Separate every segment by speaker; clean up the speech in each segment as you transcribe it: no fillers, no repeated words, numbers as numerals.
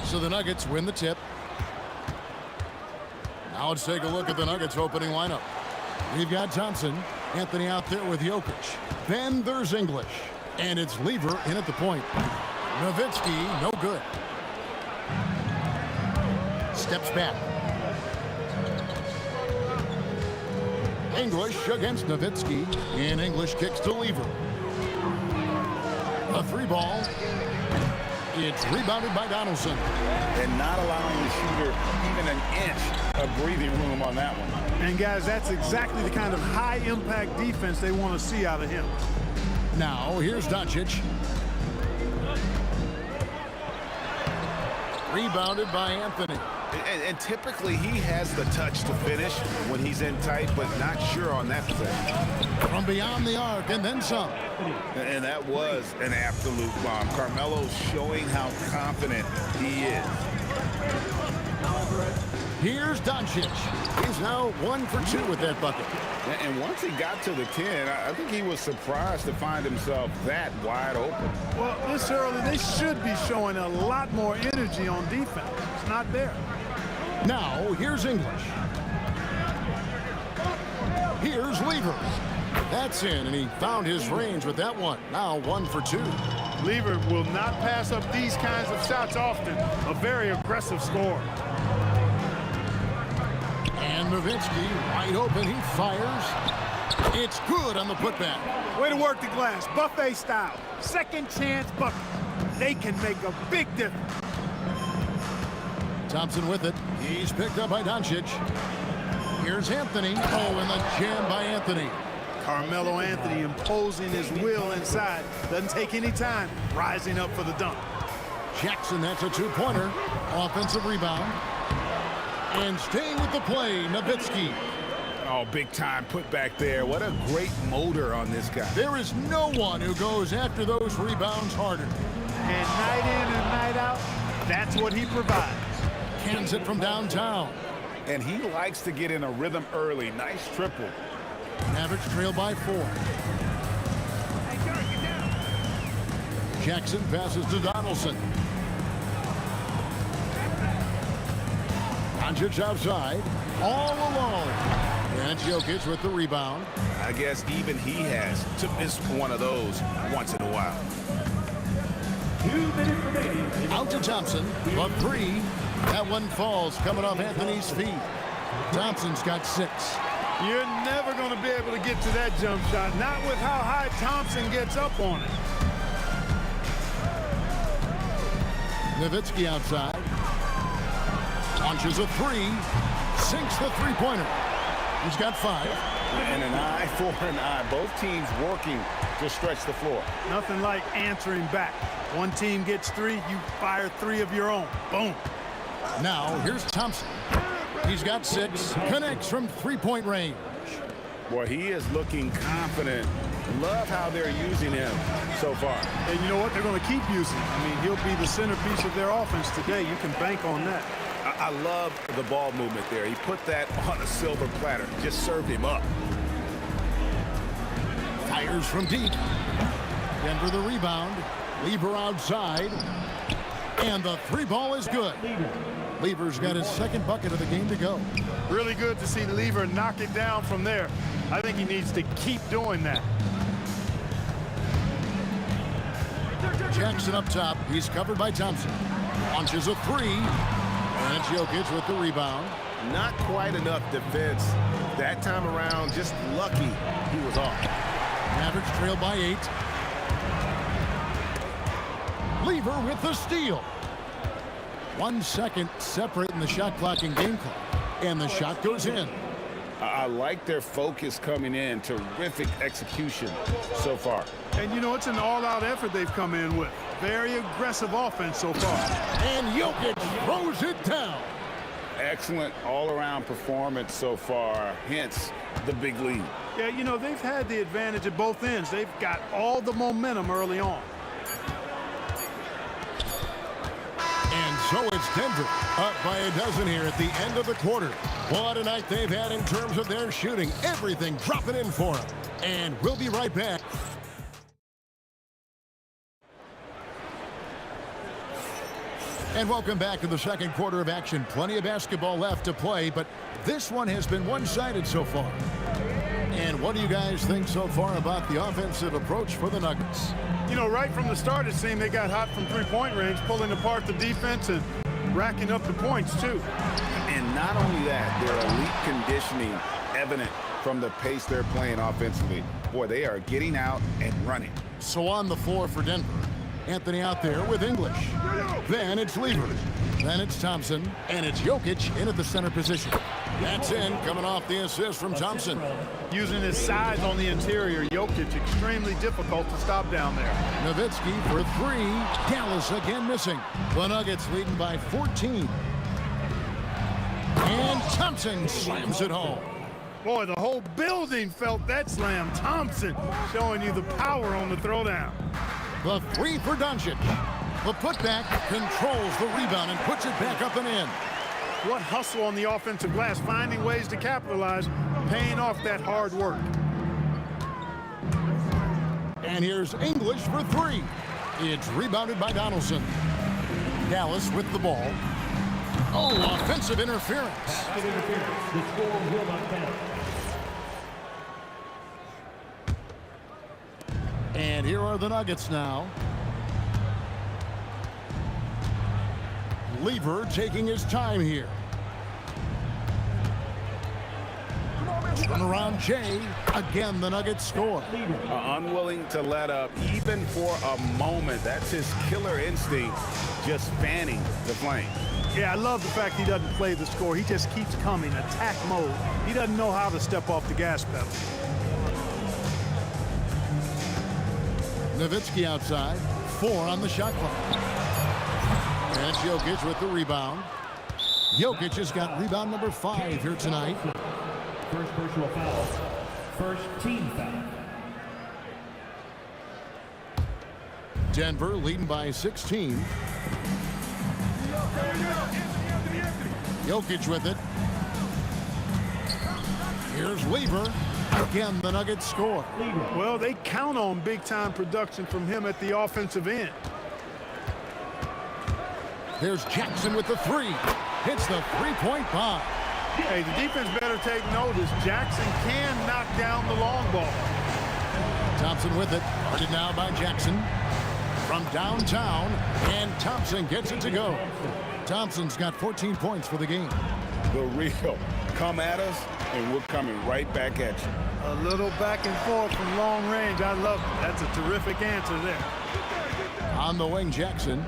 Speaker 1: So the Nuggets win the tip. Now let's take a look at the Nuggets opening lineup. We've got Thompson, Anthony out there with Jokic. Then there's English. And it's Lever in at the point. Nowitzki, no good. Steps back. English against Nowitzki. And English kicks to Lever. A three ball. It's rebounded by Donaldson.
Speaker 2: And not allowing the shooter even an inch of breathing room on that one.
Speaker 3: And guys, that's exactly the kind of high-impact defense they want to see out of him.
Speaker 1: Now, here's Doncic. Rebounded by Anthony.
Speaker 2: And typically he has the touch to finish when he's in tight, but not sure on that possession.
Speaker 1: From beyond the arc and then some.
Speaker 2: And that was an absolute bomb. Carmelo's showing how confident he is.
Speaker 1: Here's Doncic. He's now 1 for 2 with that bucket.
Speaker 2: And once he got to the 10, I think he was surprised to find himself that wide open.
Speaker 3: Well, this early, they should be showing a lot more energy on defense. It's not there.
Speaker 1: Now, here's English. Here's Lever. That's in, and he found his range with that one. Now 1 for 2.
Speaker 3: Lever will not pass up these kinds of shots often. A very aggressive scorer.
Speaker 1: And Nowitzki, wide open, he fires. It's good on the putback.
Speaker 3: Way to work the glass, buffet style. Second chance bucket. They can make a big difference.
Speaker 1: Thompson with it. He's picked up by Doncic. Here's Anthony. Oh, and the jam by Anthony.
Speaker 3: Carmelo Anthony imposing his will inside. Doesn't take any time. Rising up for the dunk.
Speaker 1: Jackson, that's a two-pointer. Offensive rebound. And staying with the play, Nowitzki.
Speaker 2: Oh, big time put back there. What a great motor on this guy.
Speaker 1: There is no one who goes after those rebounds harder.
Speaker 3: And night in and night out, that's what he provides.
Speaker 1: Cans it from downtown.
Speaker 2: And he likes to get in a rhythm early. Nice triple.
Speaker 1: Mavericks trail by 4. Jackson passes to Donaldson. Doncic outside, all alone. And Jokic with the rebound.
Speaker 2: I guess even he has to miss one of those once in a while.
Speaker 1: Out to Thompson, but 3. That one falls coming off Anthony's feet. Thompson's got 6.
Speaker 3: You're never going to be able to get to that jump shot, not with how high Thompson gets up on it.
Speaker 1: Nowitzki outside. Launches a 3. Sinks the three-pointer. He's got 5.
Speaker 2: And an eye for an eye. Both teams working to stretch the floor.
Speaker 3: Nothing like answering back. One team gets 3, you fire 3 of your own. Boom.
Speaker 1: Now, here's Thompson. He's got 6. Connects from three-point range.
Speaker 2: Boy, he is looking confident. Love how they're using him so far.
Speaker 3: And you know what? They're going to keep using him. I mean, he'll be the centerpiece of their offense today. You can bank on that.
Speaker 2: I love the ball movement there. He put that on a silver platter. Just served him up.
Speaker 1: Fires from deep. Denver the rebound. Lever outside. And the three ball is good. Lever's got his second bucket of the game to go.
Speaker 3: Really good to see Lever knock it down from there. I think he needs to keep doing that.
Speaker 1: Jackson up top. He's covered by Thompson. Launches a three. And it's Jokic with the rebound.
Speaker 2: Not quite enough defense that time around. Just lucky he was off.
Speaker 1: Mavericks trail by 8. Lever with the steal. 1 second separating the shot clock and game clock. And the shot goes in.
Speaker 2: I like their focus coming in. Terrific execution so far.
Speaker 3: And, you know, it's an all-out effort they've come in with. Very aggressive offense so far.
Speaker 1: And Jokic throws it down.
Speaker 2: Excellent all-around performance so far, hence the big lead.
Speaker 3: Yeah, you know, they've had the advantage at both ends. They've got all the momentum early on.
Speaker 1: And so it's Denver up by a dozen here at the end of the quarter. What a night they've had in terms of their shooting. Everything dropping in for them. And we'll be right back. And welcome back to the second quarter of action. Plenty of basketball left to play, but this one has been one-sided so far. And what do you guys think so far about the offensive approach for the Nuggets?
Speaker 3: You know, right from the start, it seemed they got hot from three-point range, pulling apart the defense and racking up the points, too.
Speaker 2: And not only that, their elite conditioning evident from the pace they're playing offensively. Boy, they are getting out and running.
Speaker 1: So on the floor for Denver, Anthony out there with English. Then it's Lever. Then it's Thompson. And it's Jokic in at the center position. That's in, coming off the assist from Thompson.
Speaker 3: Using his size on the interior, Jokic extremely difficult to stop down there.
Speaker 1: Nowitzki for three. Dallas again missing. The Nuggets leading by 14. And Thompson slams it home.
Speaker 3: Boy, the whole building felt that slam. Thompson showing you the power on the throwdown.
Speaker 1: The three for Doncic. The putback controls the rebound and puts it back up and in.
Speaker 3: What hustle on the offensive glass, finding ways to capitalize, paying off that hard work.
Speaker 1: And here's English for three. It's rebounded by Donaldson. Dallas with the ball. Oh, offensive interference.
Speaker 4: The score will not count.
Speaker 1: And here are the Nuggets now. Lever taking his time here. Turn around Jay. Again, the Nuggets score.
Speaker 2: Unwilling to let up even for a moment. That's his killer instinct, just fanning the flame.
Speaker 3: Yeah, I love the fact he doesn't play the score. He just keeps coming, attack mode. He doesn't know how to step off the gas pedal.
Speaker 1: Nowitzki outside. 4 on the shot clock. And Jokic with the rebound. Jokic has got rebound number 5 here tonight.
Speaker 4: First personal foul. First team foul.
Speaker 1: Denver leading by 16. Jokic with it. Here's Lever. Again, the Nuggets score.
Speaker 3: Well, they count on big-time production from him at the offensive end.
Speaker 1: There's Jackson with the 3. Hits the three-point bomb.
Speaker 3: Hey, the defense better take notice. Jackson can knock down the long ball.
Speaker 1: Thompson with it. Guarded now by Jackson. From downtown, and Thompson gets it to go. Thompson's got 14 points for the game.
Speaker 2: The real. Come at us, and we're coming right back at you.
Speaker 3: A little back and forth from long range. I love it. That's a terrific answer there.
Speaker 1: On the wing, Jackson.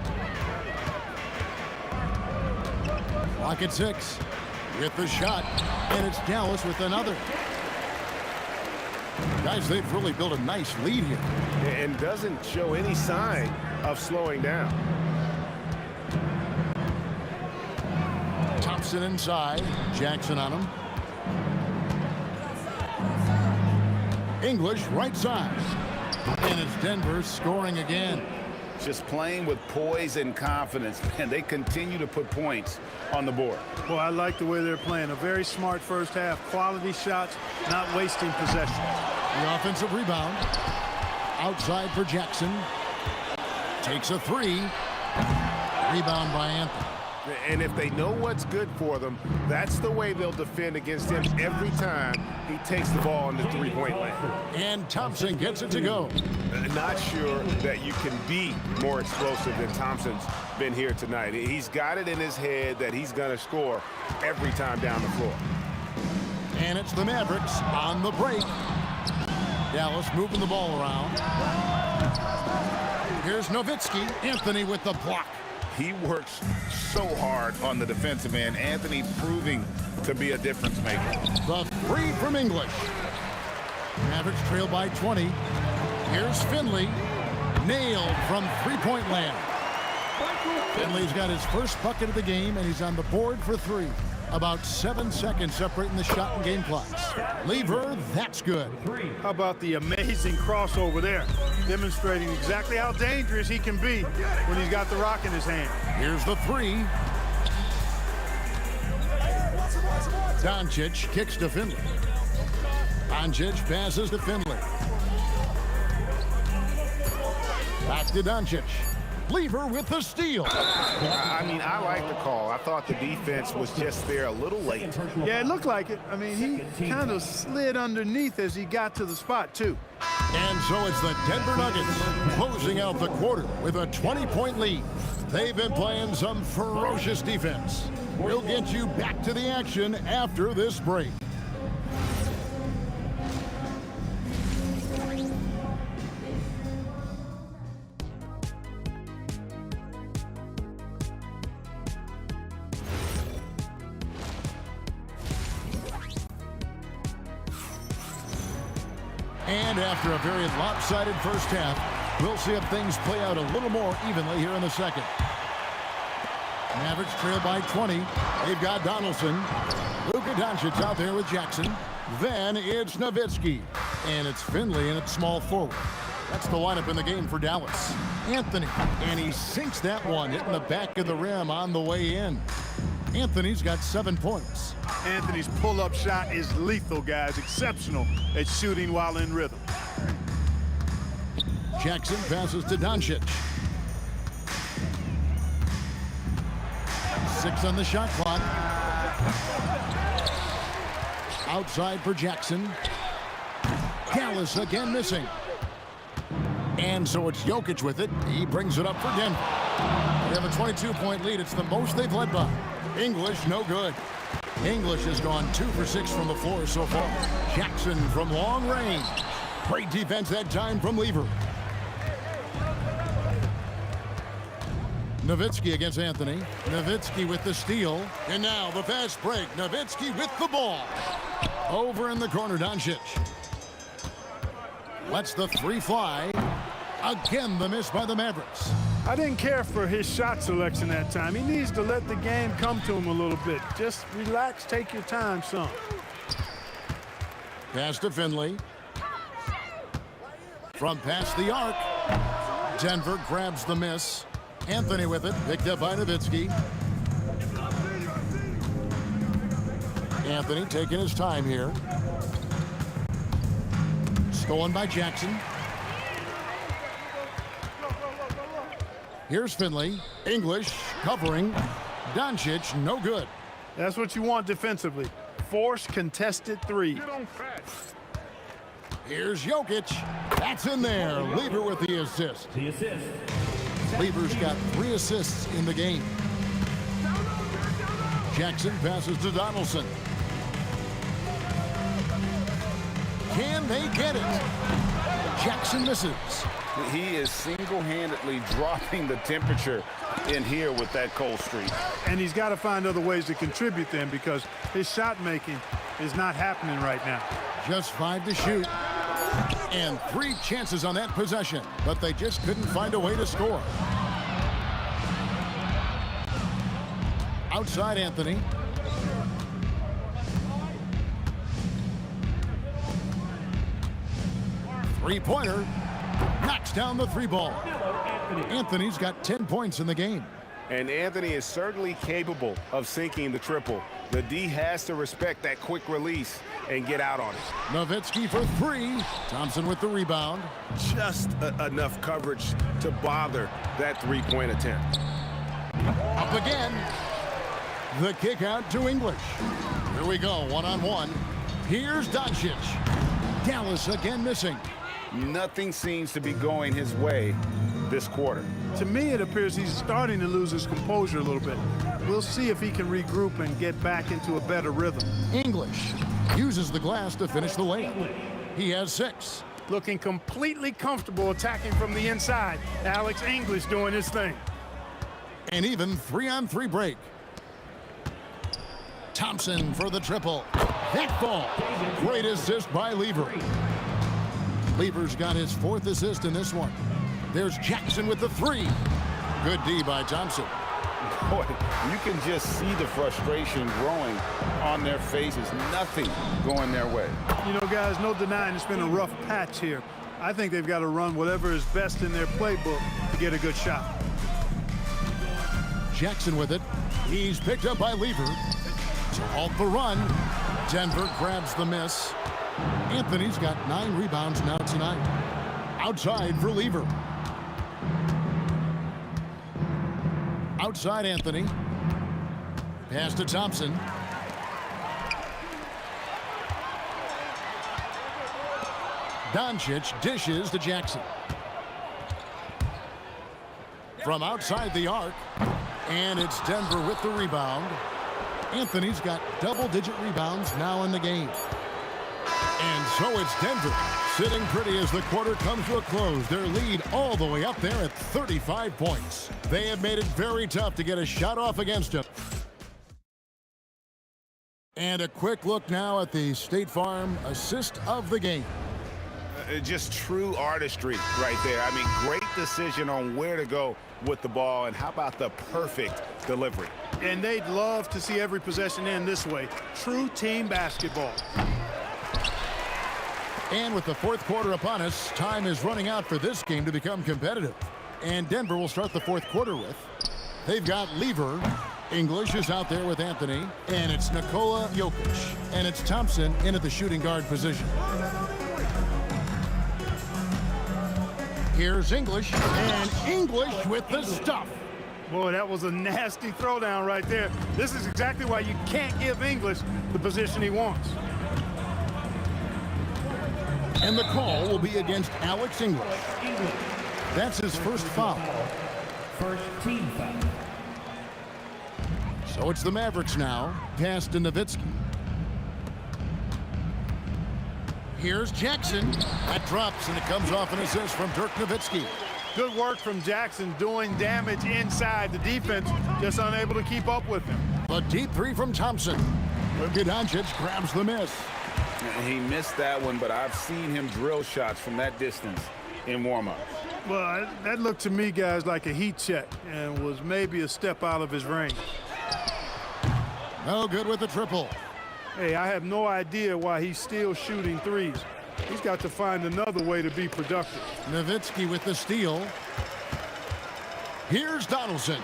Speaker 1: Clock at 6. With the shot, and it's Dallas with another. Guys, they've really built a nice lead here.
Speaker 2: And doesn't show any sign of slowing down.
Speaker 1: Thompson inside. Jackson on him. English right side. And it's Denver scoring again.
Speaker 2: Just playing with poise and confidence, and they continue to put points on the board.
Speaker 3: Well, I like the way they're playing. A very smart first half. Quality shots, not wasting possession.
Speaker 1: The offensive rebound. Outside for Jackson. Takes a three. Rebound by Anthony.
Speaker 5: And if they know what's good for them, that's the way they'll defend against him every time he takes the ball in the three-point land.
Speaker 1: And Thompson gets it to go.
Speaker 5: Not sure that you can be more explosive than Thompson's been here tonight. He's got it in his head that he's going to score every time down the floor.
Speaker 1: And it's the Mavericks on the break. Dallas moving the ball around. Here's Nowitzki. Anthony with the block.
Speaker 2: He works so hard on the defensive end. Anthony proving to be a difference maker.
Speaker 1: The three from English. Mavericks trail by 20. Here's Finley. Nailed from three-point land. Finley's got his first bucket of the game, and he's on the board for three. About 7 seconds separating the shot and game clocks. Lever, that's good.
Speaker 3: How about the amazing crossover there? Demonstrating exactly how dangerous he can be when he's got the rock in his hand.
Speaker 1: Here's the three. Doncic kicks to Finley. Doncic passes to Finley. Back to Doncic. Lever with the steal.
Speaker 5: I mean, I like the call. I thought the defense was just there a little late.
Speaker 3: Yeah, it looked like it. I mean, he kind of slid underneath as he got to the spot, too.
Speaker 1: And so it's the Denver Nuggets closing out the quarter with a 20-point lead. They've been playing some ferocious defense. We'll get you back to the action after this break. And after a very lopsided first half, we'll see if things play out a little more evenly here in the second. Mavericks trail by 20. They've got Donaldson. Luka Doncic out there with Jackson. Then it's Nowitzki. And it's Finley and it's small forward. That's the lineup in the game for Dallas. Anthony. And he sinks that one, hitting the back of the rim on the way in. Anthony's got 7 points.
Speaker 3: Anthony's pull-up shot is lethal, guys. Exceptional at shooting while in rhythm.
Speaker 1: Jackson passes to Doncic. 6 on the shot clock. Outside for Jackson. Dallas again missing. And so it's Jokic with it. He brings it up for Denver. They have a 22-point lead. It's the most they've led by. English, no good. English has gone 2 for 6 from the floor so far. Jackson from long range. Great defense that time from Lever. Nowitzki against Anthony. Nowitzki with the steal. And now the fast break. Nowitzki with the ball. Over in the corner, Doncic. Lets the three fly. Again, the miss by the Mavericks.
Speaker 3: I didn't care for his shot selection that time. He needs to let the game come to him a little bit. Just relax, take your time, son.
Speaker 1: Pass to Finley. From past the arc. Denver grabs the miss. Anthony with it, picked up by Nowitzki. Anthony taking his time here. Stolen by Jackson. Here's Finley. English covering. Doncic, no good.
Speaker 3: That's what you want defensively. Force contested three.
Speaker 1: Here's Jokic. That's in there. Lever with the assist. Lever's got 3 assists in the game. Jackson passes to Donaldson. Can they get it? Jackson misses.
Speaker 2: He is single-handedly dropping the temperature in here with that cold streak.
Speaker 3: And he's got to find other ways to contribute then, because his shot making is not happening right now.
Speaker 1: Just 5 to shoot. And 3 chances on that possession, but they just couldn't find a way to score. Outside Anthony. Three-pointer. Knocks down the three ball. Anthony's got 10 points in the game.
Speaker 5: And Anthony is certainly capable of sinking the triple. The D has to respect that quick release and get out on it.
Speaker 1: Nowitzki for three. Thompson with the rebound.
Speaker 5: Just enough coverage to bother that three-point attempt.
Speaker 1: Up again. The kick out to English. Here we go, one-on-one. Here's Doncic. Dallas again missing.
Speaker 2: Nothing seems to be going his way this quarter.
Speaker 3: To me, it appears he's starting to lose his composure a little bit. We'll see if he can regroup and get back into a better rhythm.
Speaker 1: English uses the glass to finish the layup. He has 6.
Speaker 3: Looking completely comfortable attacking from the inside. Alex English doing his thing.
Speaker 1: An even 3-on-3 break. Thompson for the triple. That ball. Great assist by Lever. Lever's got his 4th assist in this one. There's Jackson with the 3. Good D by Thompson.
Speaker 2: Boy, you can just see the frustration growing on their faces. Nothing going their way.
Speaker 3: You know, guys, no denying it's been a rough patch here. I think they've got to run whatever is best in their playbook to get a good shot.
Speaker 1: Jackson with it. He's picked up by Lever. To halt the run. Denver grabs the miss. Anthony's got 9 rebounds now tonight. Outside for Lever. Outside Anthony. Pass to Thompson. Doncic dishes to Jackson. From outside the arc. And it's Denver with the rebound. Anthony's got double-digit rebounds now in the game. And so it's Denver sitting pretty as the quarter comes to a close. Their lead all the way up there at 35 points. They have made it very tough to get a shot off against them. And a quick look now at the State Farm assist of the game.
Speaker 2: Just true artistry right there. I mean, great decision on where to go with the ball, and how about the perfect delivery?
Speaker 3: And they'd love to see every possession end this way. True team basketball.
Speaker 1: And with the 4th quarter upon us, time is running out for this game to become competitive. And Denver will start the 4th quarter with. They've got Lever. English is out there with Anthony. And it's Nikola Jokic. And it's Thompson in at the shooting guard position. Here's English. And English with the stuff.
Speaker 3: Boy, that was a nasty throwdown right there. This is exactly why you can't give English the position he wants.
Speaker 1: And the call will be against Alex English. That's his first foul.
Speaker 4: First team foul.
Speaker 1: So it's the Mavericks now. Pass to Nowitzki. Here's Jackson. That drops, and it comes off an assist from Dirk Nowitzki.
Speaker 3: Good work from Jackson doing damage inside. The defense just unable to keep up with him.
Speaker 1: A deep 3 from Thompson. Luka Doncic grabs the miss.
Speaker 2: He missed that one, but I've seen him drill shots from that distance in warm-up.
Speaker 3: Well, that looked to me, guys, like a heat check and was maybe a step out of his range.
Speaker 1: No good with the triple.
Speaker 3: Hey, I have no idea why he's still shooting threes. He's got to find another way to be productive.
Speaker 1: Nowitzki with the steal. Here's Donaldson.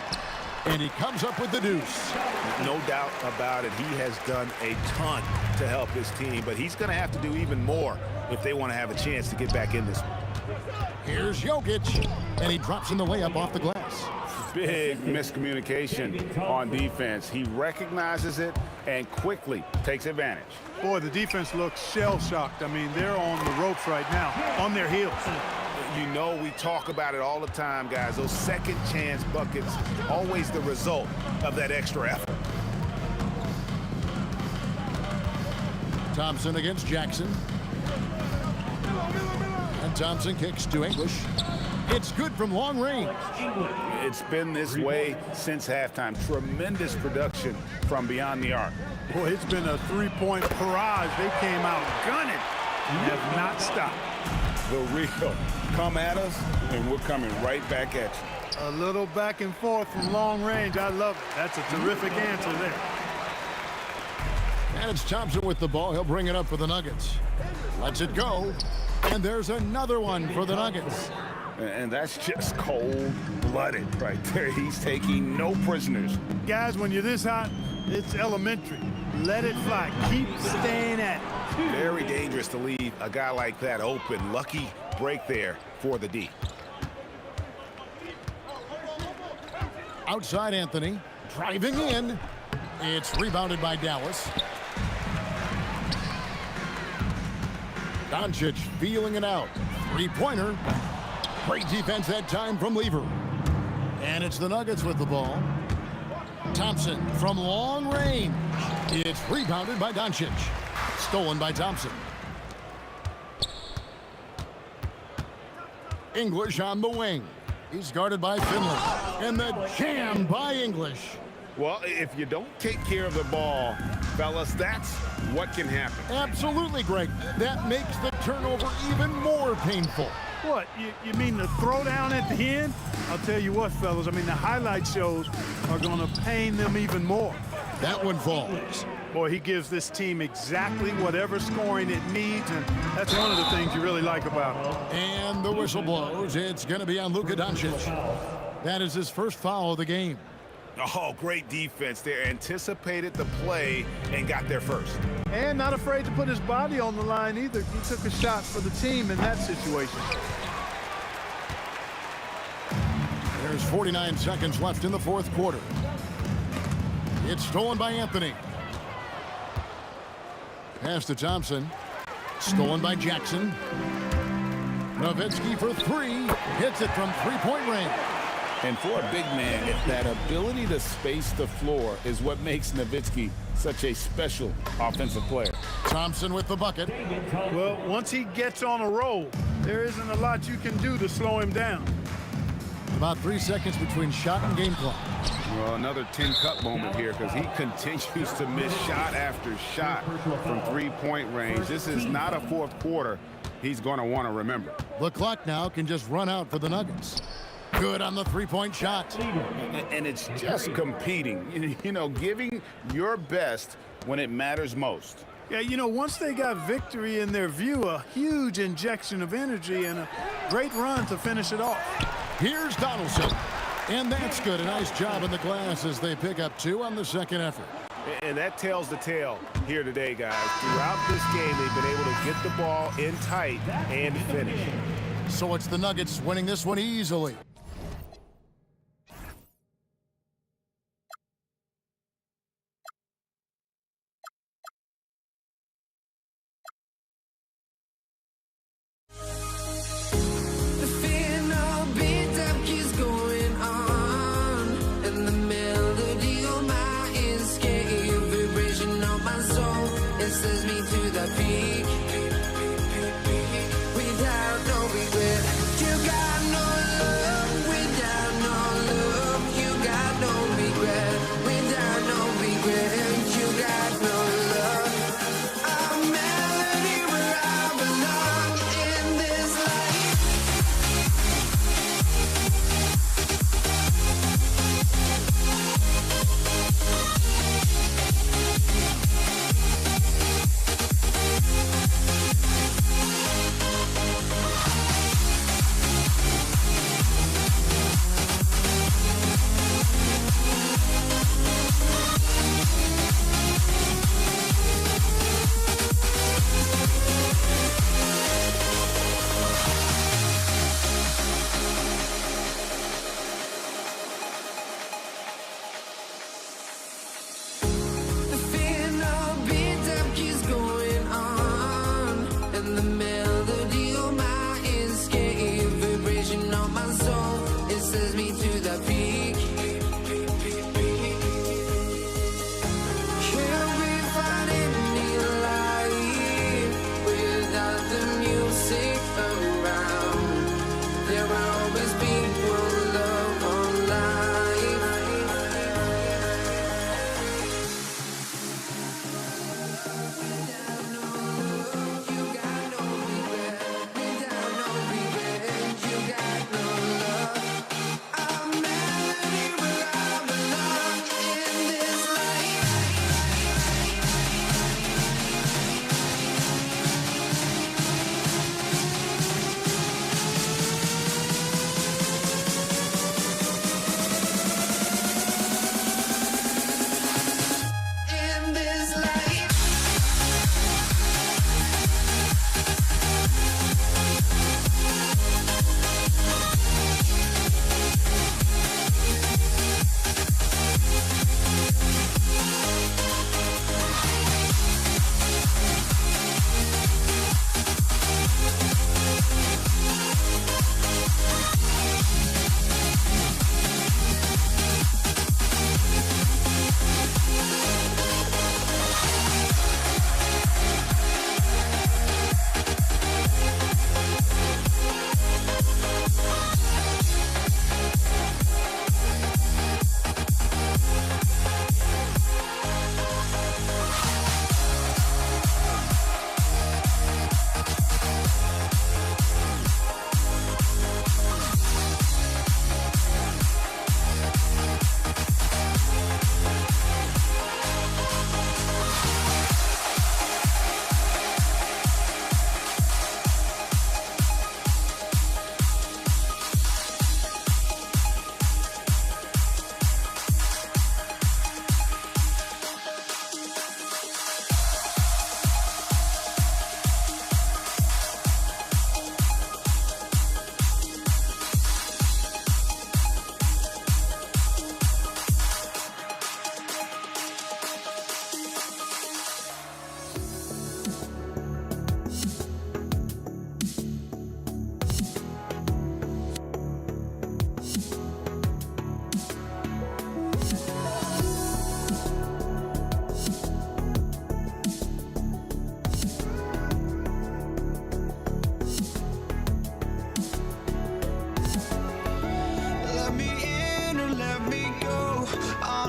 Speaker 1: And he comes up with the deuce.
Speaker 5: No doubt about it. He has done a ton to help his team, but he's going to have to do even more if they want to have a chance to get back in this one.
Speaker 1: Here's Jokic. And he drops in the layup off the glass.
Speaker 5: Big miscommunication on defense. He recognizes it and quickly takes advantage.
Speaker 3: Boy, the defense looks shell-shocked. I mean, they're on the ropes right now, on their heels.
Speaker 5: You know, we talk about it all the time, guys. Those second chance buckets, always the result of that extra effort.
Speaker 1: Thompson against Jackson. And Thompson kicks to English. It's good from long range.
Speaker 5: It's been this way since halftime. Tremendous production from beyond the arc.
Speaker 3: Boy, it's been a three-point barrage. They came out gunning and have not stopped.
Speaker 2: The real. Come at us, and we're coming right back at you.
Speaker 3: A little back and forth from long range. I love it. That's a terrific answer there.
Speaker 1: And it's Thompson with the ball. He'll bring it up for the Nuggets. Lets it go. And there's another one for the Nuggets.
Speaker 2: And that's just cold-blooded right there. He's taking no prisoners.
Speaker 3: Guys, when you're this hot, it's elementary. Let it fly. Keep staying at it.
Speaker 2: Very dangerous to leave a guy like that open. Lucky break there for the D.
Speaker 1: Outside Anthony, driving in. It's rebounded by Dallas. Doncic feeling it out. Three-pointer. Great defense that time from Lever. And it's the Nuggets with the ball. Thompson from long range. It's rebounded by Doncic. Stolen by Thompson. English on the wing. He's guarded by Finley. And the jam by English.
Speaker 2: Well, if you don't take care of the ball, fellas, that's what can happen.
Speaker 1: Absolutely, Greg. That makes the turnover even more painful.
Speaker 3: What, you mean the throwdown at the end? I'll tell you what, fellas, I mean, the highlight shows are going to pain them even more.
Speaker 1: That one falls.
Speaker 3: Boy, he gives this team exactly whatever scoring it needs, and that's one of the things you really like about him.
Speaker 1: And the whistle blows. It's going to be on Luka Doncic. That is his first foul of the game.
Speaker 2: Oh, great defense there. Anticipated the play and got there first.
Speaker 3: And not afraid to put his body on the line either. He took a shot for the team in that situation.
Speaker 1: There's 49 seconds left in the fourth quarter. It's stolen by Anthony. Pass to Thompson. Stolen by Jackson. Nowitzki for three. Hits it from three-point range.
Speaker 2: And for a big man, that ability to space the floor is what makes Nowitzki such a special offensive player.
Speaker 1: Thompson with the bucket.
Speaker 3: Well, once he gets on a roll, there isn't a lot you can do to slow him down.
Speaker 1: About 3 seconds between shot and game clock.
Speaker 2: Well, another tin cup moment here because he continues to miss shot after shot from three-point range. This is not a fourth quarter he's going to want to remember.
Speaker 1: The clock now can just run out for the Nuggets. Good on the three-point shot.
Speaker 2: And it's just competing, you know, giving your best when it matters most.
Speaker 3: Yeah, you know, once they got victory in their view, a huge injection of energy and a great run to finish it off.
Speaker 1: Here's Donaldson. And that's good. A nice job in the glass as they pick up two on the second effort.
Speaker 5: And that tells the tale here today, guys. Throughout this game, they've been able to get the ball in tight and finish.
Speaker 1: So it's the Nuggets winning this one easily.
Speaker 6: Sends me to the peak without no regret. You got no love.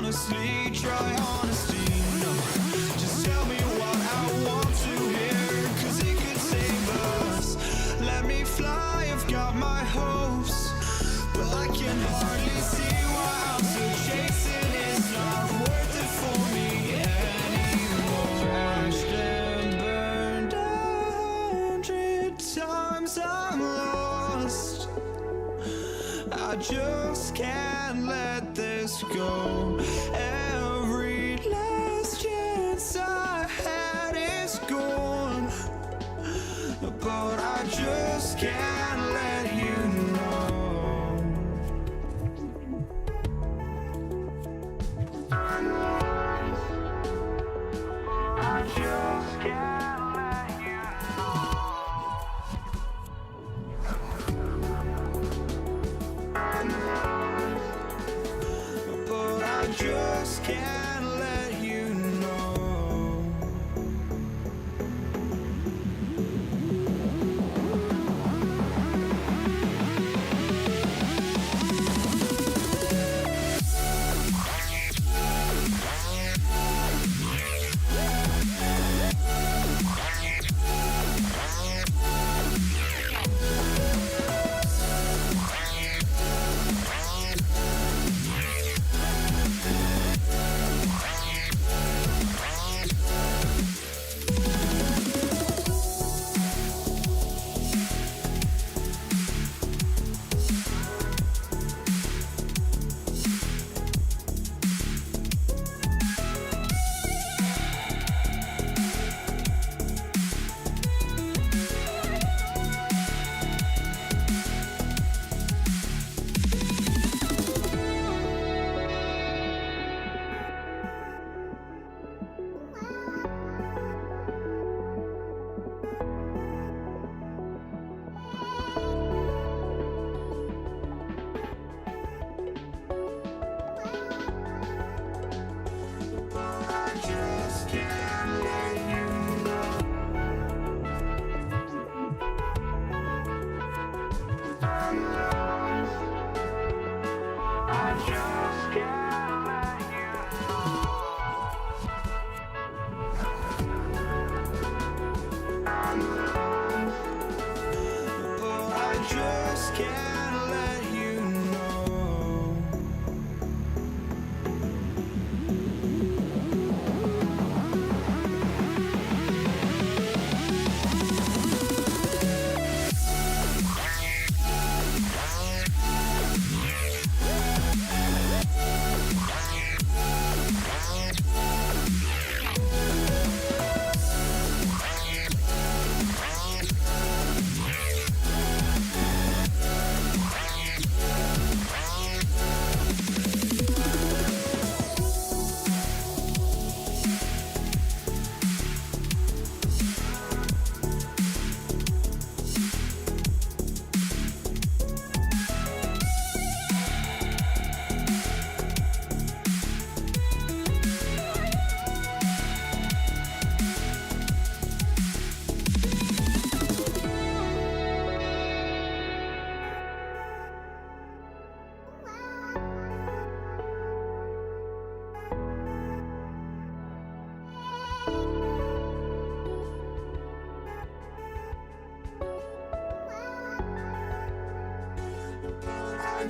Speaker 7: honestly, try honesty. No, just tell me what I want to hear, 'cause it could save us. Let me fly, I've got my hopes, but I can hardly see why I'm still chasing. It's not worth it for me anymore. Crashed and burned 100 times, I'm lost. I just can't let this go. Every last chance I had is gone, but I just can't let you know. I just can't let you know. But I just can't let you know.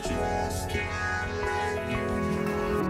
Speaker 7: Just can't let you know.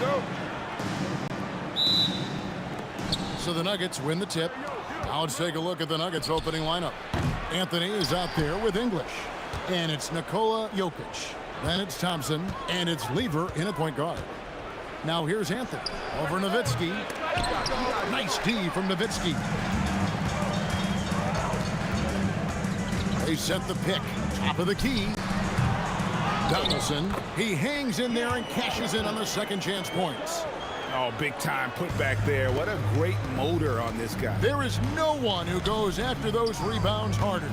Speaker 5: go.
Speaker 1: So the Nuggets win the tip. Now let's take a look at the Nuggets opening lineup. Anthony is out there with English. And it's Nikola Jokic. Then it's Thompson. And it's Lever in at point guard. Now here's Anthony. Over Nowitzki. Nice D from Nowitzki. They set the pick. Top of the key. Donaldson. He hangs in there and cashes in on the second chance points.
Speaker 2: Oh, big time put back there. What a great motor on this guy.
Speaker 1: There is no one who goes after those rebounds harder.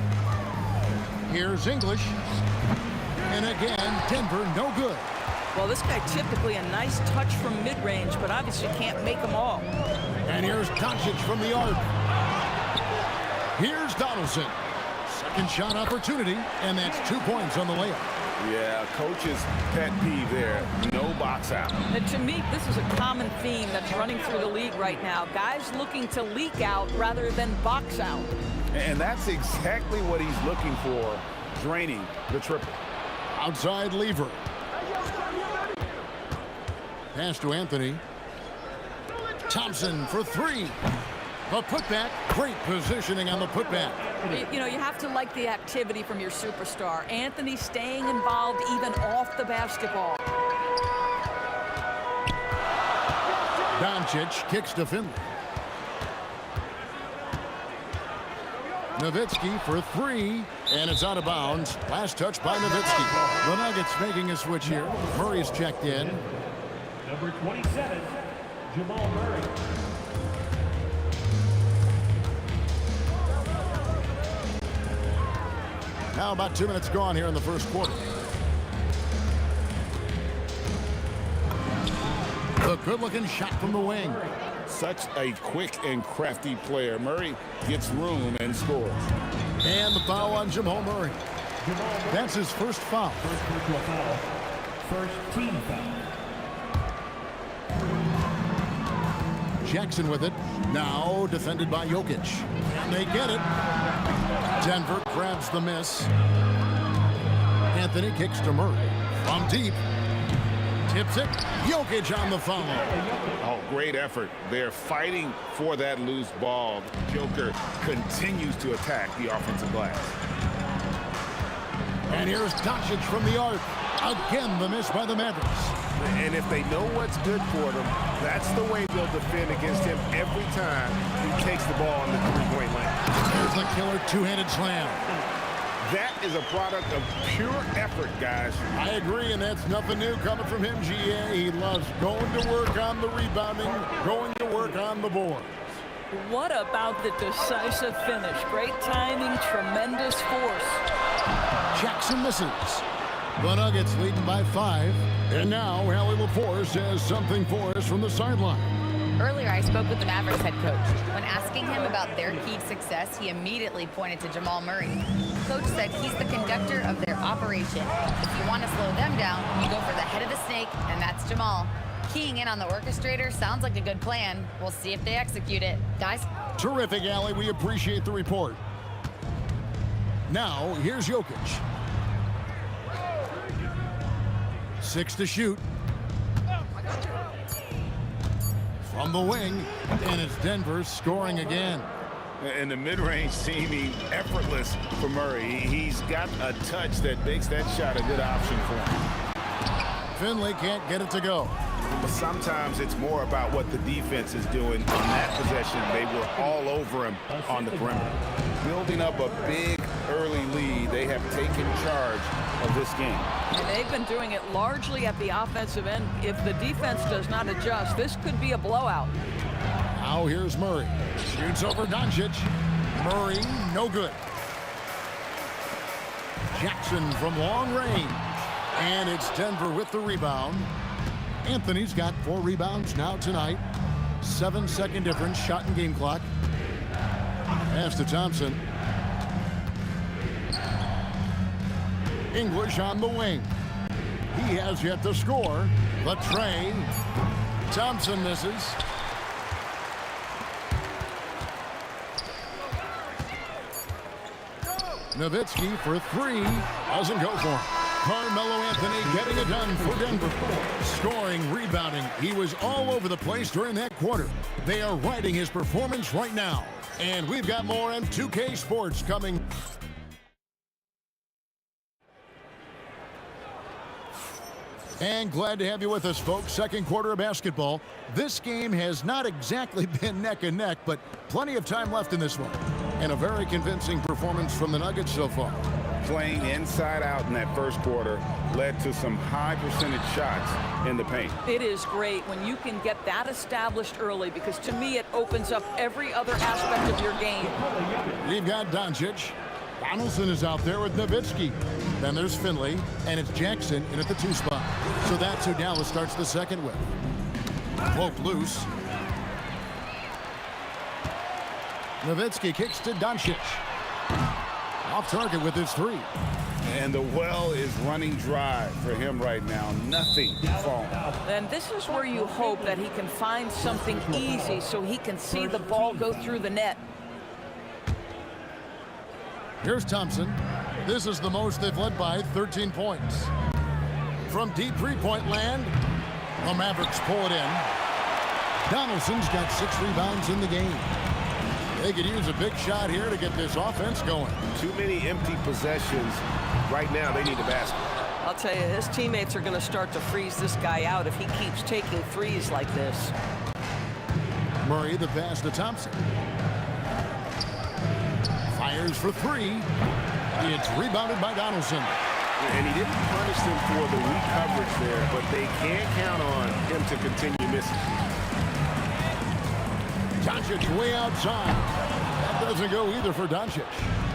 Speaker 1: Here's English. And again, Denver no good.
Speaker 8: Well, this guy typically a nice touch from mid-range, but obviously can't make them all.
Speaker 1: And here's Doncic from the arc. Here's Donaldson. Second shot opportunity, and that's 2 points on the layup.
Speaker 2: Yeah, coach's pet peeve there. No box out.
Speaker 8: And to me, this is a common theme that's running through the league right now. Guys looking to leak out rather than box out.
Speaker 2: And that's exactly what he's looking for, draining the triple.
Speaker 1: Outside Lever. Pass to Anthony. Thompson for three. The putback. Great positioning on the putback.
Speaker 8: You know, you have to like the activity from your superstar. Anthony staying involved even off the basketball.
Speaker 1: Doncic kicks to Finley. Nowitzki for three, and it's out of bounds. Last touch by Nowitzki. The Nuggets making a switch here. Murray's checked in.
Speaker 4: Number 27, Jamal Murray.
Speaker 1: Now about 2 minutes gone here in the first quarter. The good-looking shot from the wing.
Speaker 2: Such a quick and crafty player. Murray gets room and scores.
Speaker 1: And the foul on Jamal Murray. That's his first foul.
Speaker 4: First personal foul. First team foul.
Speaker 1: Jackson with it. Now defended by Jokic. And they get it. Denver grabs the miss. Anthony kicks to Murray. From deep. Tips it. Jokic on the foul.
Speaker 2: Oh, great effort. They're fighting for that loose ball. Joker continues to attack the offensive glass.
Speaker 1: And here's Doncic from the arc. Again, the miss by the Mavericks.
Speaker 5: And if they know what's good for them, that's the way they'll defend against him every time he takes the ball in the three-point lane.
Speaker 1: There's the killer two-handed slam.
Speaker 5: That is a product of pure effort, guys.
Speaker 1: I agree, and that's nothing new coming from him, GA. He loves going to work on the rebounding, going to work on the boards.
Speaker 8: What about the decisive finish? Great timing, tremendous force.
Speaker 1: Jackson misses. The Nuggets leading by 5. And now Hallie LaForce has something for us from the sideline.
Speaker 9: Earlier, I spoke with the Mavericks head coach. When asking him about their key to success, he immediately pointed to Jamal Murray. Coach said he's the conductor of their operation. If you want to slow them down, you go for the head of the snake, and that's Jamal. Keying in on the orchestrator sounds like a good plan. We'll see if they execute it. Guys?
Speaker 1: Terrific, Allie. We appreciate the report. Now, here's Jokic. 6 to shoot. From the wing, and it's Denver scoring again.
Speaker 2: And the mid-range seeming effortless for Murray. He's got a touch that makes that shot a good option for him.
Speaker 1: Finley can't get it to go.
Speaker 2: But sometimes it's more about what the defense is doing on that possession. They were all over him on the perimeter. Building up a big early lead, they have taken charge of this game.
Speaker 8: And they've been doing it largely at the offensive end. If the defense does not adjust, this could be a blowout.
Speaker 1: Now here's Murray. Shoots over Doncic. Murray, no good. Jackson from long range. And it's Denver with the rebound. Anthony's got 4 rebounds now tonight. 7-second difference, shot and game clock. Pass to Thompson. English on the wing. He has yet to score. The tray. Thompson misses. Nowitzki for 3. Doesn't go for him. Carmelo Anthony getting it done for Denver. Scoring, rebounding. He was all over the place during that quarter. They are riding his performance right now. And we've got more on 2K Sports coming. And glad to have you with us, folks. Second quarter of basketball. This game has not exactly been neck and neck, but plenty of time left in this one. And a very convincing performance from the Nuggets so far.
Speaker 2: Playing inside out in that first quarter led to some high percentage shots in the paint.
Speaker 8: It is great when you can get that established early, because to me it opens up every other aspect of your game.
Speaker 1: We've got Doncic. Donaldson is out there with Nowitzki. Then there's Finley, and it's Jackson in at the 2 spot. So that's who Dallas starts the second with. Pope loose. Nowitzki kicks to Doncic. Off target with his 3.
Speaker 2: And the well is running dry for him right now. Nothing falling.
Speaker 8: And this is where you hope that he can find something easy so he can see the ball go through the net.
Speaker 1: Here's Thompson. This is the most they've led by, 13 points. From deep three-point land, the Mavericks pull it in. Donaldson's got 6 rebounds in the game. They could use a big shot here to get this offense going.
Speaker 5: Too many empty possessions. Right now, they need the basket.
Speaker 10: I'll tell you, his teammates are going to start to freeze this guy out if he keeps taking threes like this.
Speaker 1: Murray, the pass to Thompson. Fires for 3. It's rebounded by Donaldson.
Speaker 5: And he didn't punish them for the weak coverage there, but they can't count on him to continue missing.
Speaker 1: Doncic way outside. That doesn't go either for Doncic.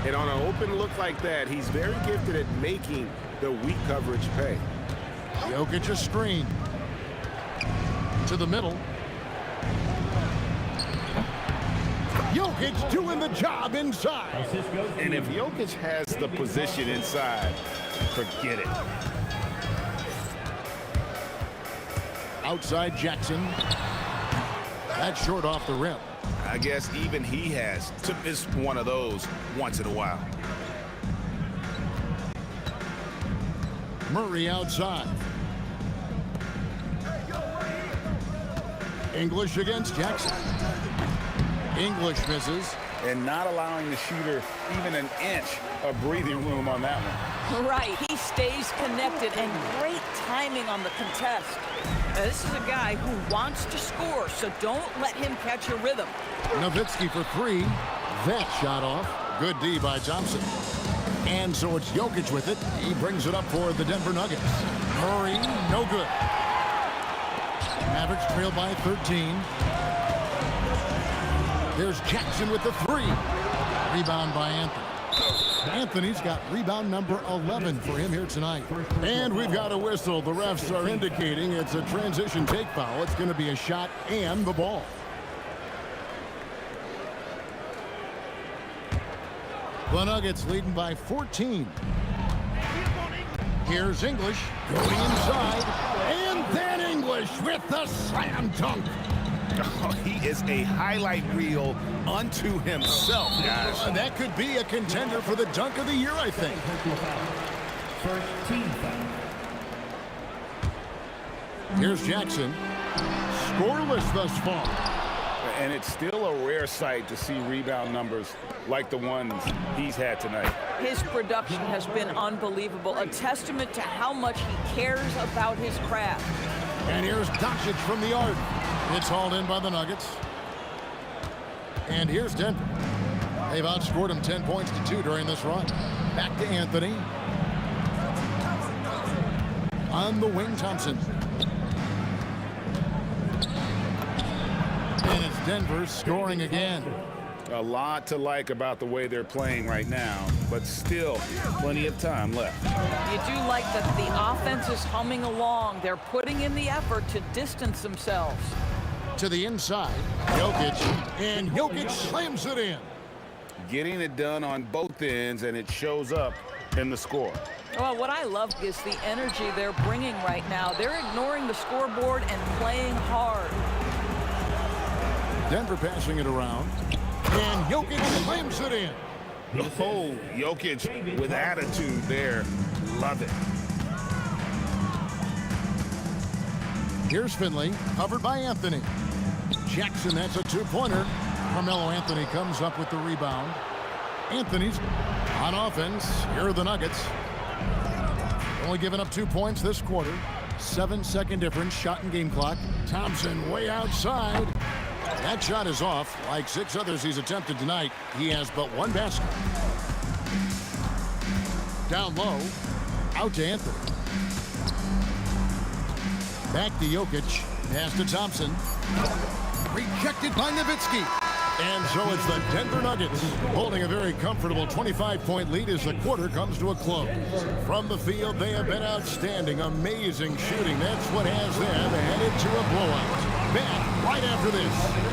Speaker 5: And on an open look like that, he's very gifted at making the weak coverage pay.
Speaker 1: Jokic a screen. To the middle. Jokic doing the job inside.
Speaker 5: And if Jokic has the position inside, forget it.
Speaker 1: Outside Jackson. That's short off the rim.
Speaker 5: I guess even he has to miss one of those once in a while.
Speaker 1: Murray outside. English against Jackson. English misses.
Speaker 2: And not allowing the shooter even an inch of breathing room on that one.
Speaker 8: Right, he stays connected, and great timing on the contest. Now, this is a guy who wants to score, so don't let him catch a rhythm.
Speaker 1: Nowitzki for 3. That shot off. Good D by Thompson. And so it's Jokic with it. He brings it up for the Denver Nuggets. Murray, no good. Mavericks trail by 13. There's Jackson with the 3. Rebound by Anthony. Anthony's got rebound number 11 for him here tonight. And we've got a whistle. The refs are indicating it's a transition take foul. It's going to be a shot and the ball. The Nuggets leading by 14. Here's English going inside. And then English with the slam dunk.
Speaker 5: Oh, he is a highlight reel unto himself, guys.
Speaker 1: That could be a contender for the dunk of the year, I think.
Speaker 4: First team foul.
Speaker 1: Here's Jackson. Scoreless thus far.
Speaker 2: And it's still a rare sight to see rebound numbers like the ones he's had tonight.
Speaker 8: His production has been unbelievable, a testament to how much he cares about his craft.
Speaker 1: And here's Doncic from the arc. It's hauled in by the Nuggets. And here's Denver. They've outscored him 10 points to 2 during this run. Back to Anthony. On the wing, Thompson. And it's Denver scoring again.
Speaker 2: A lot to like about the way they're playing right now, but still plenty of time left.
Speaker 8: You do like that the offense is humming along. They're putting in the effort to distance themselves.
Speaker 1: To the inside, Jokic, and Jokic slams it in.
Speaker 2: Getting it done on both ends, and it shows up in the score.
Speaker 8: Well, what I love is the energy they're bringing right now. They're ignoring the scoreboard and playing hard.
Speaker 1: Denver passing it around, and Jokic slams it in.
Speaker 2: Oh, Jokic with attitude there. Love it.
Speaker 1: Here's Finley, covered by Anthony. Jackson, that's a two-pointer. Carmelo Anthony comes up with the rebound. Anthony's on offense. Here are the Nuggets. Only giving up 2 points this quarter. 7-second difference, shot and game clock. Thompson way outside. That shot is off. Like 6 others he's attempted tonight, he has but one basket. Down low, out to Anthony. Back to Jokic. Pass to Thompson. Rejected by Nowitzki. And so it's the Denver Nuggets holding a very comfortable 25-point lead as the quarter comes to a close. From the field, they have been outstanding. Amazing shooting. That's what has them headed to a blowout. Back right after this.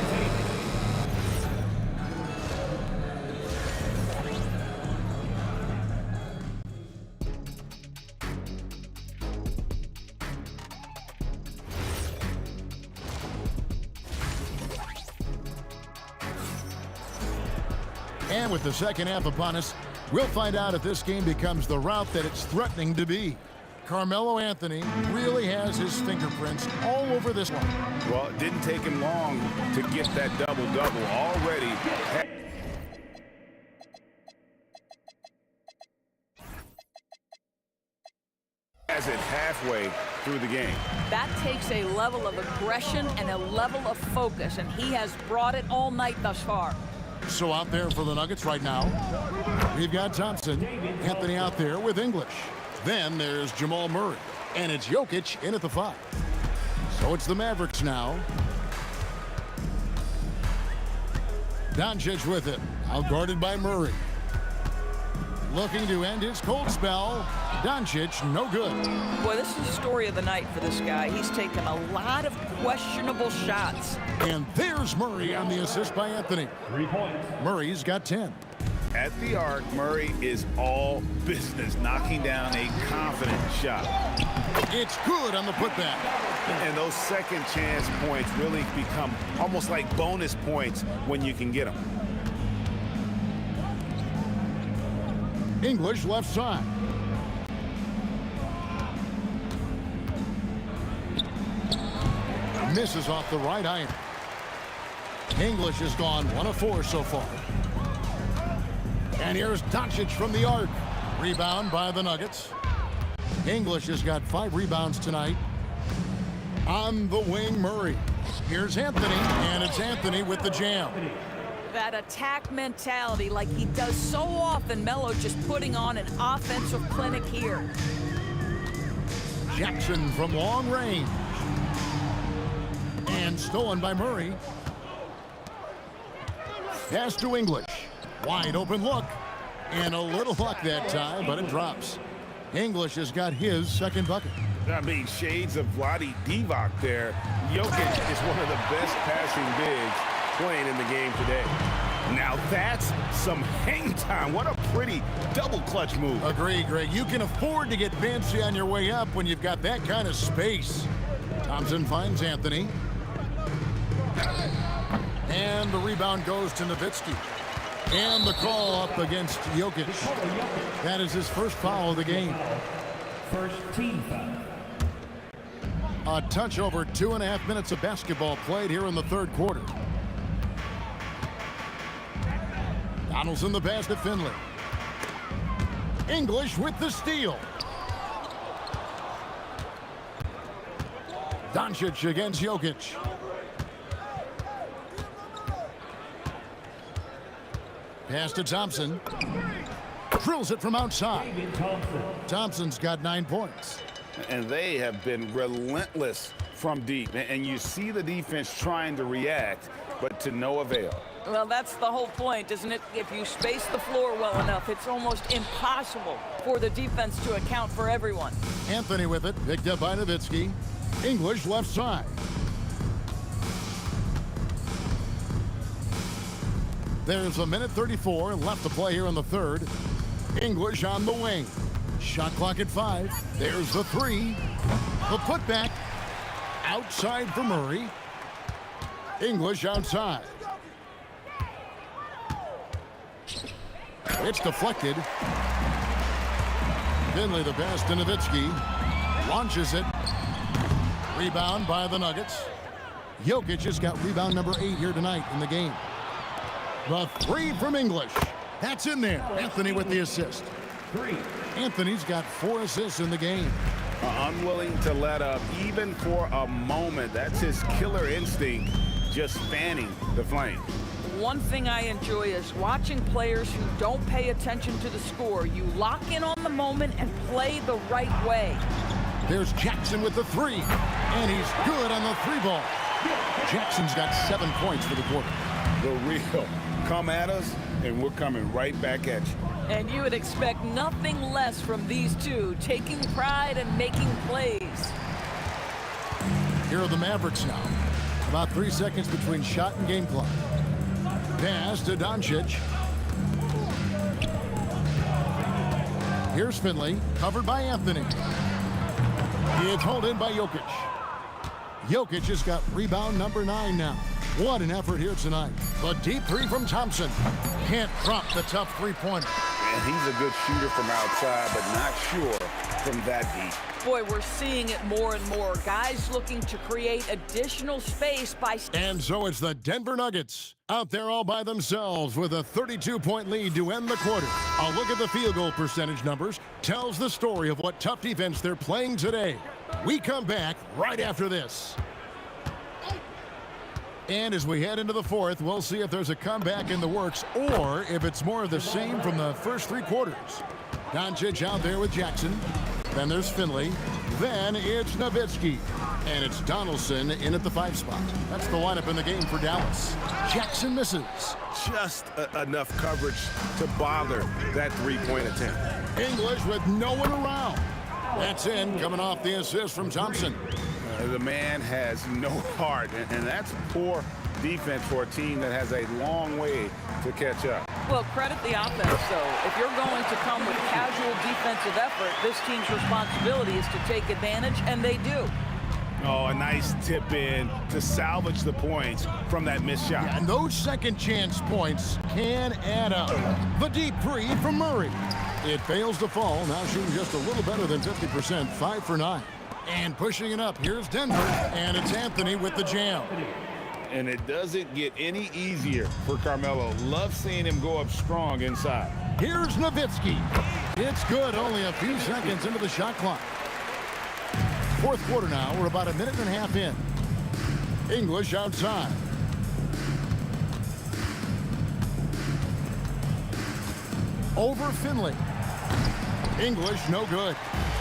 Speaker 1: And with the second half upon us, we'll find out if this game becomes the route that it's threatening to be. Carmelo Anthony really has his fingerprints all over this one.
Speaker 2: Well, it didn't take him long to get that double-double already. Has it halfway through the game.
Speaker 8: That takes a level of aggression and a level of focus, and he has brought it all night thus far.
Speaker 1: So out there for the Nuggets right now, we've got Thompson. Anthony out there with English. Then there's Jamal Murray. And it's Jokic in at the 5. So it's the Mavericks now. Doncic with it. Outguarded by Murray. Looking to end his cold spell. Doncic, no good.
Speaker 8: Boy, this is the story of the night for this guy. He's taken a lot of questionable shots.
Speaker 1: And there's Murray on the assist by Anthony.
Speaker 4: 3 points.
Speaker 1: Murray's got 10.
Speaker 2: At the arc, Murray is all business, knocking down a confident shot.
Speaker 1: It's good on the putback.
Speaker 2: And those second chance points really become almost like bonus points when you can get them.
Speaker 1: English left side. Misses off the right iron. English has gone 1 of 4 so far. And here's Doncic from the arc. Rebound by the Nuggets. English has got 5 rebounds tonight. On the wing, Murray. Here's Anthony, and it's Anthony with the jam.
Speaker 8: That attack mentality like he does so often. Melo just putting on an offensive clinic here.
Speaker 1: Jackson from long range. And stolen by Murray. Pass to English. Wide open look. And a little luck that time, but it drops. English has got his second bucket.
Speaker 2: I mean, shades of Vlade Divac there. Jokic is one of the best passing bigs playing in the game today. Now that's some hang time. What a pretty double clutch move.
Speaker 1: Agree, Greg. You can afford to get fancy on your way up when you've got that kind of space. Thompson finds Anthony. And the rebound goes to Nowitzki. And the call up against Jokic. That is his first foul of the game.
Speaker 4: First team foul.
Speaker 1: A touch over 2.5 minutes of basketball played here in the third quarter. Donaldson the pass to Finley. English with the steal. Doncic against Jokic. Pass to Thompson. Drills it from outside. Thompson's got 9 points.
Speaker 2: And they have been relentless from deep. And you see the defense trying to react, but to no avail.
Speaker 8: Well, that's the whole point, isn't it? If you space the floor well enough, it's almost impossible for the defense to account for everyone.
Speaker 1: Anthony with it, picked up by Nowitzki. English left side. There's 1:34 left to play here in the third. English on the wing. Shot clock at 5. There's the 3. The putback. Outside for Murray. English outside. It's deflected. Finley the pass to Nowitzki. Launches it. Rebound by the Nuggets. Jokic has got rebound number 8 here tonight in the game. The three from English. That's in there. Anthony with the assist. Anthony's got 4 assists in the game.
Speaker 2: Unwilling to let up even for a moment. That's his killer instinct, just fanning the flame.
Speaker 8: One thing I enjoy is watching players who don't pay attention to the score. You lock in on the moment and play the right way.
Speaker 1: There's Jackson with the 3, and he's good on the 3 ball. Jackson's got 7 points for the quarter.
Speaker 2: The real come at us, and we're coming right back at you.
Speaker 8: And you would expect nothing less from these two, taking pride and making plays.
Speaker 1: Here are the Mavericks now. About 3 seconds between shot and game clock. Pass to Doncic. Here's Finley, covered by Anthony. It's hauled in by Jokic. Jokic has got rebound number 9 now. What an effort here tonight. The deep 3 from Thompson. Can't drop the tough 3-pointer.
Speaker 2: And he's a good shooter from outside, but not sure from that deep.
Speaker 8: Boy, we're seeing it more and more. Guys looking to create additional space by...
Speaker 1: And so it's the Denver Nuggets out there all by themselves with a 32-point lead to end the quarter. A look at the field goal percentage numbers tells the story of what tough defense they're playing today. We come back right after this. And as we head into the 4th, we'll see if there's a comeback in the works or if it's more of the same from the first 3 quarters. Doncic out there with Jackson. Then there's Finley. Then it's Nowitzki. And it's Donaldson in at the 5 spot. That's the lineup in the game for Dallas. Jackson misses.
Speaker 2: Just enough coverage to bother that 3-point attempt.
Speaker 1: English with no one around. That's in, coming off the assist from Thompson.
Speaker 2: The man has no heart, and that's poor defense for a team that has a long way to catch up.
Speaker 8: Well, credit the offense, though. If you're going to come with casual defensive effort, this team's responsibility is to take advantage, and they do.
Speaker 2: Oh, a nice tip in to salvage the points from that missed shot.
Speaker 1: Yeah, and those second chance points can add up. The deep 3 from Murray. It fails to fall, now shooting just a little better than 50%, 5 for 9. And pushing it up, here's Denver, and it's Anthony with the jam.
Speaker 2: And it doesn't get any easier for Carmelo. Love seeing him go up strong inside.
Speaker 1: Here's Nowitzki. It's good, only a few seconds into the shot clock. 4th quarter now, we're about a minute and a half in. English outside. Over Finley. English, no good.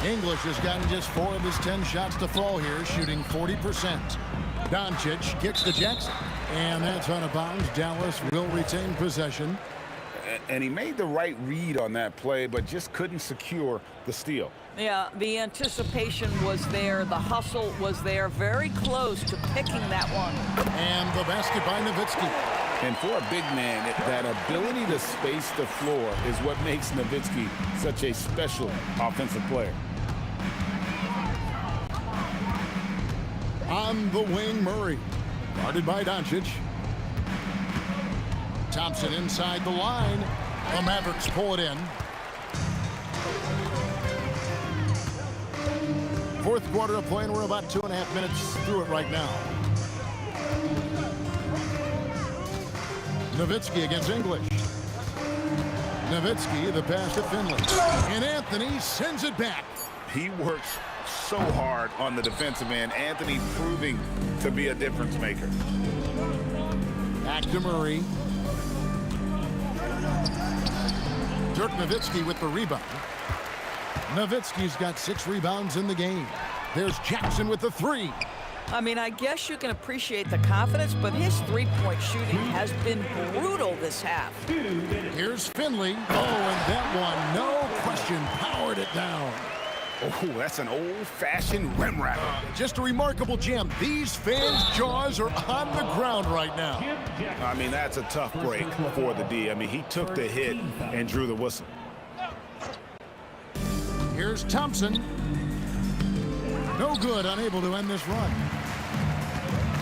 Speaker 1: English has gotten just 4 of his 10 shots to fall here, shooting 40%. Doncic kicks to Jackson, and that's out of bounds. Dallas will retain possession.
Speaker 2: And he made the right read on that play, but just couldn't secure the steal.
Speaker 8: Yeah, the anticipation was there. The hustle was there. Very close to picking that one.
Speaker 1: And the basket by Nowitzki.
Speaker 2: And for a big man, that ability to space the floor is what makes Nowitzki such a special offensive player.
Speaker 1: On the wing, Murray. Guarded by Doncic. Thompson inside the line. The Mavericks pull it in. 4th quarter of play, and we're about 2.5 minutes through it right now. Nowitzki against English. Nowitzki, the pass to Finley. And Anthony sends it back.
Speaker 2: He works so hard on the defensive end. Anthony proving to be a difference maker.
Speaker 1: Back to Murray. Dirk Nowitzki with the rebound. Nowitzki's got 6 rebounds in the game. There's Jackson with the 3.
Speaker 8: I mean, I guess you can appreciate the confidence, but his 3-point shooting has been brutal this half.
Speaker 1: Here's Finley. Oh, and that one, no question, powered it down.
Speaker 2: Oh, that's an old-fashioned rim wrapper.
Speaker 1: Just a remarkable jam. These fans' jaws are on the ground right now.
Speaker 2: I mean, that's a tough break for the D. I mean, he took the hit and drew the whistle.
Speaker 1: Here's Thompson. No good, unable to end this run.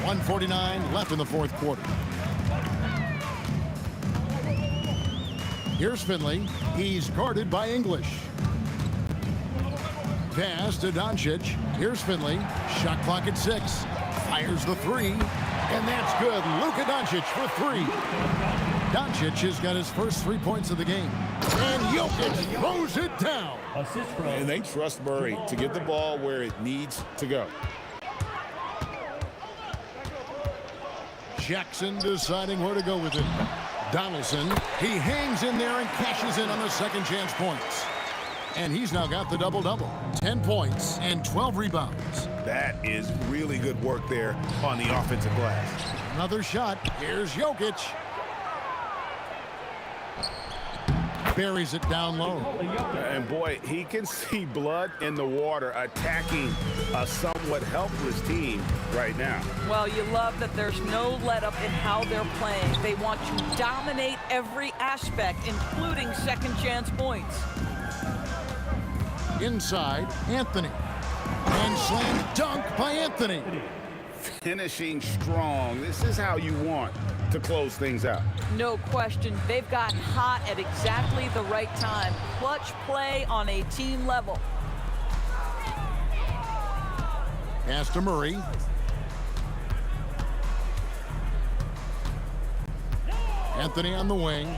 Speaker 1: 1:49 left in the 4th quarter. Here's Finley. He's guarded by English. Pass to Doncic. Here's Finley. Shot clock at 6. Fires the 3. And that's good. Luka Doncic for 3. Doncic has got his first 3 points of the game. And Jokic throws it down.
Speaker 5: And they trust Murray to get the ball where it needs to go.
Speaker 1: Jackson deciding where to go with it. Donaldson, he hangs in there and cashes in on the second chance points. And he's now got the double-double. 10 points and 12 rebounds.
Speaker 5: That is really good work there on the offensive glass.
Speaker 1: Another shot. Here's Jokic. Buries it down low.
Speaker 5: And boy, he can see blood in the water attacking a somewhat helpless team right now.
Speaker 8: Well, you love that there's no let-up in how they're playing. They want to dominate every aspect, including second chance points.
Speaker 1: Inside, Anthony. And slam dunk by Anthony.
Speaker 5: Finishing strong. This is how you want to close things out.
Speaker 8: No question. They've gotten hot at exactly the right time. Clutch play on a team level.
Speaker 1: Pass to Murray. Anthony on the wing.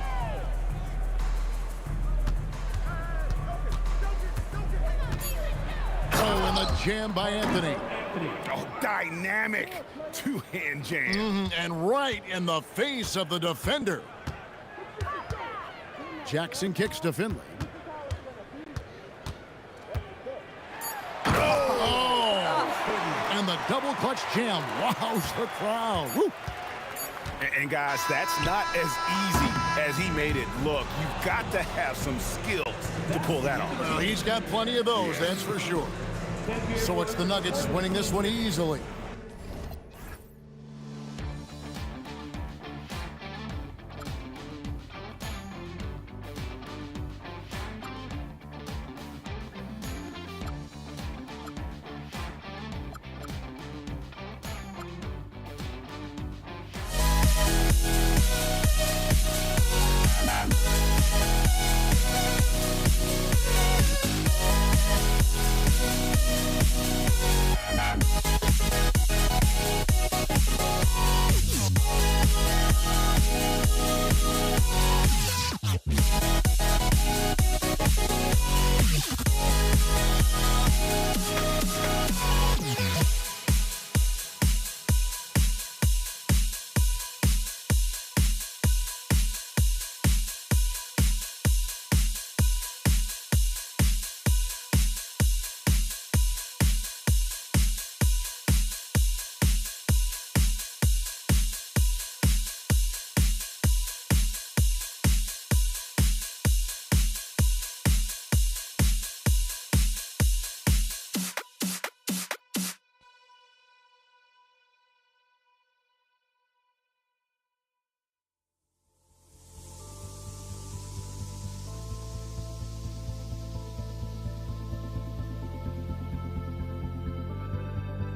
Speaker 1: Oh, and the jam by Anthony.
Speaker 5: Oh, dynamic two-hand jam.
Speaker 1: And right in the face of the defender. Jackson kicks to Finley. And the double clutch jam wows the crowd. Woo.
Speaker 5: And guys, that's not as easy as he made it look. You've got to have some skills to pull that off.
Speaker 1: Well, he's got plenty of those, that's for sure. So it's the Nuggets winning this one easily.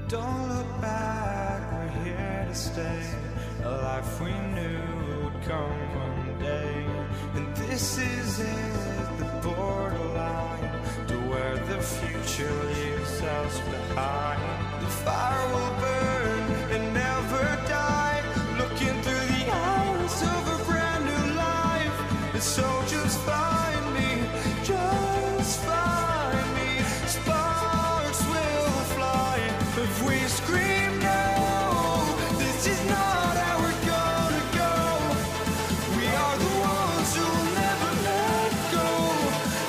Speaker 7: Don't look back, we're here to stay. A life we knew would come one day. And this is it, the borderline to where the future leaves us behind. The fire will burn and never die, looking through the eyes of a brand new life. And so just find me, just find me. Sparks will fly if we scream no. This is not how we're gonna go. We are the ones who will never let go.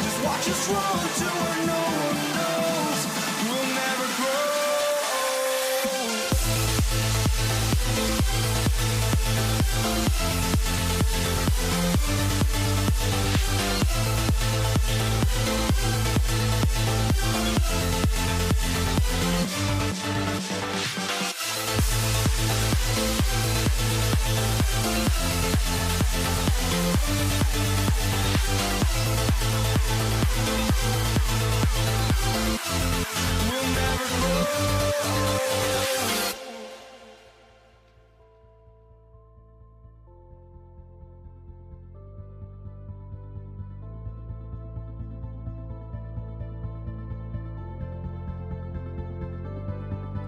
Speaker 7: Just watch us run to where no one knows. We'll never grow.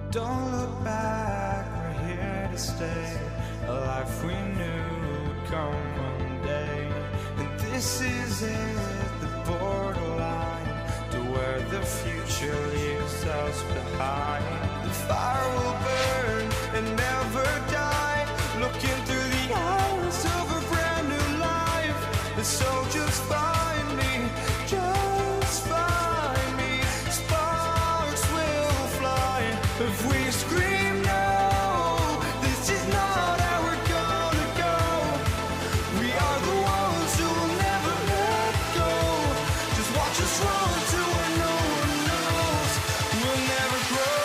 Speaker 7: Don't look back, we're here to stay. A life we knew would come one day. And this is it, the borderline to where the future leaves us behind. The fire will burn and never die, looking through the eyes of a brand new life. And so just find me, just find me. Sparks will fly if we scream no. This is not how we're gonna go. We are the ones who will never let go. Just watch us run to where no one knows. We'll never grow.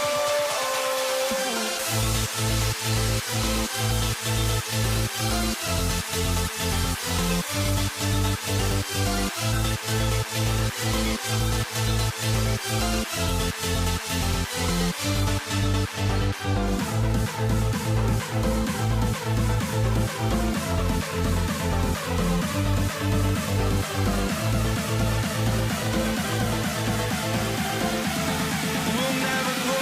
Speaker 7: We'll never grow. We'll never grow.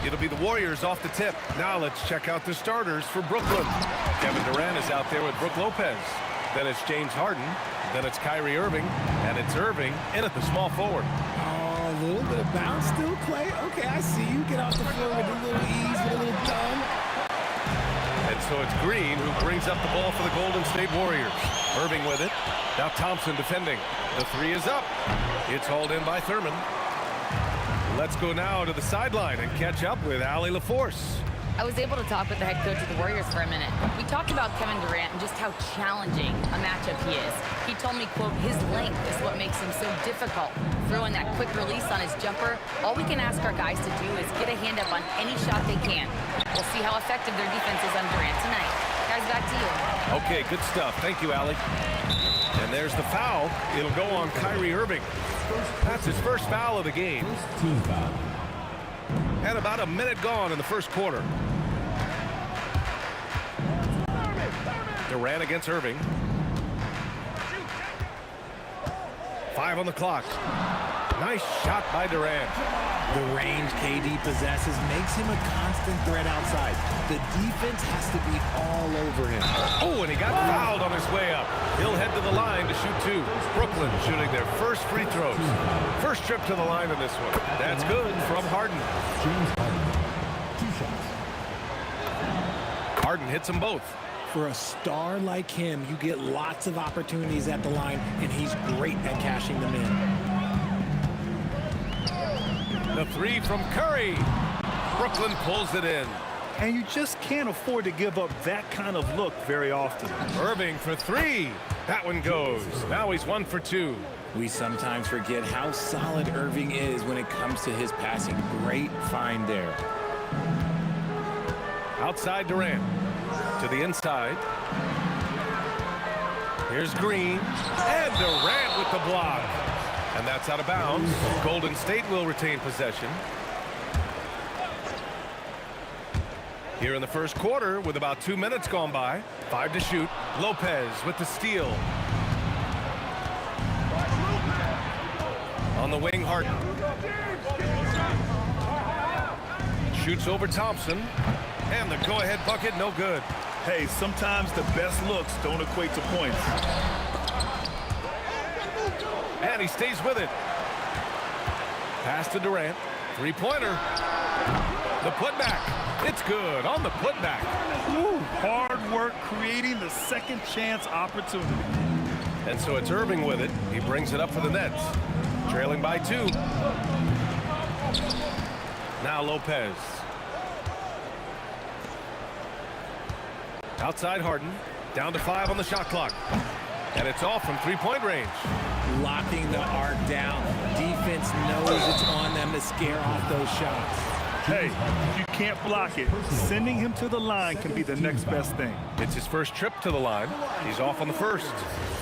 Speaker 11: It'll be the Warriors off the tip. Now let's check out the starters for Brooklyn. Kevin Durant is out there with Brook Lopez. Then it's James Harden. Then it's Kyrie Irving. And it's Irving in at the small forward.
Speaker 12: Oh, a little bit of bounce, still play. Okay, I see you. Get off the floor with a little ease, with a little thumb.
Speaker 11: And so it's Green who brings up the ball for the Golden State Warriors. Irving with it. Now Thompson defending. The three is up. It's hauled in by Thurman. Let's go now to the sideline and catch up with Allie LaForce.
Speaker 9: I was able to talk with the head coach of the Warriors for a minute. We talked about Kevin Durant and just how challenging a matchup he is. He told me, quote, his length is what makes him so difficult. Throwing that quick release on his jumper, all we can ask our guys to do is get a hand up on any shot they can. We'll see how effective their defense is on Durant tonight. Guys, back to you.
Speaker 11: Okay, good stuff. Thank you, Allie. And there's the foul. It'll go on Kyrie Irving. That's his first foul of the game.
Speaker 4: Team foul.
Speaker 11: And about a minute gone in the first quarter. Durant against Irving. 5 on the clock. Nice shot by Durant.
Speaker 12: The range KD possesses makes him a constant threat outside. The defense has to be all over him.
Speaker 11: Oh, and he got fouled on his way up. He'll head to the line to shoot 2. Brooklyn shooting their first free throws. First trip to the line in this one. That's good from Harden.
Speaker 4: James Harden. 2 shots.
Speaker 11: Harden hits them both.
Speaker 12: For a star like him, you get lots of opportunities at the line, and he's great at cashing them in.
Speaker 11: The 3 from Curry. Brooklyn pulls it in.
Speaker 3: And you just can't afford to give up that kind of look very often.
Speaker 11: Irving for 3. That one goes. Now he's 1 for 2.
Speaker 12: We sometimes forget how solid Irving is when it comes to his passing. Great find there.
Speaker 11: Outside Durant. To the inside. Here's Green. And Durant with the block. And that's out of bounds. Golden State will retain possession. Here in the first quarter with about 2 minutes gone by. 5 to shoot. Lopez with the steal. On the wing, Harden. Shoots over Thompson. And the go-ahead bucket, no good.
Speaker 3: Hey, sometimes the best looks don't equate to points.
Speaker 11: And he stays with it. Pass to Durant. 3-pointer. The putback. It's good on the putback.
Speaker 3: Woo, hard work creating the second chance opportunity.
Speaker 11: And so it's Irving with it. He brings it up for the Nets. Trailing by 2. Now Lopez. Outside Harden. Down to 5 on the shot clock. And it's off from 3-point range.
Speaker 12: Locking the arc down. Defense knows it's on them to scare off those shots.
Speaker 3: Hey, if you can't block it, sending him to the line can be the next best thing.
Speaker 11: It's his first trip to the line. He's off on the first.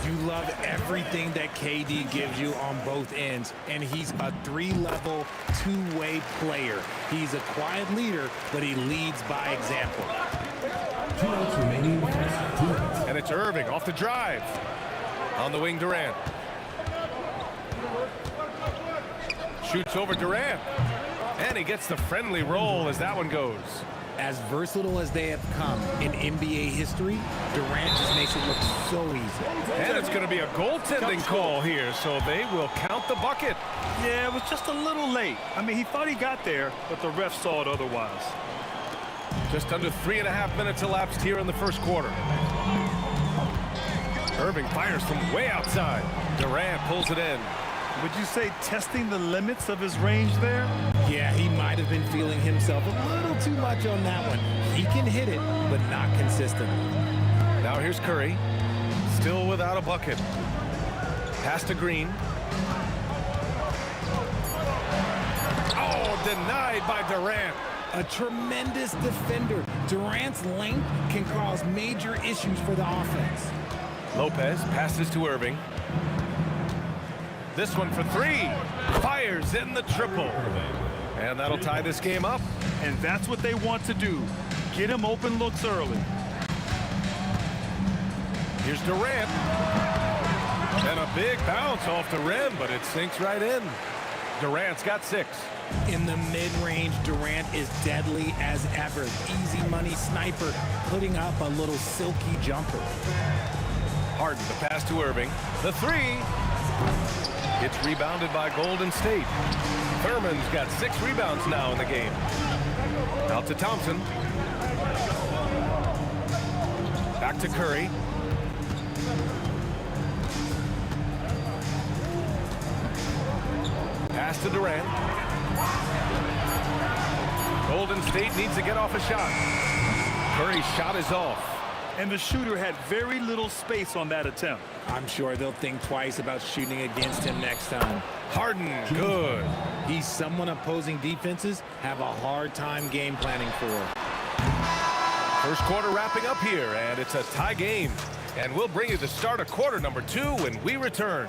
Speaker 12: You love everything that KD gives you on both ends, and he's a 3-level, 2-way player. He's a quiet leader, but he leads by example.
Speaker 4: 2 minutes remaining.
Speaker 11: And it's Irving off the drive. On the wing, Durant. Shoots over Durant. And he gets the friendly roll as that one goes.
Speaker 12: As versatile as they have come in NBA history, Durant just makes it look so easy.
Speaker 11: And it's going to be a goaltending call here, so they will count the bucket.
Speaker 3: Yeah, it was just a little late. I mean, he thought he got there, but the ref saw it otherwise.
Speaker 11: Just under 3.5 minutes elapsed here in the first quarter. Irving fires from way outside. Durant pulls it in.
Speaker 3: Would you say testing the limits of his range there?
Speaker 12: Yeah, he might have been feeling himself a little too much on that one. He can hit it, but not consistently.
Speaker 11: Now here's Curry. Still without a bucket. Pass to Green. Oh, denied by Durant.
Speaker 12: A tremendous defender. Durant's length can cause major issues for the offense.
Speaker 11: Lopez passes to Irving. This one for 3. Fires in the triple. And that'll tie this game up.
Speaker 3: And that's what they want to do. Get him open looks early.
Speaker 11: Here's Durant. And a big bounce off the rim, but it sinks right in. Durant's got 6.
Speaker 12: In the mid-range, Durant is deadly as ever. Easy money sniper, putting up a little silky jumper.
Speaker 11: Harden, the pass to Irving. The 3. It's rebounded by Golden State. Thurman's got 6 rebounds now in the game. Out to Thompson. Back to Curry. Pass to Durant. Golden State needs to get off a shot. Curry's shot is off.
Speaker 3: And the shooter had very little space on that attempt.
Speaker 12: I'm sure they'll think twice about shooting against him next time.
Speaker 11: Harden, good.
Speaker 12: He's someone opposing defenses have a hard time game planning for.
Speaker 11: First quarter wrapping up here, and it's a tie game. And we'll bring you the start of quarter number 2 when we return.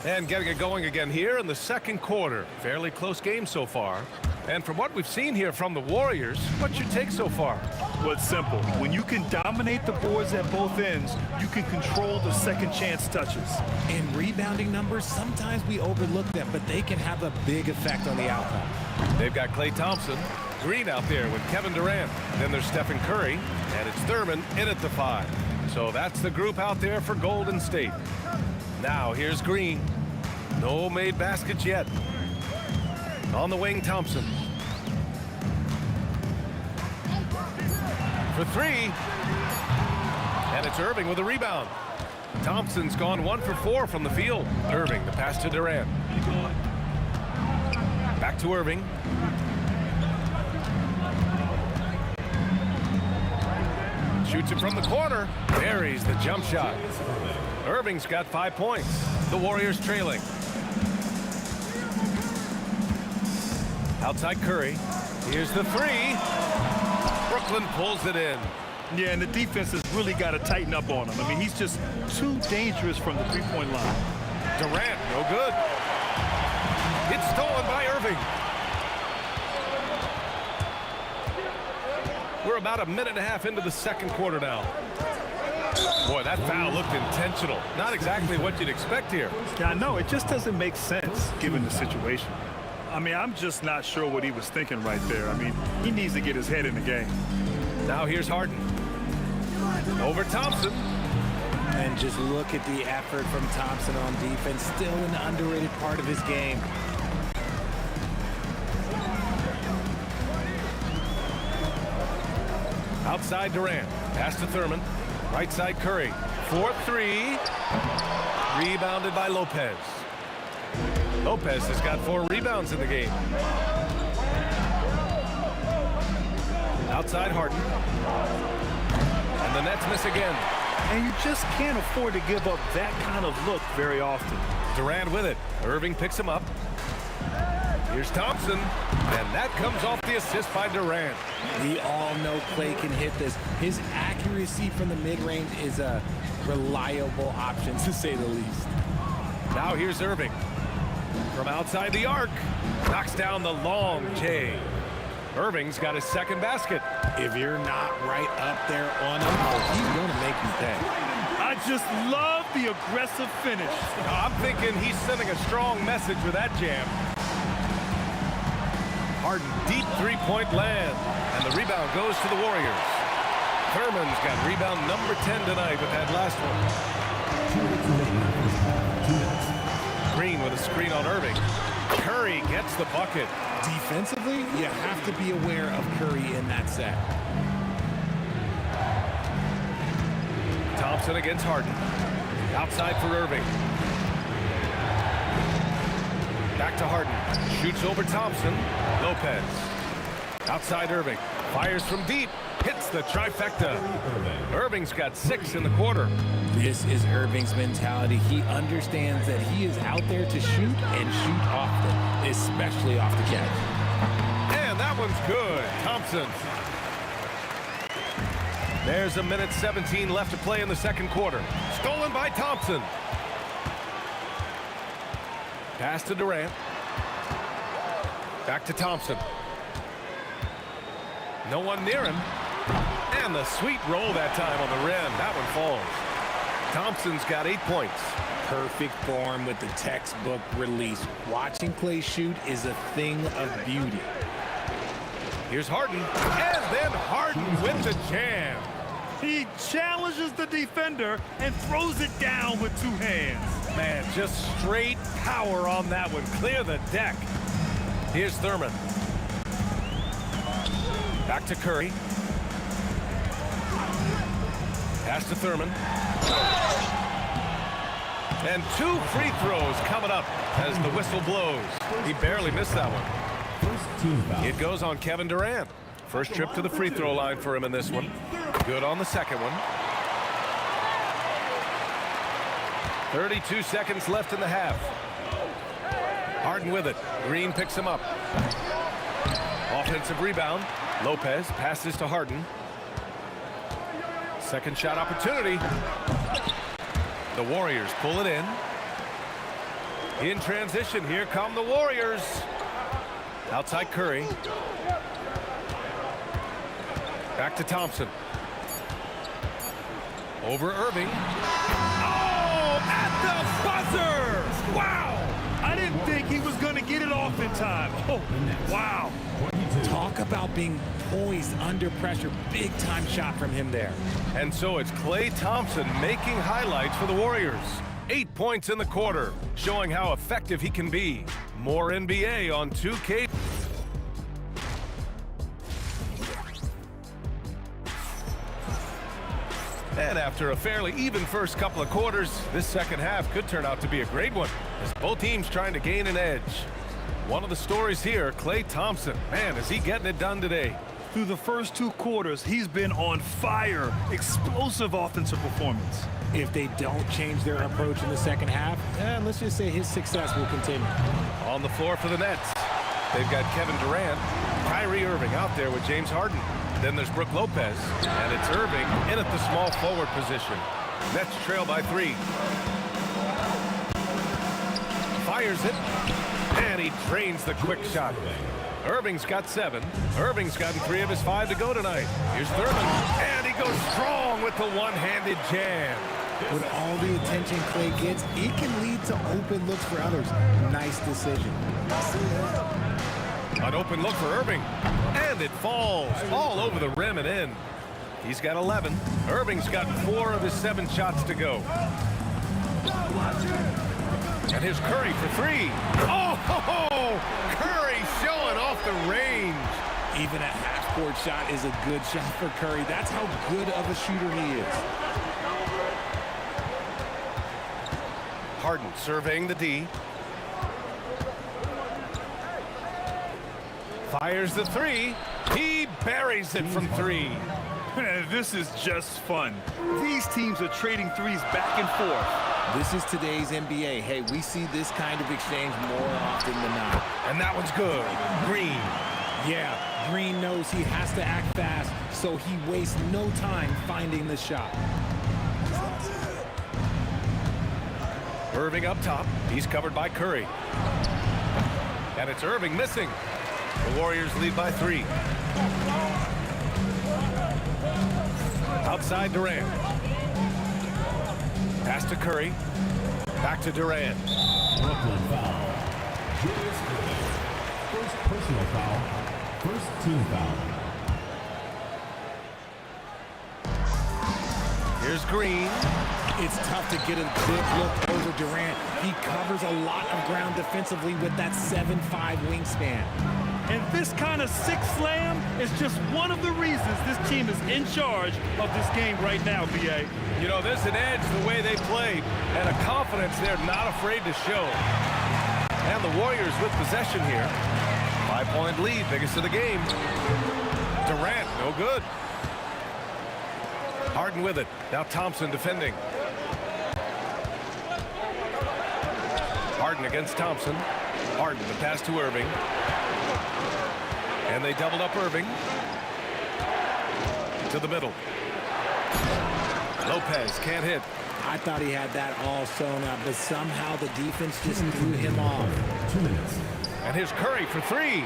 Speaker 11: And getting it going again here in the second quarter. Fairly close game so far. And from what we've seen here from the Warriors, what's your take so far?
Speaker 3: Well, it's simple. When you can dominate the boards at both ends, you can control the second chance touches.
Speaker 12: In rebounding numbers, sometimes we overlook them, but they can have a big effect on the outcome.
Speaker 11: They've got Klay Thompson, Green out there with Kevin Durant. Then there's Stephen Curry, and it's Thurman in at the 5. So that's the group out there for Golden State. Now here's Green. No made baskets yet. On the wing, Thompson. For 3. And it's Irving with a rebound. Thompson's gone 1 for 4 from the field. Irving, the pass to Durant. Back to Irving. Shoots it from the corner. Buries the jump shot. Irving's got 5 points. The Warriors trailing. Outside Curry. Here's the 3. Brooklyn pulls it in.
Speaker 3: Yeah, and the defense has really got to tighten up on him. I mean, he's just too dangerous from the three-point line.
Speaker 11: Durant, no good. It's stolen by Irving. We're about a minute and a half into the second quarter now. Boy, that foul looked intentional. Not exactly what you'd expect here.
Speaker 3: Yeah, I know. It just doesn't make sense given the situation. I mean, I'm just not sure what he was thinking right there. I mean, he needs to get his head in the game.
Speaker 11: Now here's Harden. Over Thompson.
Speaker 12: And just look at the effort from Thompson on defense. Still an underrated part of his game.
Speaker 11: Outside Durant. Pass to Thurman. Right side Curry. 4-3. Rebounded by Lopez. Lopez has got 4 rebounds in the game. Outside Harden. And the Nets miss again.
Speaker 3: And you just can't afford to give up that kind of look very often.
Speaker 11: Durant with it. Irving picks him up. Here's Thompson. And that comes off the assist by Durant.
Speaker 12: We all know Klay can hit this. His accuracy from the mid-range is a reliable option, to say the least.
Speaker 11: Now here's Irving. From outside the arc. Knocks down the long J. Irving's got his second basket.
Speaker 12: If you're not right up there on him, he's going to make you pay.
Speaker 3: I just love the aggressive finish.
Speaker 11: I'm thinking he's sending a strong message with that jam. Harden, deep three-point land. And the rebound goes to the Warriors. Thurman's got rebound number 10 tonight with that last one. Green with a screen on Irving. Curry gets the bucket.
Speaker 12: Defensively, you have to be aware of Curry in that set.
Speaker 11: Thompson against Harden. Outside for Irving. Back to Harden. Shoots over Thompson. Lopez. Outside Irving. Fires from deep. Hits the trifecta. Irving's got 6 in the quarter.
Speaker 12: This is Irving's mentality. He understands that he is out there to shoot and shoot often, especially off the catch.
Speaker 11: And that one's good. Thompson. There's a minute 17 left to play in the second quarter. Stolen by Thompson. Pass to Durant. Back to Thompson. No one near him. And the sweet roll that time on the rim. That one falls. Thompson's got 8 points.
Speaker 12: Perfect form with the textbook release. Watching Clay shoot is a thing of beauty.
Speaker 11: Here's Harden, and then Harden with the jam.
Speaker 3: He challenges the defender and throws it down with 2 hands.
Speaker 11: Man, just straight power on that one. Clear the deck. Here's Thurman. Back to Curry. Pass to Thurman. And 2 free throws coming up as the whistle blows. He barely missed that one. It goes on Kevin Durant. First trip to the free throw line for him in this one. Good on the second one. 32 seconds left in the half. Harden with it. Green picks him up. Offensive rebound. Lopez passes to Harden. Second shot opportunity. The Warriors pull it in. In transition, here come the Warriors. Outside Curry. Back to Thompson. Over Irving. Oh, at the buzzer! Wow!
Speaker 3: I didn't think he was going to get it off in time. Oh, wow.
Speaker 12: Talk about being poised under pressure. Big time shot from him there.
Speaker 11: And so it's Klay Thompson making highlights for the Warriors. 8 points in the quarter, showing how effective he can be. More NBA on 2K. And after a fairly even first couple of quarters, this second half could turn out to be a great one, as both teams trying to gain an edge. One of the stories here, Klay Thompson. Man, is he getting it done today.
Speaker 3: Through the first 2 quarters, he's been on fire. Explosive offensive performance.
Speaker 12: If they don't change their approach in the second half, let's just say his success will continue.
Speaker 11: On the floor for the Nets, they've got Kevin Durant, Kyrie Irving out there with James Harden. Then there's Brook Lopez, and it's Irving in at the small forward position. Nets trail by 3. Fires it, and he drains the quick shot. Irving's got 7. Irving's gotten 3 of his 5 to go tonight. Here's Thurman, and he goes strong with the one-handed jam.
Speaker 12: With all the attention Klay gets, it can lead to open looks for others. Nice decision.
Speaker 11: An open look for Irving, and it falls all over the rim and in. He's got 11. Irving's got 4 of his 7 shots to go. And here's Curry for 3. Oh, Curry showing off the range.
Speaker 12: Even a half-court shot is a good shot for Curry. That's how good of a shooter he is.
Speaker 11: Harden surveying the D. Fires the 3. He buries it from 3.
Speaker 3: This is just fun. These teams are trading threes back and forth.
Speaker 12: This is today's NBA. Hey, we see this kind of exchange more often than not.
Speaker 11: And that one's good. Green.
Speaker 12: Yeah, Green knows he has to act fast, so he wastes no time finding the shot.
Speaker 11: Irving up top. He's covered by Curry. And it's Irving missing. The Warriors lead by 3. Outside Durant. Pass to Curry. Back to Durant.
Speaker 4: Brooklyn foul. First personal foul. First team foul.
Speaker 11: Here's Green.
Speaker 12: It's tough to get a good look over Durant. He covers a lot of ground defensively with that 7'5" wingspan.
Speaker 3: And this kind of sick slam is just one of the reasons this team is in charge of this game right now, B.A.
Speaker 11: You know, there's an edge the way they played and a confidence they're not afraid to show. And the Warriors with possession here. 5-point lead, biggest of the game. Durant, no good. Harden with it. Now Thompson defending. Harden against Thompson. Harden, the pass to Irving. And they doubled up Irving. To the middle. Lopez can't hit.
Speaker 12: I thought he had that all sewn up, but somehow the defense just threw him off.
Speaker 4: 2 minutes.
Speaker 11: And here's Curry for 3.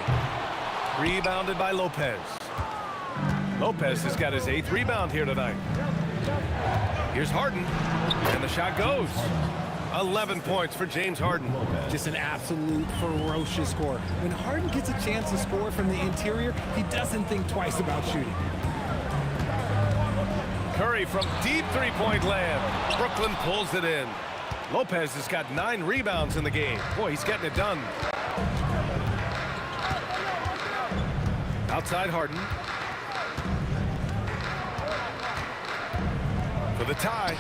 Speaker 11: Rebounded by Lopez. Lopez has got his 8th rebound here tonight. Here's Harden. And the shot goes. 11 points for James Harden.
Speaker 12: Just an absolute ferocious score. When Harden gets a chance to score from the interior, he doesn't think twice about shooting.
Speaker 11: Curry from deep three-point land. Brooklyn pulls it in. Lopez has got 9 rebounds in the game. Boy, he's getting it done. Outside Harden. For the tie.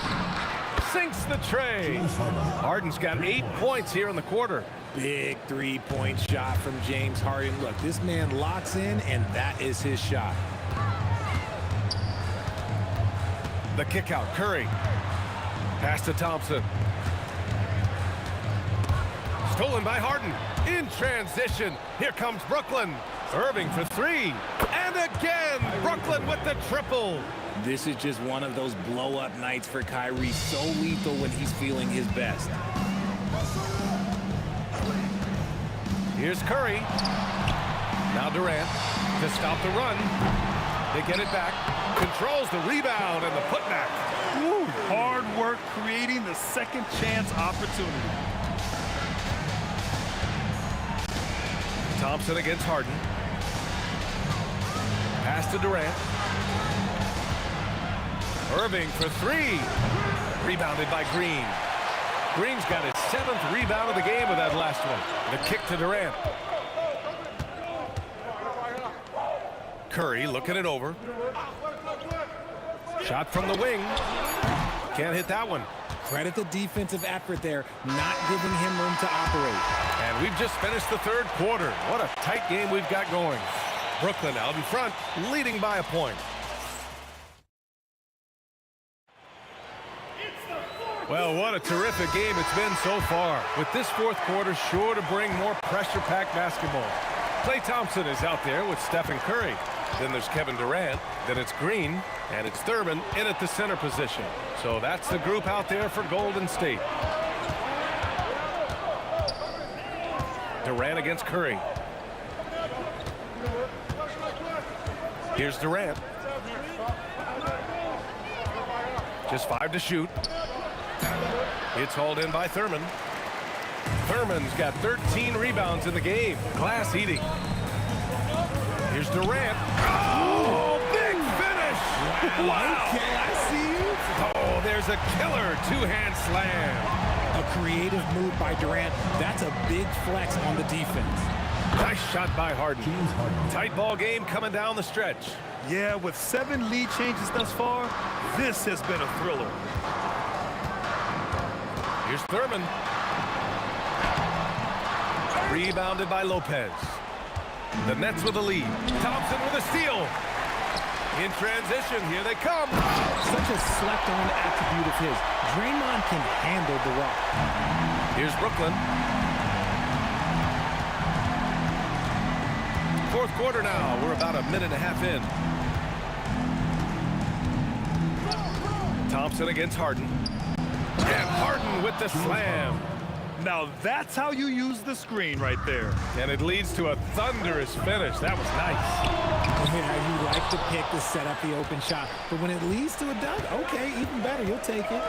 Speaker 11: Sinks the tray. Harden's got 8 points here in the quarter.
Speaker 12: Big three-point shot from James Harden. Look, this man locks in, and that is his shot.
Speaker 11: The kick out. Curry. Pass to Thompson. Stolen by Harden. In transition. Here comes Brooklyn. Irving for 3. And again, Brooklyn with the triple.
Speaker 12: This is just one of those blow-up nights for Kyrie. So lethal when he's feeling his best.
Speaker 11: Here's Curry. Now Durant to stop the run. They get it back. Controls the rebound and the putback.
Speaker 3: Ooh, hard work creating the second chance opportunity.
Speaker 11: Thompson against Harden. Pass to Durant. Irving for 3. Rebounded by Green. Green's got his 7th rebound of the game with that last one. The kick to Durant. Curry looking it over. Shot from the wing. Can't hit that one.
Speaker 12: Credit the defensive effort there, not giving him room to operate.
Speaker 11: And we've just finished the third quarter. What a tight game we've got going. Brooklyn out in front, leading by a point. Well, what a terrific game it's been so far. With this fourth quarter sure to bring more pressure-packed basketball. Klay Thompson is out there with Stephen Curry. Then there's Kevin Durant. Then it's Green. And it's Thurman in at the center position. So that's the group out there for Golden State. Durant against Curry. Here's Durant. Just 5 to shoot. It's hauled in by Thurman. Thurman's got 13 rebounds in the game. Glass eating. Here's Durant. Oh, big finish! Wow!
Speaker 12: Okay, I see you.
Speaker 11: Oh, there's a killer two-hand slam.
Speaker 12: A creative move by Durant. That's a big flex on the defense.
Speaker 11: Nice shot by Harden. Tight ball game coming down the stretch.
Speaker 3: Yeah, with 7 lead changes thus far, this has been a thriller.
Speaker 11: Here's Thurman. Rebounded by Lopez. The Nets with the lead. Thompson with a steal. In transition, here they come.
Speaker 12: Such a slept-on attribute of his. Draymond can handle the rock.
Speaker 11: Here's Brooklyn. Fourth quarter now. We're about a minute and a half in. Thompson against Harden. And Harden with the slam.
Speaker 3: Now that's how you use the screen right there.
Speaker 11: And it leads to a thunderous finish. That was nice.
Speaker 12: Yeah, you like the pick to set up the open shot. But when it leads to a dunk, okay, even better. You'll take it.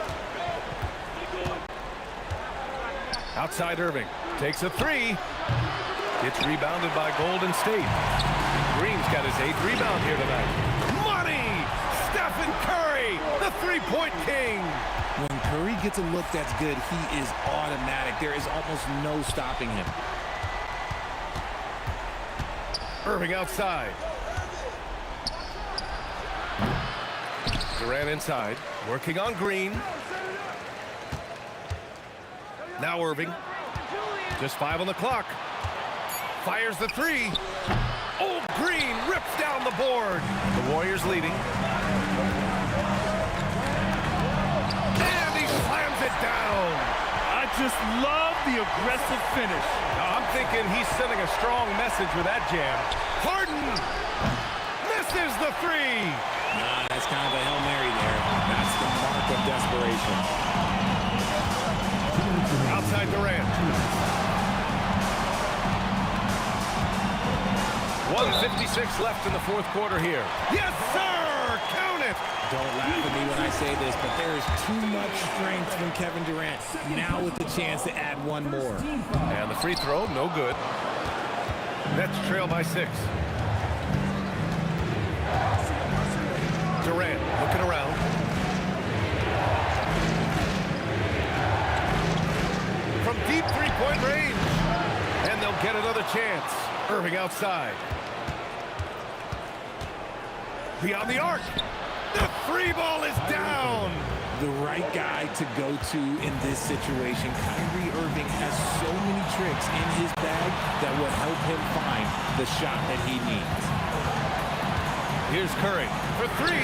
Speaker 11: Outside Irving. Takes a 3. It's rebounded by Golden State. Green's got his 8th rebound here tonight. Money! Stephen Curry, the three-point king.
Speaker 12: When Curry gets a look that's good, he is automatic. There is almost no stopping him.
Speaker 11: Irving outside. Durant inside, working on Green. Now Irving. Just 5 on the clock. Fires the 3. Oh, Green rips down the board. The Warriors leading. And he slams it down.
Speaker 3: I just love the aggressive finish.
Speaker 11: Now, I'm thinking he's sending a strong message with that jam. Harden misses the 3.
Speaker 12: Nah, that's kind of a Hail Mary there. That's the mark of desperation.
Speaker 11: Outside Durant. 1:56 left in the fourth quarter here. Yes, sir! Count it.
Speaker 12: Don't laugh at me when I say this, but there is too much strength from Kevin Durant. Now with the chance to add one more.
Speaker 11: And the free throw, no good. Nets trail by 6. Durant looking around. From deep three-point range. And they'll get another chance. Irving outside. Beyond the arc. The three ball is down.
Speaker 12: The right guy to go to in this situation. Kyrie Irving has so many tricks in his bag that will help him find the shot that he needs.
Speaker 11: Here's Curry for 3.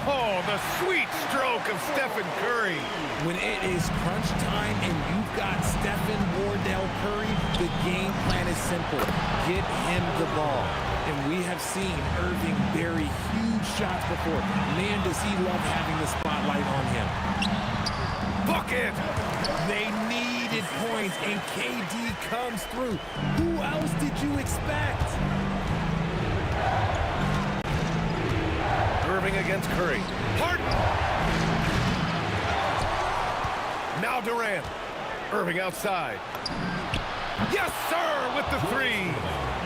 Speaker 11: Oh, the sweet stroke of Stephen Curry.
Speaker 12: When it is crunch time and you've got Stephen Wardell Curry, the game plan is simple. Get him the ball. And we have seen Irving bury huge shots before. Man, does he love having the spotlight on him.
Speaker 11: Bucket!
Speaker 12: They needed points, and KD comes through. Who else did you expect?
Speaker 11: Irving against Curry. Harden! Now Durant. Irving outside. Yes, sir, with the 3.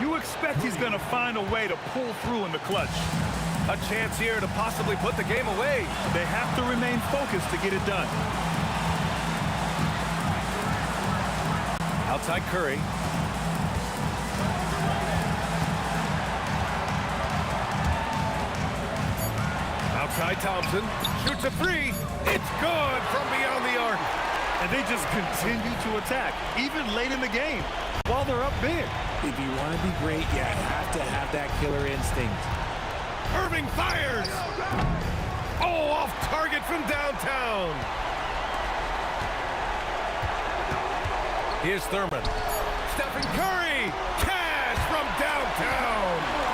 Speaker 3: You expect he's going to find a way to pull through in the clutch.
Speaker 11: A chance here to possibly put the game away.
Speaker 3: They have to remain focused to get it done.
Speaker 11: Outside Curry. Outside Thompson. Shoots a 3. It's good from beyond the arc.
Speaker 3: And they just continue to attack, even late in the game, while they're up big.
Speaker 12: If you want to be great, you have to have that killer instinct.
Speaker 11: Irving fires! Oh, off target from downtown. Here's Thurman. Stephen Curry! Cash from downtown!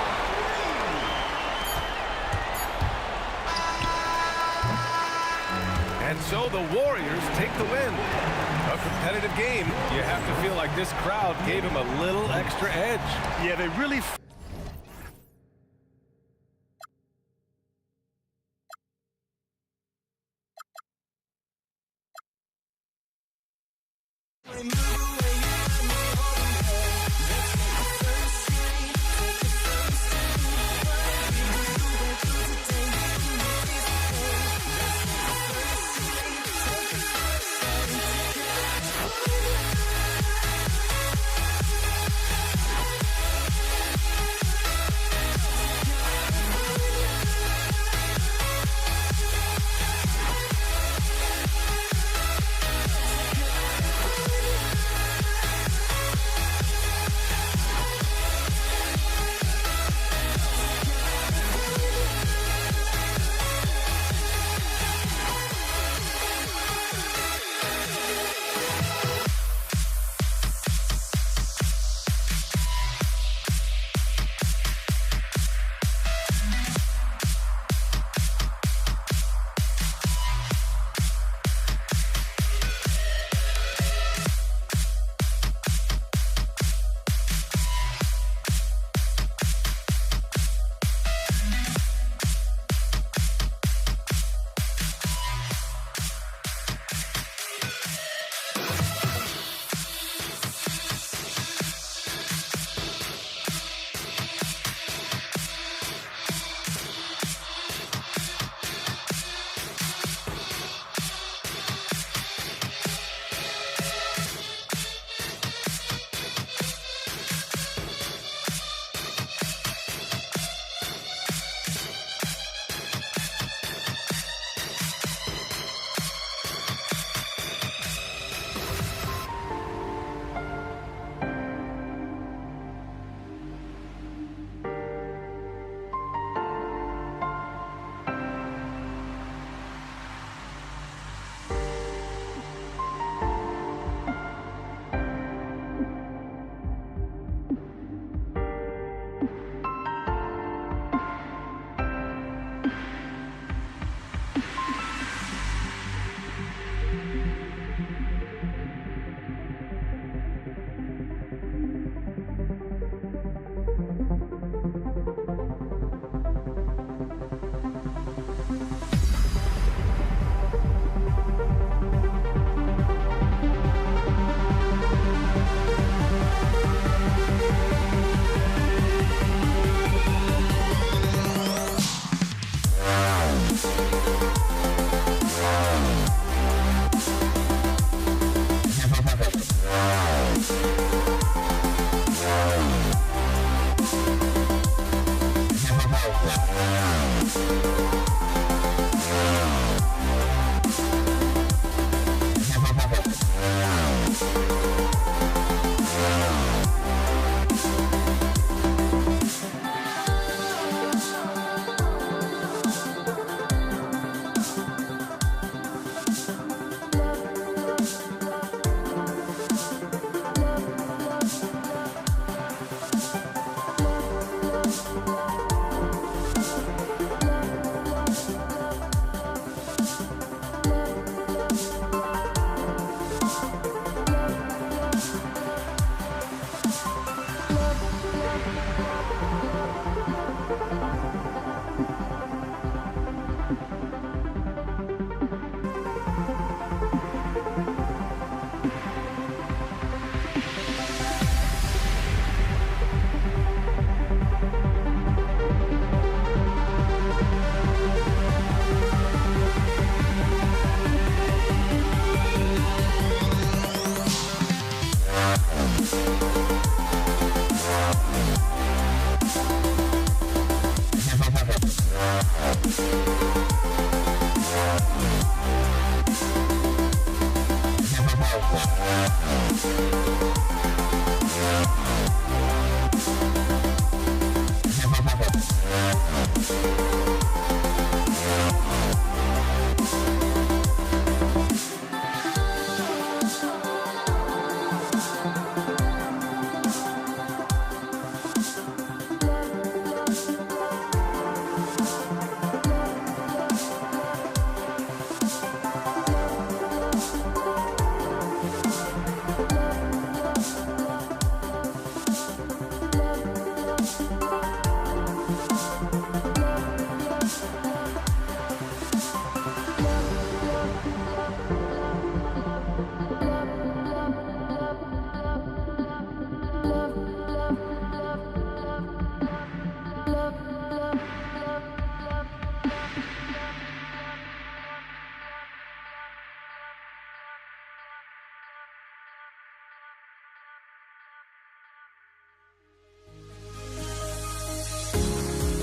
Speaker 11: And so the Warriors take the win. A competitive game. You have to feel like this crowd gave him a little extra edge.
Speaker 3: Yeah, they really...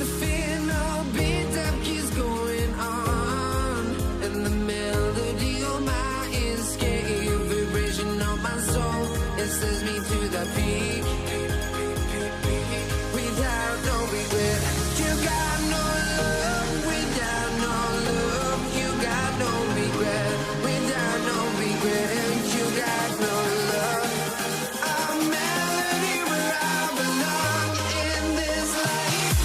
Speaker 6: The final beat up keeps going on, and the melody on my ears, getting vibration on my soul. It sends me to the peak, without no regret. You got no love, without no love. You got no regret, without no regret. You got no love. A melody where I belong in this life.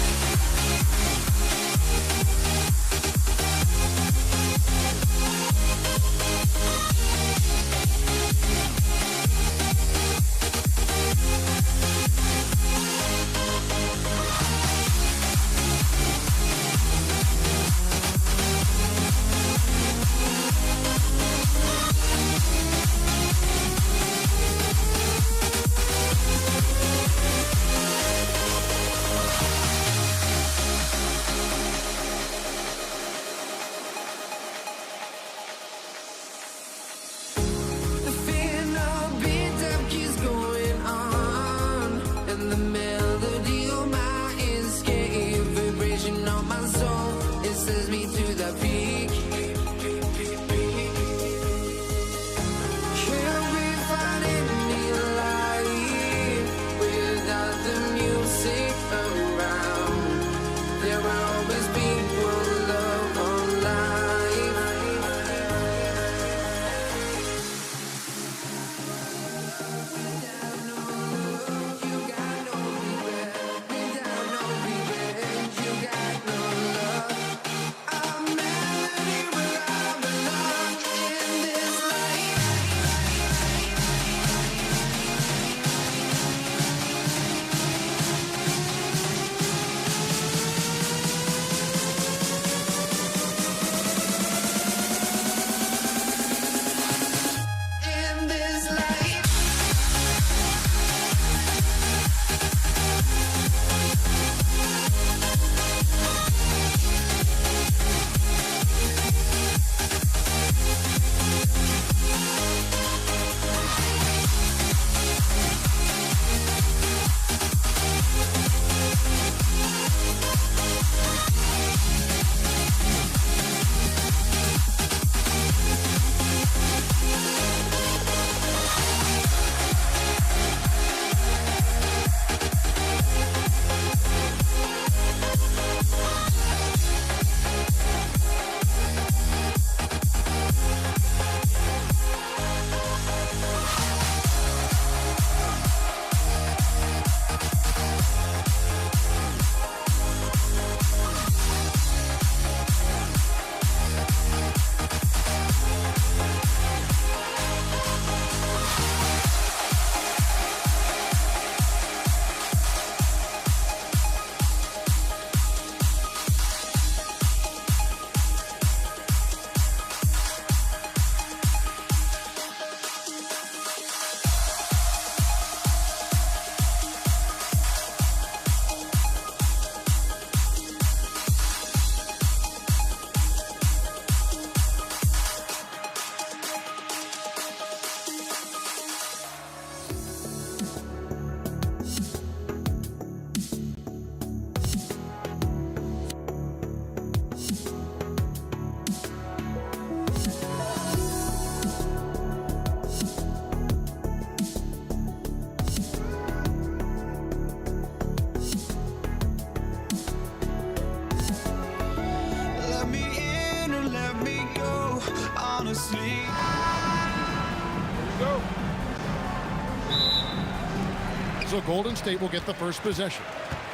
Speaker 1: So Golden State will get the first possession.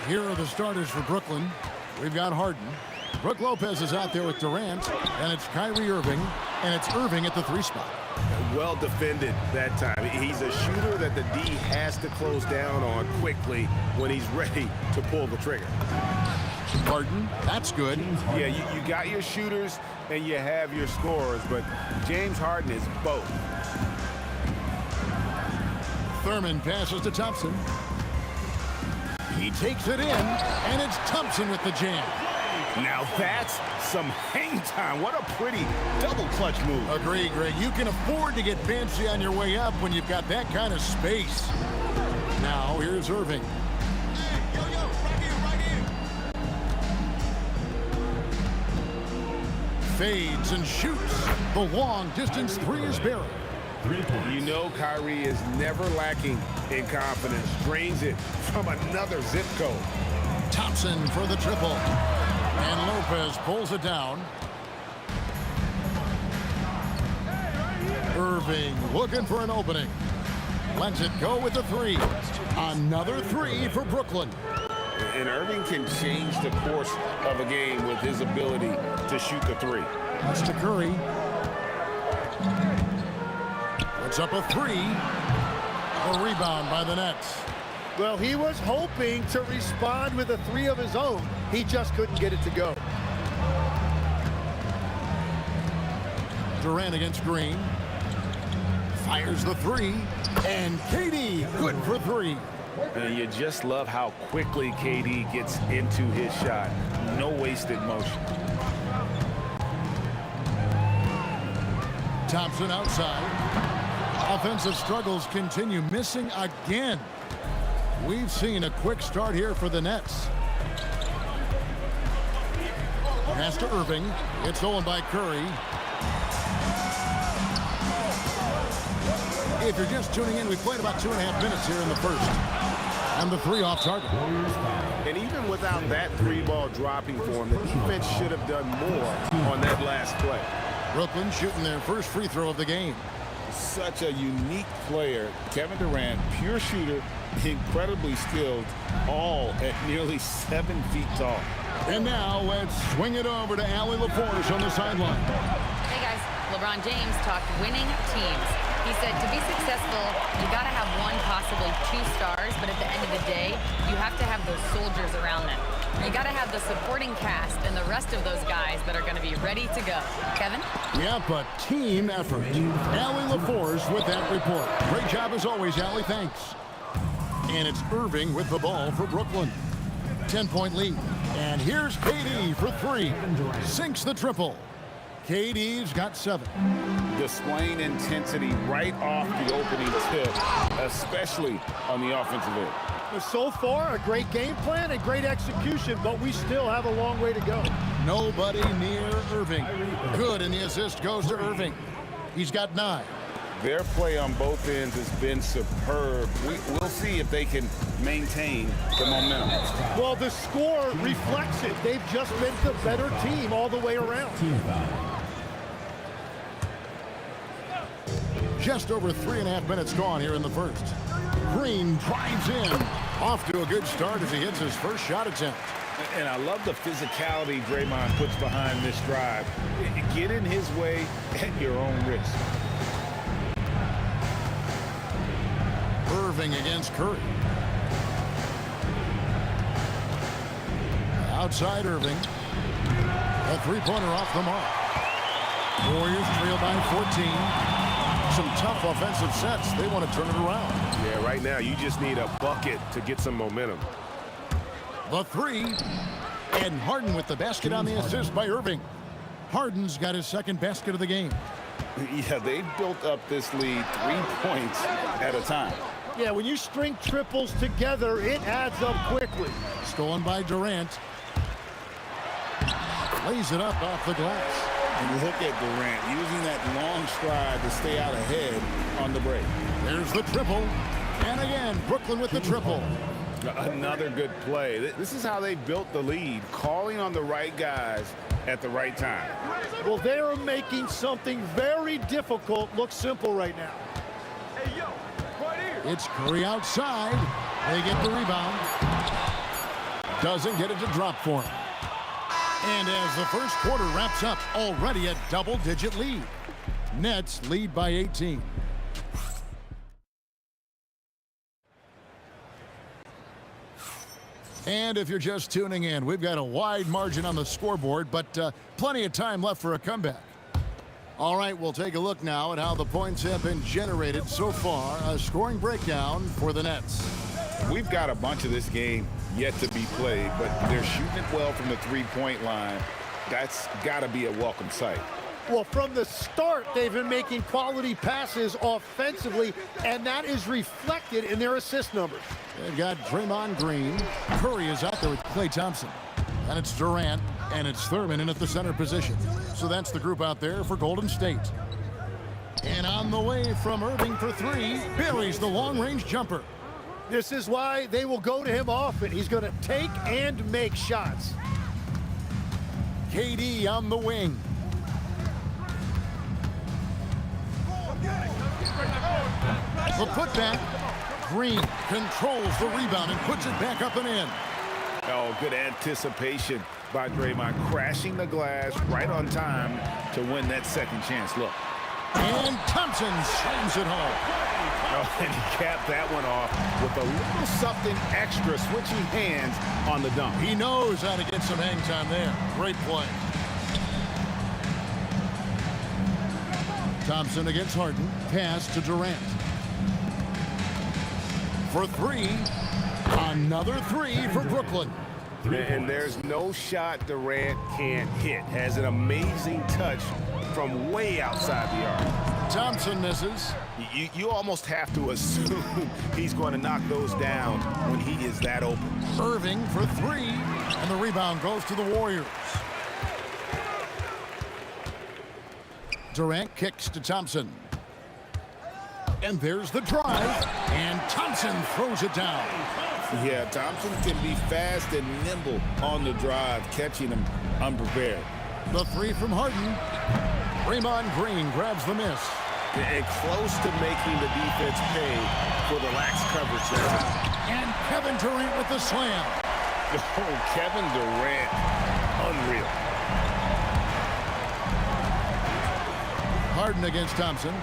Speaker 1: Here are the starters for Brooklyn. We've got Harden. Brook Lopez is out there with Durant, and it's Kyrie Irving, and it's Irving at the 3 spot.
Speaker 5: Well defended that time. He's a shooter that the D has to close down on quickly when he's ready to pull the trigger.
Speaker 1: Harden, that's good.
Speaker 5: Yeah, you got your shooters and you have your scorers, but James Harden is both.
Speaker 1: Thurman passes to Thompson. He takes it in, and it's Thompson with the jam.
Speaker 5: Now that's some hang time. What a pretty double clutch move.
Speaker 1: Agree, Greg. You can afford to get fancy on your way up when you've got that kind of space. Now here's Irving.
Speaker 7: Hey, yo, right here.
Speaker 1: Fades and shoots. The long distance 3 is buried.
Speaker 5: You know Kyrie is never lacking in confidence. Drains it from another zip code.
Speaker 1: Thompson for the triple. And Lopez pulls it down. Irving looking for an opening. Lets it go with the 3. Another 3 for Brooklyn.
Speaker 5: And Irving can change the course of a game with his ability to shoot the 3.
Speaker 1: That's to Curry. Puts up a 3. A rebound by the Nets.
Speaker 3: Well, he was hoping to respond with a 3 of his own. He just couldn't get it to go.
Speaker 1: Durant against Green. Fires the 3. And KD good for 3.
Speaker 5: And you just love how quickly KD gets into his shot. No wasted motion.
Speaker 1: Thompson outside. Offensive struggles continue, missing again. We've seen a quick start here for the Nets. Pass to Irving. It's stolen by Curry. If you're just tuning in, we played about 2.5 minutes here in the first. And the 3 off target.
Speaker 5: And even without that 3-ball dropping for him, the defense should have done more on that last play.
Speaker 1: Brooklyn shooting their first free throw of the game.
Speaker 5: Such a unique player. Kevin Durant, pure shooter, incredibly skilled, all at nearly 7 feet tall.
Speaker 1: And now let's swing it over to Allie LaForce on the sideline.
Speaker 9: Hey guys, LeBron James talked winning teams. He said to be successful, you got to have 1, possibly 2 stars, but at the end of the day, you have to have those soldiers around them. You got to have the supporting cast and the rest of those guys that are going to be ready to go. Kevin?
Speaker 1: Yep, a team effort. Allie LaForce with that report. Great job as always, Allie. Thanks. And it's Irving with the ball for Brooklyn. 10-point lead. And here's KD for 3. Sinks the triple. KD's got 7.
Speaker 5: Displaying intensity right off the opening tip, especially on the offensive end.
Speaker 3: So far, a great game plan and great execution, but we still have a long way to go.
Speaker 1: Nobody near Irving. Good, and the assist goes to Irving. He's got 9.
Speaker 5: Their play on both ends has been superb. We'll see if they can maintain the momentum.
Speaker 3: Well, the score reflects it. They've just been the better team all the way around.
Speaker 1: Just over 3.5 minutes gone here in the first. Green drives in. Off to a good start as he hits his first shot attempt.
Speaker 5: And I love the physicality Draymond puts behind this drive. Get in his way at your own risk.
Speaker 1: Irving against Curry. Outside Irving. A 3-pointer off the mark. Warriors trail by 14. Some tough offensive sets. They want to turn it around.
Speaker 5: Yeah, right now you just need a bucket to get some momentum.
Speaker 1: The 3. And Harden with the basket on the assist by Irving. Harden's got his second basket of the game.
Speaker 5: Yeah, they built up this lead 3 points at a time.
Speaker 3: Yeah, when you string triples together, it adds up quickly.
Speaker 1: Stolen by Durant. Lays it up off the glass.
Speaker 5: And look at Durant using that long stride to stay out ahead on the break.
Speaker 1: There's the triple. And again, Brooklyn with the triple.
Speaker 5: Another good play. This is how they built the lead, calling on the right guys at the right time.
Speaker 3: Well, they are making something very difficult look simple right now.
Speaker 7: Hey, yo, right here.
Speaker 1: It's Curry outside. They get the rebound. Doesn't get it to drop for him. And as the first quarter wraps up, already a double-digit lead. Nets lead by 18. And if you're just tuning in, we've got a wide margin on the scoreboard, but plenty of time left for a comeback. All right, we'll take a look now at how the points have been generated so far. A scoring breakdown for the Nets.
Speaker 2: We've got a bunch of this game yet to be played, but they're shooting it well from the three-point line. That's got to be a welcome sight.
Speaker 13: Well, from the start, they've been making quality passes offensively, and that is reflected in their assist numbers.
Speaker 1: They've got Draymond Green. Curry is out there with Klay Thompson. And it's Durant, and it's Thurman in at the center position. So that's the group out there for Golden State. And on the way from Irving for three, buries the long-range jumper.
Speaker 13: This is why they will go to him often. He's going to take and make shots.
Speaker 1: KD on the wing. The putback. Green controls the rebound and puts it back up and in.
Speaker 2: Oh, good anticipation by Draymond, crashing the glass right on time to win that second chance look.
Speaker 1: And Thompson slams it home.
Speaker 2: Oh, and he capped that one off with a little something extra, switching hands on the dunk.
Speaker 1: He knows how to get some hang time there. Great play. Thompson against Harden. Pass to Durant. For three. Another three for Brooklyn.
Speaker 5: And there's no shot Durant can't hit. Has an amazing touch from way outside the arc.
Speaker 1: Thompson misses.
Speaker 2: You almost have to assume he's going to knock those down when he is that open.
Speaker 1: Irving for three. And the rebound goes to the Warriors. Durant kicks to Thompson. And there's the drive. And Thompson throws it down.
Speaker 2: Yeah, Thompson can be fast and nimble on the drive, catching him unprepared.
Speaker 1: The three from Harden. Draymond Green grabs the miss.
Speaker 2: And close to making the defense pay for the lax coverage there.
Speaker 1: And Kevin Durant with the slam.
Speaker 2: Oh, Kevin Durant, unreal.
Speaker 1: Harden against Thompson.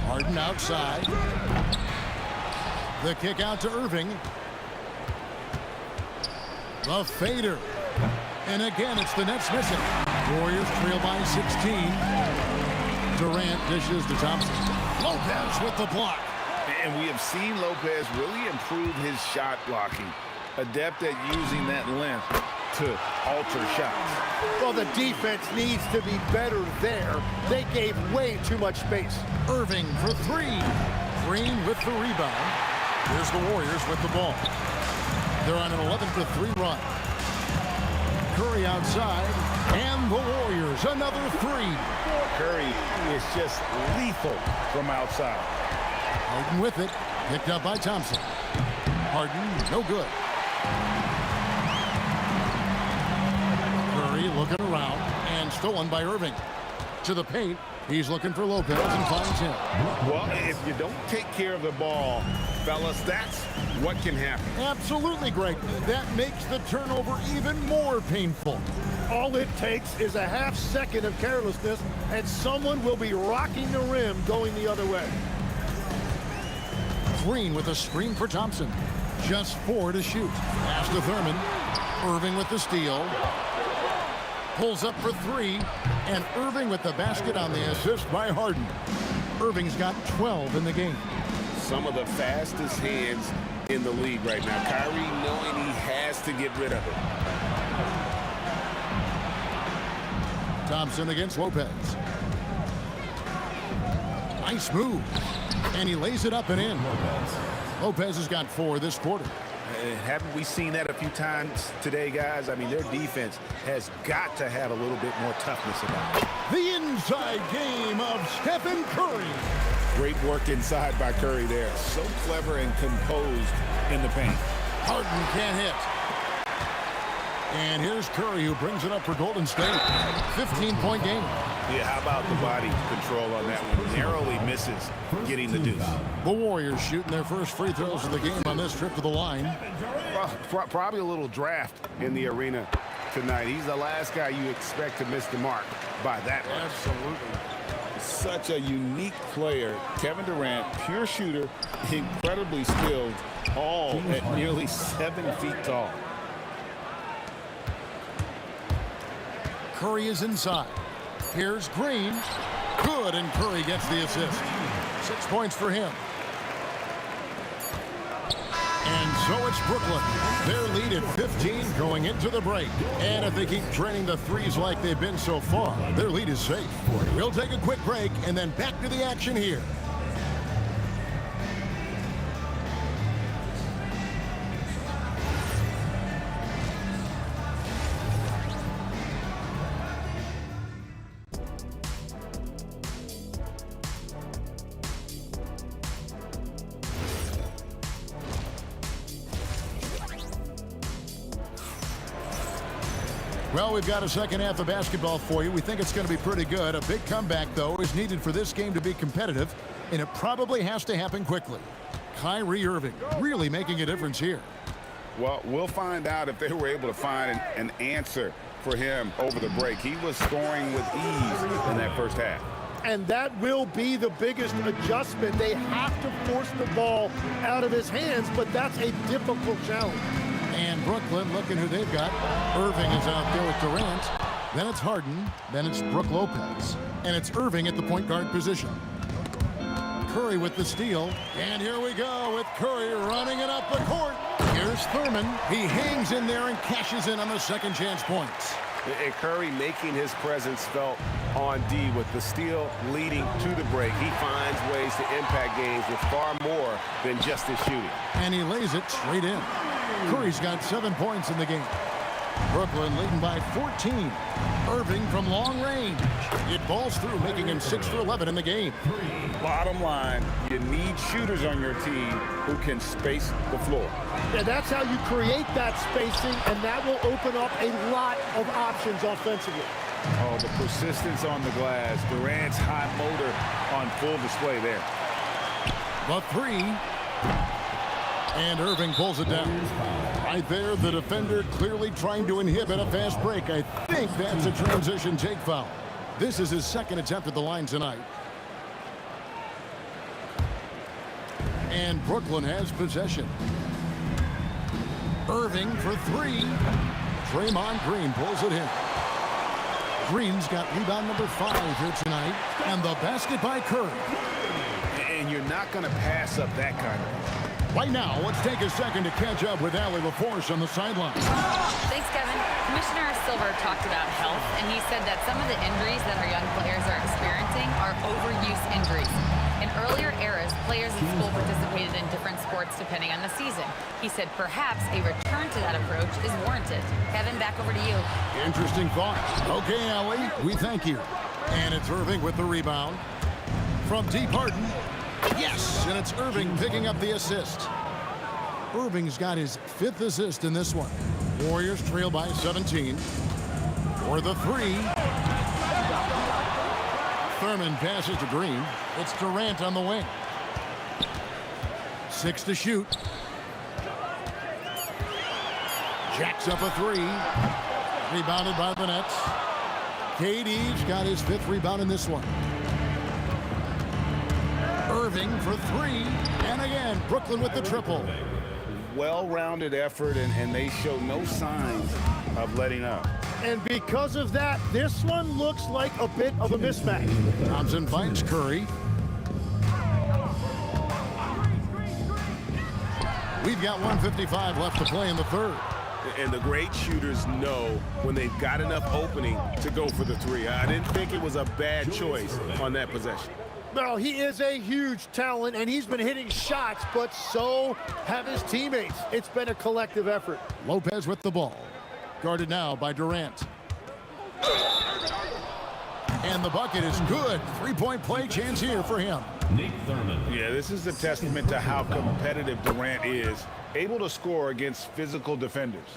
Speaker 1: Harden outside. The kick out to Irving. The fader. And again, it's the Nets missing. Warriors trail by 16. Durant dishes to Thompson. Lopez with the block.
Speaker 2: And we have seen Lopez really improve his shot blocking. Adept at using that length to alter shots.
Speaker 13: Well, the defense needs to be better there. They gave way too much space.
Speaker 1: Irving for three. Green with the rebound. Here's the Warriors with the ball. They're on an 11-3 run. Curry outside, and the Warriors another three.
Speaker 2: Curry is just lethal from outside.
Speaker 1: Harden with it, picked up by Thompson. Harden, no good. Curry looking around, and stolen by Irving. To the paint, he's looking for Lopez and finds him.
Speaker 2: Well, if you don't take care of the ball, fellas, that's what can happen.
Speaker 1: Absolutely, Greg. That makes the turnover even more painful.
Speaker 13: All it takes is a half second of carelessness, and someone will be rocking the rim going the other way.
Speaker 1: Green with a screen for Thompson. Just 4 to shoot. Pass to Thurman. Irving with the steal. Pulls up for three. And Irving with the basket on the assist by Harden. Irving's got 12 in the game.
Speaker 2: Some of the fastest hands in the league right now. Kyrie knowing he has to get rid of it.
Speaker 1: Thompson against Lopez. Nice move. And he lays it up and in. Lopez has got 4 this quarter.
Speaker 2: Haven't we seen that a few times today, guys? I mean, their defense has got to have a little bit more toughness about it.
Speaker 1: The inside game of Stephen Curry.
Speaker 2: Great work inside by Curry there. So clever and composed in the paint.
Speaker 1: Harden can't hit. And here's Curry, who brings it up for Golden State. 15-point game.
Speaker 2: Yeah, how about the body control on that one? Narrowly misses getting the deuce.
Speaker 1: The Warriors shooting their first free throws of the game on this trip to the line.
Speaker 2: Well, probably a little draft in the arena tonight. He's the last guy you expect to miss the mark by that much.
Speaker 1: Absolutely.
Speaker 5: Such a unique player. Kevin Durant, pure shooter, incredibly skilled, all at nearly 7 feet tall.
Speaker 1: Curry is inside. Here's Green. Good, and Curry gets the assist. 6 points for him. And so it's Brooklyn. Their lead at 15 going into the break. And if they keep draining the threes like they've been so far, their lead is safe. We'll take a quick break and then back to the action here. Well, we've got a second half of basketball for you. We think it's going to be pretty good. A big comeback, though, is needed for this game to be competitive, and it probably has to happen quickly. Kyrie Irving really making a difference here.
Speaker 2: Well, we'll find out if they were able to find an answer for him over the break. He was scoring with ease in that first half.
Speaker 13: And that will be the biggest adjustment. They have to force the ball out of his hands, but that's a difficult challenge.
Speaker 1: And Brooklyn, looking who they've got. Irving is out there with Durant. Then it's Harden. Then it's Brook Lopez. And it's Irving at the point guard position. Curry with the steal. And here we go with Curry running it up the court. Here's Thurman. He hangs in there and cashes in on the second chance points.
Speaker 2: And Curry making his presence felt on D with the steal leading to the break. He finds ways to impact games with far more than just his shooting.
Speaker 1: And he lays it straight in. Curry's got 7 points in the game. Brooklyn leading by 14. Irving from long range. It balls through, making him 6 for 11 in the game.
Speaker 5: Bottom line, you need shooters on your team who can space the floor.
Speaker 13: And that's how you create that spacing, and that will open up a lot of options offensively.
Speaker 2: Oh, the persistence on the glass. Durant's high motor on full display there.
Speaker 1: The three. And Irving pulls it down. Right there, the defender clearly trying to inhibit a fast break. I think that's a transition take foul. This is his second attempt at the line tonight. And Brooklyn has possession. Irving for three. Draymond Green pulls it in. Green's got rebound number 5 here tonight. And the basket by Curry.
Speaker 2: And you're not going to pass up that kind of.
Speaker 1: Right now, let's take a second to catch up with Allie LaForce on the sideline.
Speaker 9: Thanks, Kevin. Commissioner Silver talked about health, and he said that some of the injuries that our young players are experiencing are overuse injuries. In earlier eras, players in school participated in different sports depending on the season. He said perhaps a return to that approach is warranted. Kevin, back over to you.
Speaker 1: Interesting thought. Okay, Allie, we thank you. And it's Irving with the rebound. From deep Harden. Yes, and it's Irving picking up the assist. Irving's got his 5th assist in this one. Warriors trail by 17. For the three. Thurman passes to Green. It's Durant on the wing. 6 to shoot. Jacks up a 3. Rebounded by the Nets. KD's got his 5th rebound in this one. Irving for 3, and again, Brooklyn with the triple.
Speaker 2: Well-rounded effort, and they show no signs of letting up.
Speaker 13: And because of that, this one looks like a bit of a mismatch.
Speaker 1: Thompson finds Curry. We've got 1:55 left to play in the third.
Speaker 2: And the great shooters know when they've got enough opening to go for the 3. I didn't think it was a bad choice on that possession.
Speaker 13: Well, he is a huge talent, and he's been hitting shots, but so have his teammates. It's been a collective effort.
Speaker 1: Lopez with the ball. Guarded now by Durant. And the bucket is good. 3-point play chance here for him.
Speaker 2: Yeah, this is a testament to how competitive Durant is. Able to score against physical defenders.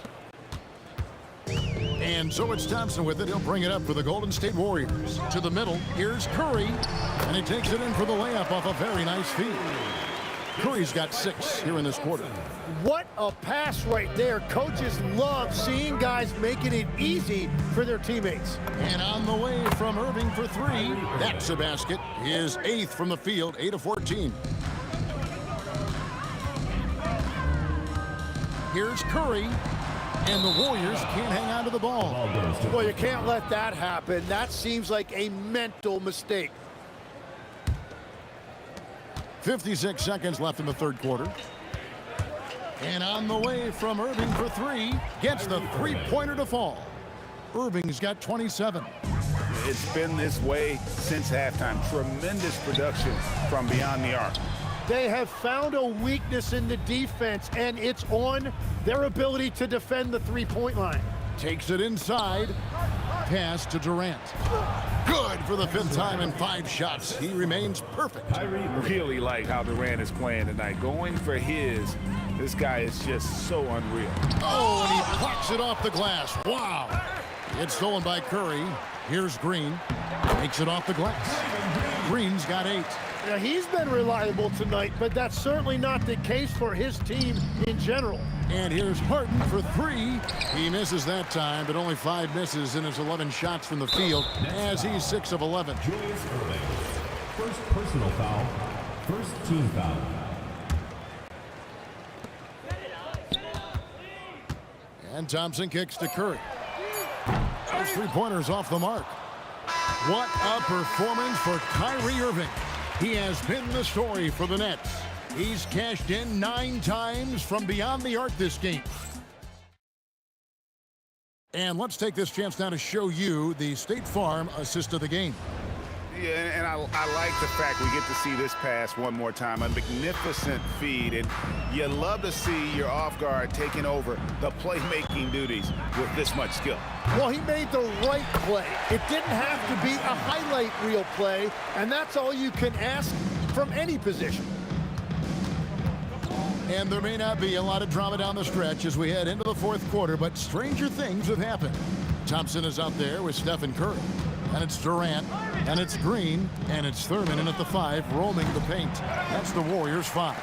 Speaker 1: And so it's Thompson with it. He'll bring it up for the Golden State Warriors. To the middle, here's Curry. And he takes it in for the layup off a very nice feed. Curry's got 6 here in this quarter.
Speaker 13: What a pass right there. Coaches love seeing guys making it easy for their teammates.
Speaker 1: And on the way from Irving for 3. That's a basket. His 8th from the field, 8 of 14. Here's Curry. And the Warriors can't hang on to the ball.
Speaker 13: Well, you can't let that happen. That seems like a mental mistake.
Speaker 1: 56 seconds left in the third quarter. And on the way from Irving for 3. Gets the three-pointer to fall. Irving's got 27.
Speaker 2: It's been this way since halftime. Tremendous production from beyond the arc.
Speaker 13: They have found a weakness in the defense, and it's on their ability to defend the three-point line.
Speaker 1: Takes it inside. Pass to Durant. Good for the 5th time in 5 shots. He remains perfect.
Speaker 2: I really like how Durant is playing tonight. Going for his. This guy is just so unreal.
Speaker 1: Oh, and he blocks it off the glass. Wow. It's stolen by Curry. Here's Green. Takes it off the glass. Green's got 8.
Speaker 13: Now, he's been reliable tonight, but that's certainly not the case for his team in general.
Speaker 1: And here's Harden for 3. He misses that time, but only 5 misses in his 11 shots from the field as he's 6 of 11.
Speaker 4: Julius Irving. First personal foul. First team foul.
Speaker 1: And Thompson kicks to Curry. Those 3-pointers off the mark. What a performance for Kyrie Irving. He has been the story for the Nets. He's cashed in 9 times from beyond the arc this game. And let's take this chance now to show you the State Farm assist of the game.
Speaker 2: Yeah, and I like the fact we get to see this pass one more time. A magnificent feed, and you love to see your off guard taking over the playmaking duties with this much skill.
Speaker 13: Well, he made the right play. It didn't have to be a highlight reel play, and that's all you can ask from any position.
Speaker 1: And there may not be a lot of drama down the stretch as we head into the 4th quarter, but stranger things have happened. Thompson is out there with Stephen Curry. And it's Durant, and it's Green, and it's Thurman in at the 5, roaming the paint. That's the Warriors' 5.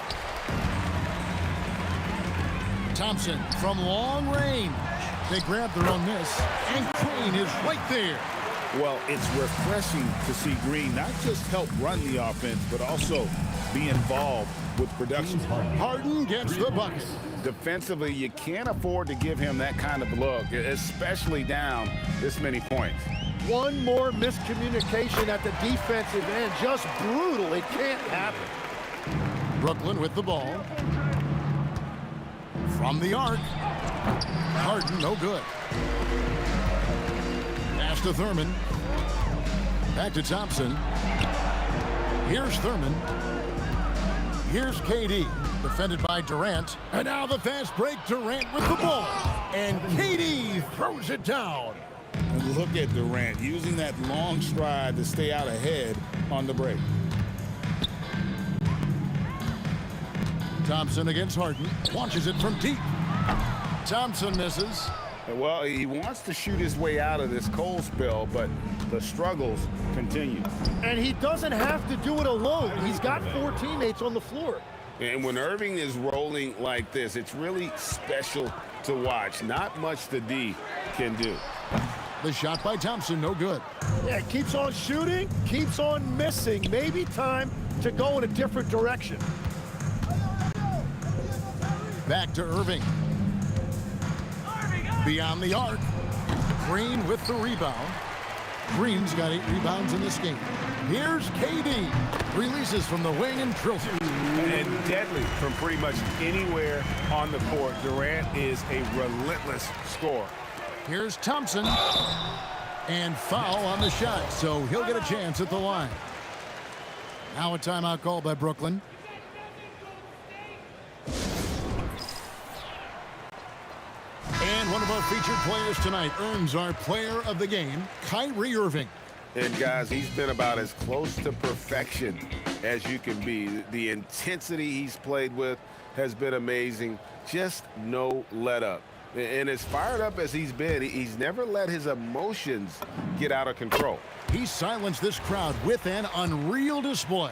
Speaker 1: Thompson from long range. They grab their own miss, and Green is right there.
Speaker 2: Well, it's refreshing to see Green not just help run the offense, but also be involved with production.
Speaker 1: Harden gets the bucket.
Speaker 2: Defensively, you can't afford to give him that kind of look, especially down this many points.
Speaker 13: One more miscommunication at the defensive end. Just brutal. It can't happen.
Speaker 1: Brooklyn with the ball. From the arc. Harden, no good. Pass to Thurman. Back to Thompson. Here's Thurman. Here's KD. Defended by Durant. And now the fast break. Durant with the ball. And KD throws it down.
Speaker 2: And look at Durant using that long stride to stay out ahead on the break.
Speaker 1: Thompson against Harden. Launches it from deep. Thompson misses.
Speaker 2: Well, he wants to shoot his way out of this cold spell, but the struggles continue.
Speaker 13: And he doesn't have to do it alone. He's got 4 teammates on the floor.
Speaker 2: And when Irving is rolling like this, it's really special to watch. Not much the D can do.
Speaker 1: The shot by Thompson, no good.
Speaker 13: Yeah, keeps on shooting, keeps on missing. Maybe time to go in a different direction.
Speaker 1: Back to Irving. Beyond the arc. Green with the rebound. Green's got 8 rebounds in this game. Here's KD. Releases from the wing and drills it.
Speaker 2: And deadly from pretty much anywhere on the court. Durant is a relentless scorer.
Speaker 1: Here's Thompson. And foul on the shot, so he'll get a chance at the line. Now a timeout call by Brooklyn. And one of our featured players tonight earns our player of the game, Kyrie Irving.
Speaker 2: And guys, he's been about as close to perfection as you can be. The intensity he's played with has been amazing. Just no let up.
Speaker 5: And as fired up as he's been, he's never let his emotions get out of control.
Speaker 1: He silenced this crowd with an unreal display.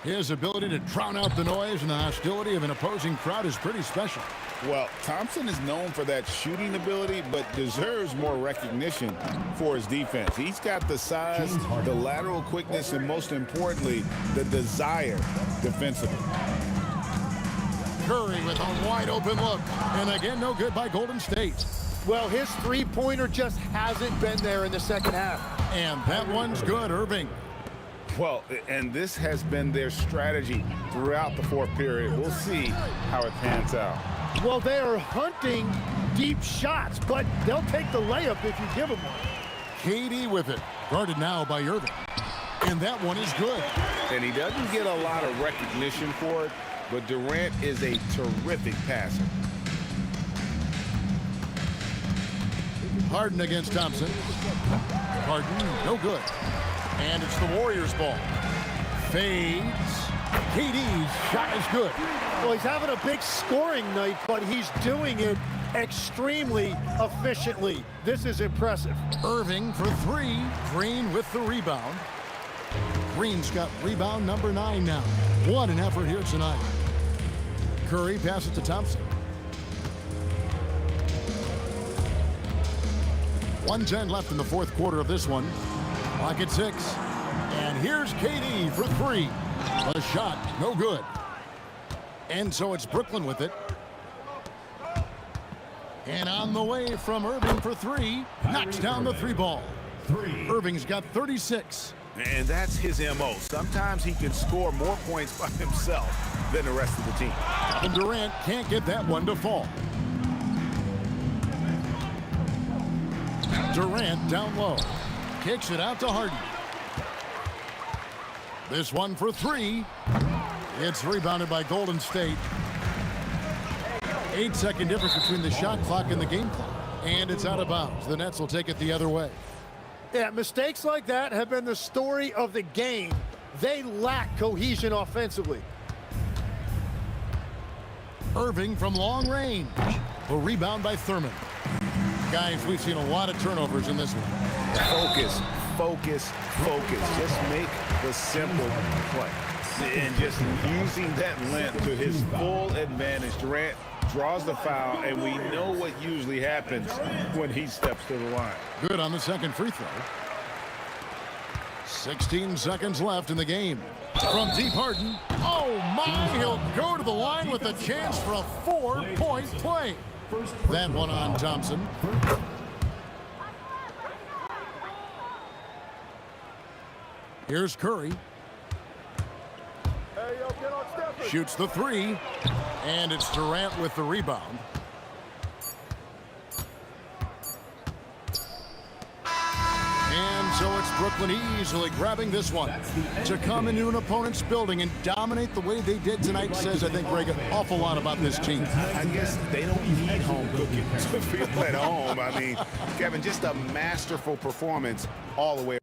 Speaker 1: His ability to drown out the noise and the hostility of an opposing crowd is pretty special.
Speaker 2: Well, Thompson is known for that shooting ability, but deserves more recognition for his defense. He's got the size, the lateral quickness, and most importantly, the desire defensively.
Speaker 1: Curry with a wide open look. And again, no good by Golden State.
Speaker 13: Well, his three-pointer just hasn't been there in the second half.
Speaker 1: And that one's good, Irving.
Speaker 2: Well, and this has been their strategy throughout the fourth period. We'll see how it pans out.
Speaker 13: Well, they are hunting deep shots, but they'll take the layup if you give them one.
Speaker 1: KD with it. Guarded now by Irving. And that one is good.
Speaker 2: And he doesn't get a lot of recognition for it, but Durant is a terrific passer.
Speaker 1: Harden against Thompson. Harden, no good. And it's the Warriors' ball. Fades. KD's shot is good.
Speaker 13: Well, he's having a big scoring night, but he's doing it extremely efficiently. This is impressive.
Speaker 1: Irving for three. Green with the rebound. Green's got rebound number 9 now. What an effort here tonight. Curry passes to Thompson. 1:10 left in the fourth quarter of this one. Clock at 6. And here's KD for 3. A shot, no good. And so it's Brooklyn with it. And on the way from Irving for 3. Knocks down the 3 ball. Irving's got 36.
Speaker 2: And that's his MO. Sometimes he can score more points by himself than the rest of the team.
Speaker 1: And Durant can't get that one to fall. Durant down low. Kicks it out to Harden. This one for 3. It's rebounded by Golden State. 8-second difference between the shot clock and the game clock. And it's out of bounds. The Nets will take it the other way.
Speaker 13: Yeah, mistakes like that have been the story of the game. They lack cohesion offensively.
Speaker 1: Irving from long range. The rebound by Thurman. Guys, we've seen a lot of turnovers in this one.
Speaker 2: Focus, focus, focus. Just make the simple play. And just using that length to his full advantage. Durant draws the foul, and we know what usually happens when he steps to the line.
Speaker 1: Good on the second free throw. 16 seconds left in the game. From deep, Harden. Oh, my. He'll go to the line with a chance for a 4-point play. That one on Thompson. Here's Curry. Shoots the 3. And it's Durant with the rebound. And so it's Brooklyn easily grabbing this one. To come into an opponent's building and dominate the way they did tonight says, I think, Greg, an awful lot about this team.
Speaker 2: I guess they don't need home cooking to feel at home. I mean, Kevin, just a masterful performance all the way.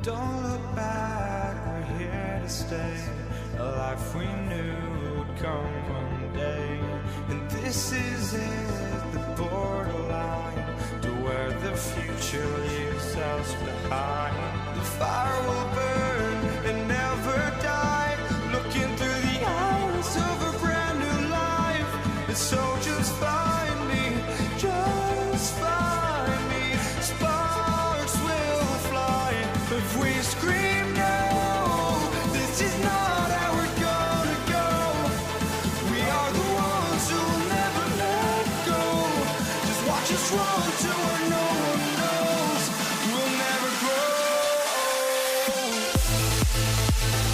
Speaker 7: Don't look back, we're here to stay. A life we knew would come one day. And this is it, the borderline to where the future leaves us behind. The fire will burn and never die, looking through the eyes of a brand new life. And so just find me, just find me. Sparks will fly if we scream no. This is not how we're gonna go. We are the ones who will never let go. Just watch us run to where no one knows. We'll never grow. We'll never grow.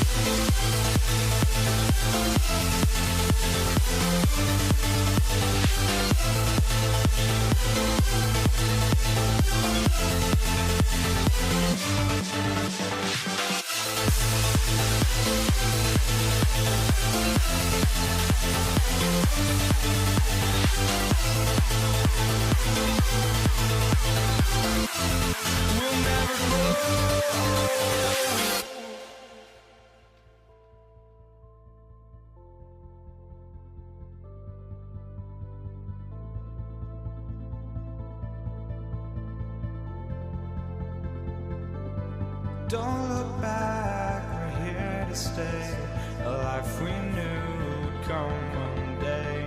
Speaker 7: Don't look back, we're here to stay. A life we knew would come one day.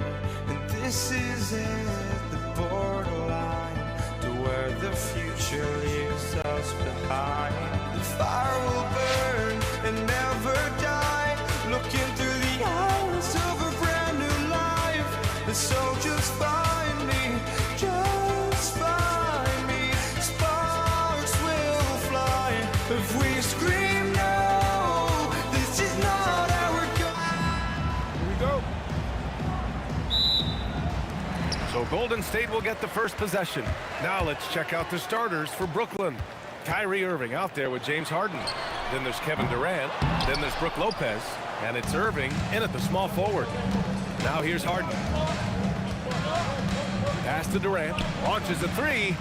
Speaker 7: And this is it, the borderline to where the future leaves us behind. The fire will burn and never die, looking through the eyes of a brand new life. And so just find me, just find me. Sparks will fly if we scream no. This is not how we're going.
Speaker 11: Here we go. So Golden State will get the first possession. Now let's check out the starters for Brooklyn. Kyrie Irving out there with James Harden. Then there's Kevin Durant. Then there's Brook Lopez. And it's Irving in at the small forward. Now here's Harden. Pass to Durant. Launches a three.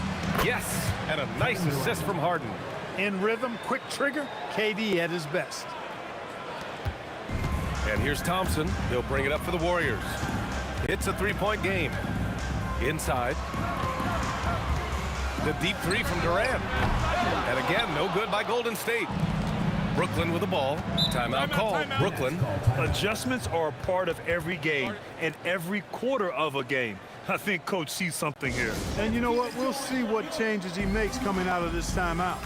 Speaker 11: Yes. And a nice assist from Harden.
Speaker 3: In rhythm, quick trigger, KD at his best.
Speaker 11: And here's Thompson. He'll bring it up for the Warriors. It's a three-point game. Inside. The deep three from Durant. And again, no good by Golden State. Brooklyn with the ball. Timeout call. Brooklyn.
Speaker 3: Adjustments are a part of every game and every quarter of a game. I think Coach sees something here. And you know what? We'll see what changes he makes coming out of this timeout.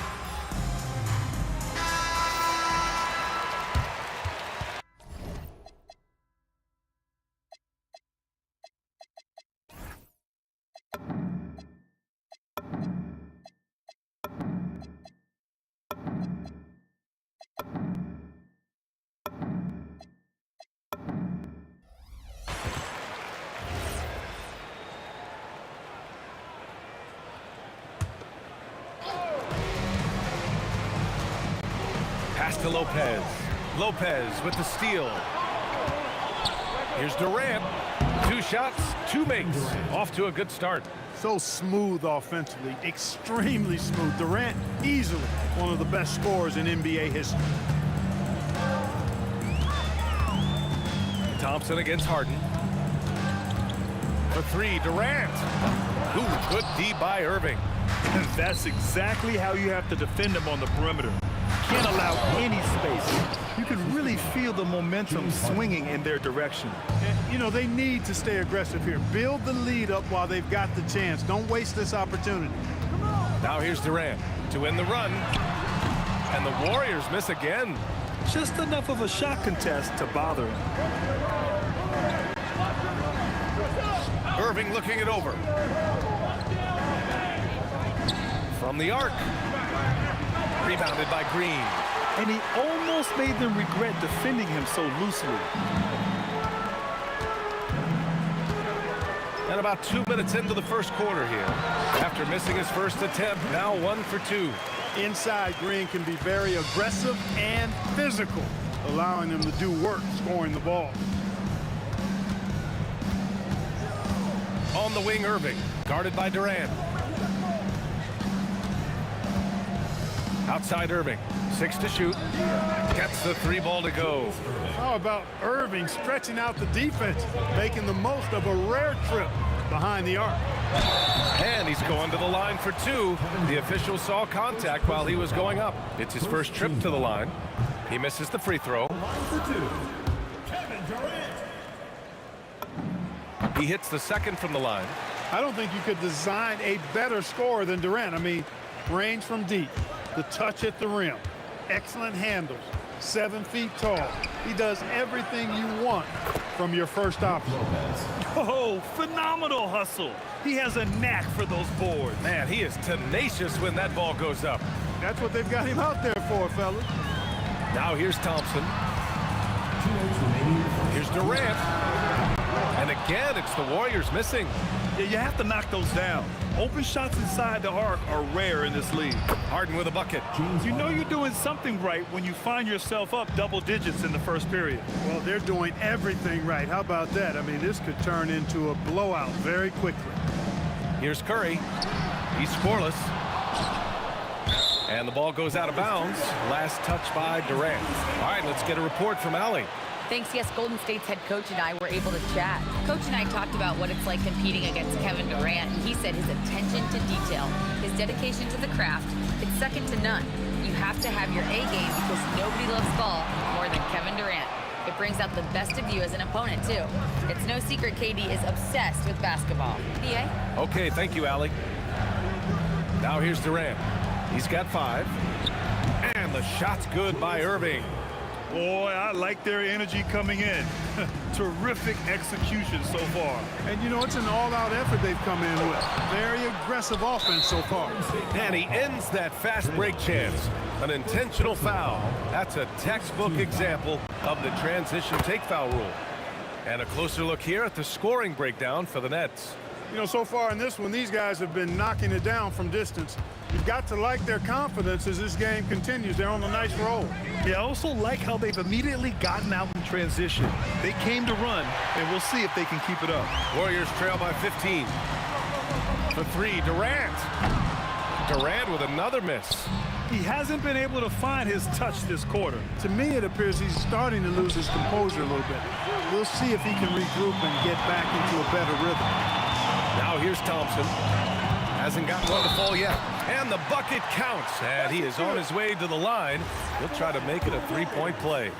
Speaker 11: Pass to Lopez. Lopez with the steal. Here's Durant. 2 shots, 2 makes. Off to a good start.
Speaker 3: So smooth offensively, extremely smooth. Durant, easily one of the best scorers in NBA history.
Speaker 11: Thompson against Harden. For 3, Durant. Ooh, good D by Irving.
Speaker 3: And that's exactly how you have to defend him on the perimeter. Can't allow any space. You can really feel the momentum swinging in their direction. And, you know, they need to stay aggressive here. Build the lead up while they've got the chance. Don't waste this opportunity.
Speaker 11: Now here's Durant to win the run. And the Warriors miss again.
Speaker 3: Just enough of a shot contest to bother him.
Speaker 11: Irving looking it over. From the arc. Rebounded by Green.
Speaker 3: And he almost made them regret defending him so loosely.
Speaker 11: And about 2 minutes into the first quarter here. After missing his first attempt, now 1 for 2.
Speaker 3: Inside, Green can be very aggressive and physical, allowing them to do work scoring the ball.
Speaker 11: On the wing, Irving, guarded by Durant. Outside Irving, 6 to shoot. Gets the 3 ball to go.
Speaker 3: How about Irving stretching out the defense, making the most of a rare trip behind the arc.
Speaker 11: And he's going to the line for 2. The official saw contact while he was going up. It's his first trip to the line. He misses the free throw. He hits the second from the line.
Speaker 3: I don't think you could design a better scorer than Durant. I mean, range from deep, the touch at the rim, excellent handles, 7 feet tall. He does everything you want from your first option.
Speaker 14: Oh, phenomenal hustle. He has a knack for those boards.
Speaker 11: Man, he is tenacious when that ball goes up.
Speaker 3: That's what they've got him out there for, fellas.
Speaker 11: Now here's Thompson. Here's Durant. And again, it's the Warriors missing.
Speaker 14: Yeah, you have to knock those down. Open shots inside the arc are rare in this league.
Speaker 11: Harden with a bucket.
Speaker 14: You know you're doing something right when you find yourself up double digits in the first period.
Speaker 3: Well, they're doing everything right. How about that? I mean, this could turn into a blowout very quickly.
Speaker 11: Here's Curry. He's scoreless. And the ball goes out of bounds. Last touch by Durant. All right, let's get a report from Allie.
Speaker 9: Thanks, yes, Golden State's head coach and I were able to chat. Coach and I talked about what it's like competing against Kevin Durant, and he said his attention to detail, his dedication to the craft, it's second to none. You have to have your A game because nobody loves ball more than Kevin Durant. It brings out the best of you as an opponent, too. It's no secret KD is obsessed with basketball. PA?
Speaker 11: Okay, thank you, Allie. Now here's Durant. He's got 5. And the shot's good by Irving.
Speaker 14: Boy, I like their energy coming in. Terrific execution so far.
Speaker 3: And, you know, it's an all-out effort they've come in with. Very aggressive offense so far.
Speaker 11: And he ends that fast break chance. An intentional foul. That's a textbook example of the transition take foul rule. And a closer look here at the scoring breakdown for the Nets.
Speaker 3: You know, so far in this one, these guys have been knocking it down from distance. You've got to like their confidence as this game continues. They're on a nice roll.
Speaker 14: Yeah, I also like how they've immediately gotten out in transition. They came to run, and we'll see if they can keep it up.
Speaker 11: Warriors trail by 15. For 3, Durant. Durant with another miss.
Speaker 14: He hasn't been able to find his touch this quarter.
Speaker 3: To me, it appears he's starting to lose his composure a little bit. We'll see if he can regroup and get back into a better rhythm.
Speaker 11: Now here's Thompson. Hasn't gotten one to fall yet. And the bucket counts. And he is on his way to the line. He'll try to make it a 3-point play.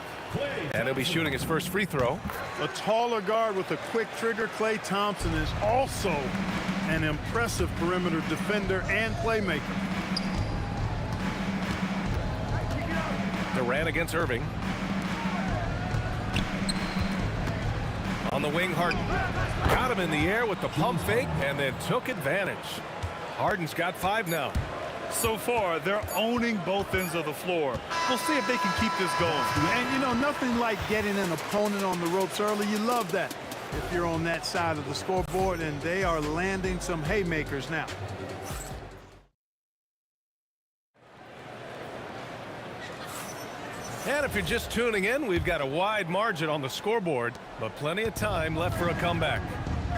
Speaker 11: And he'll be shooting his first free throw.
Speaker 3: A taller guard with a quick trigger, Klay Thompson, is also an impressive perimeter defender and playmaker.
Speaker 11: Durant against Irving. On the wing, Harden. Got him in the air with the pump fake and then took advantage. Harden's got 5 now.
Speaker 14: So far, they're owning both ends of the floor. We'll see if they can keep this going.
Speaker 3: And, you know, nothing like getting an opponent on the ropes early. You love that if you're on that side of the scoreboard, and they are landing some haymakers now.
Speaker 11: And if you're just tuning in, we've got a wide margin on the scoreboard, but plenty of time left for a comeback.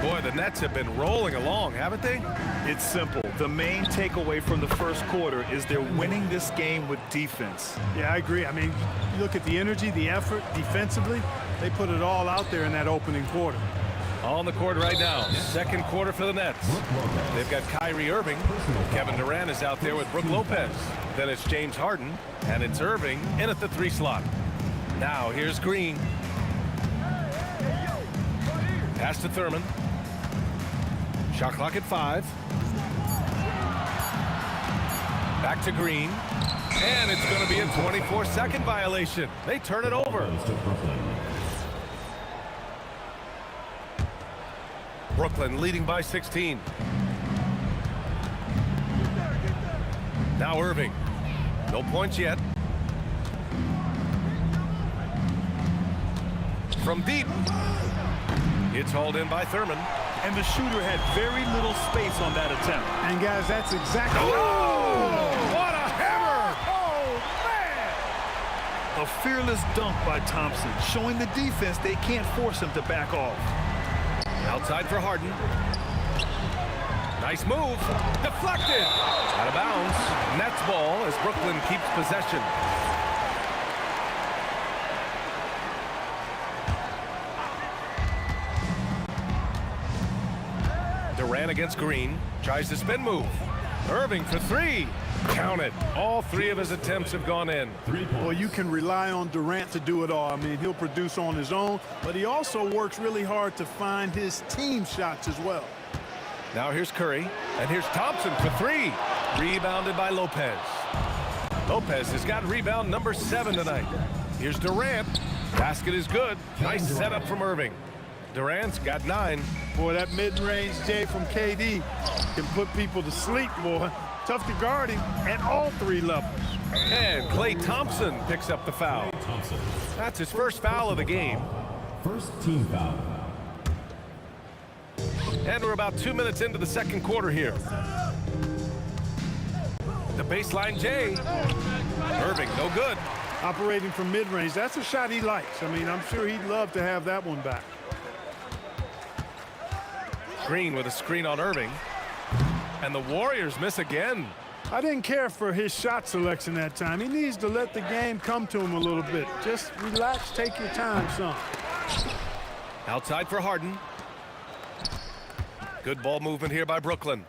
Speaker 11: Boy, the Nets have been rolling along, haven't they?
Speaker 14: It's simple. The main takeaway from the first quarter is they're winning this game with defense.
Speaker 3: Yeah, I agree. I mean, you look at the energy, the effort defensively, they put it all out there in that opening quarter.
Speaker 11: On the court right now, second quarter for the Nets. They've got Kyrie Irving. Kevin Durant is out there with Brook Lopez. Then it's James Harden, and it's Irving in at the 3 slot. Now here's Green. Pass to Thurman. Shot clock at 5. Back to Green. And it's going to be a 24-second violation. They turn it over. Brooklyn leading by 16. Now Irving. No points yet. From deep. It's hauled in by Thurman.
Speaker 14: And the shooter had very little space on that attempt.
Speaker 3: And, guys, that's exactly...
Speaker 11: Oh! What a hammer!
Speaker 3: Oh, man!
Speaker 14: A fearless dunk by Thompson, showing the defense they can't force him to back off.
Speaker 11: Outside for Harden. Nice move. Deflected. Out of bounds. Nets ball as Brooklyn keeps possession. Durant against Green. Tries the spin move. Irving for three. Count it. All three of his attempts have gone in.
Speaker 3: Well, you can rely on Durant to do it all. I mean, he'll produce on his own, but he also works really hard to find his team shots as well.
Speaker 11: Now here's Curry, and here's Thompson for three. Rebounded by Lopez. Lopez has got rebound number 7 tonight. Here's Durant. Basket is good. Nice setup from Irving. Durant's got 9.
Speaker 3: Boy, that mid-range J from KD can put people to sleep, boy. Tough to guard him at all 3 levels.
Speaker 11: And Klay Thompson picks up the foul. That's his first foul of the game.
Speaker 4: First team foul.
Speaker 11: And we're about 2 minutes into the second quarter here. The baseline J. Irving, no good.
Speaker 3: Operating from mid-range, that's a shot he likes. I mean, I'm sure he'd love to have that one back.
Speaker 11: Green with a screen on Irving. And the Warriors miss again.
Speaker 3: I didn't care for his shot selection that time. He needs to let the game come to him a little bit. Just relax, take your time, son.
Speaker 11: Outside for Harden. Good ball movement here by Brooklyn.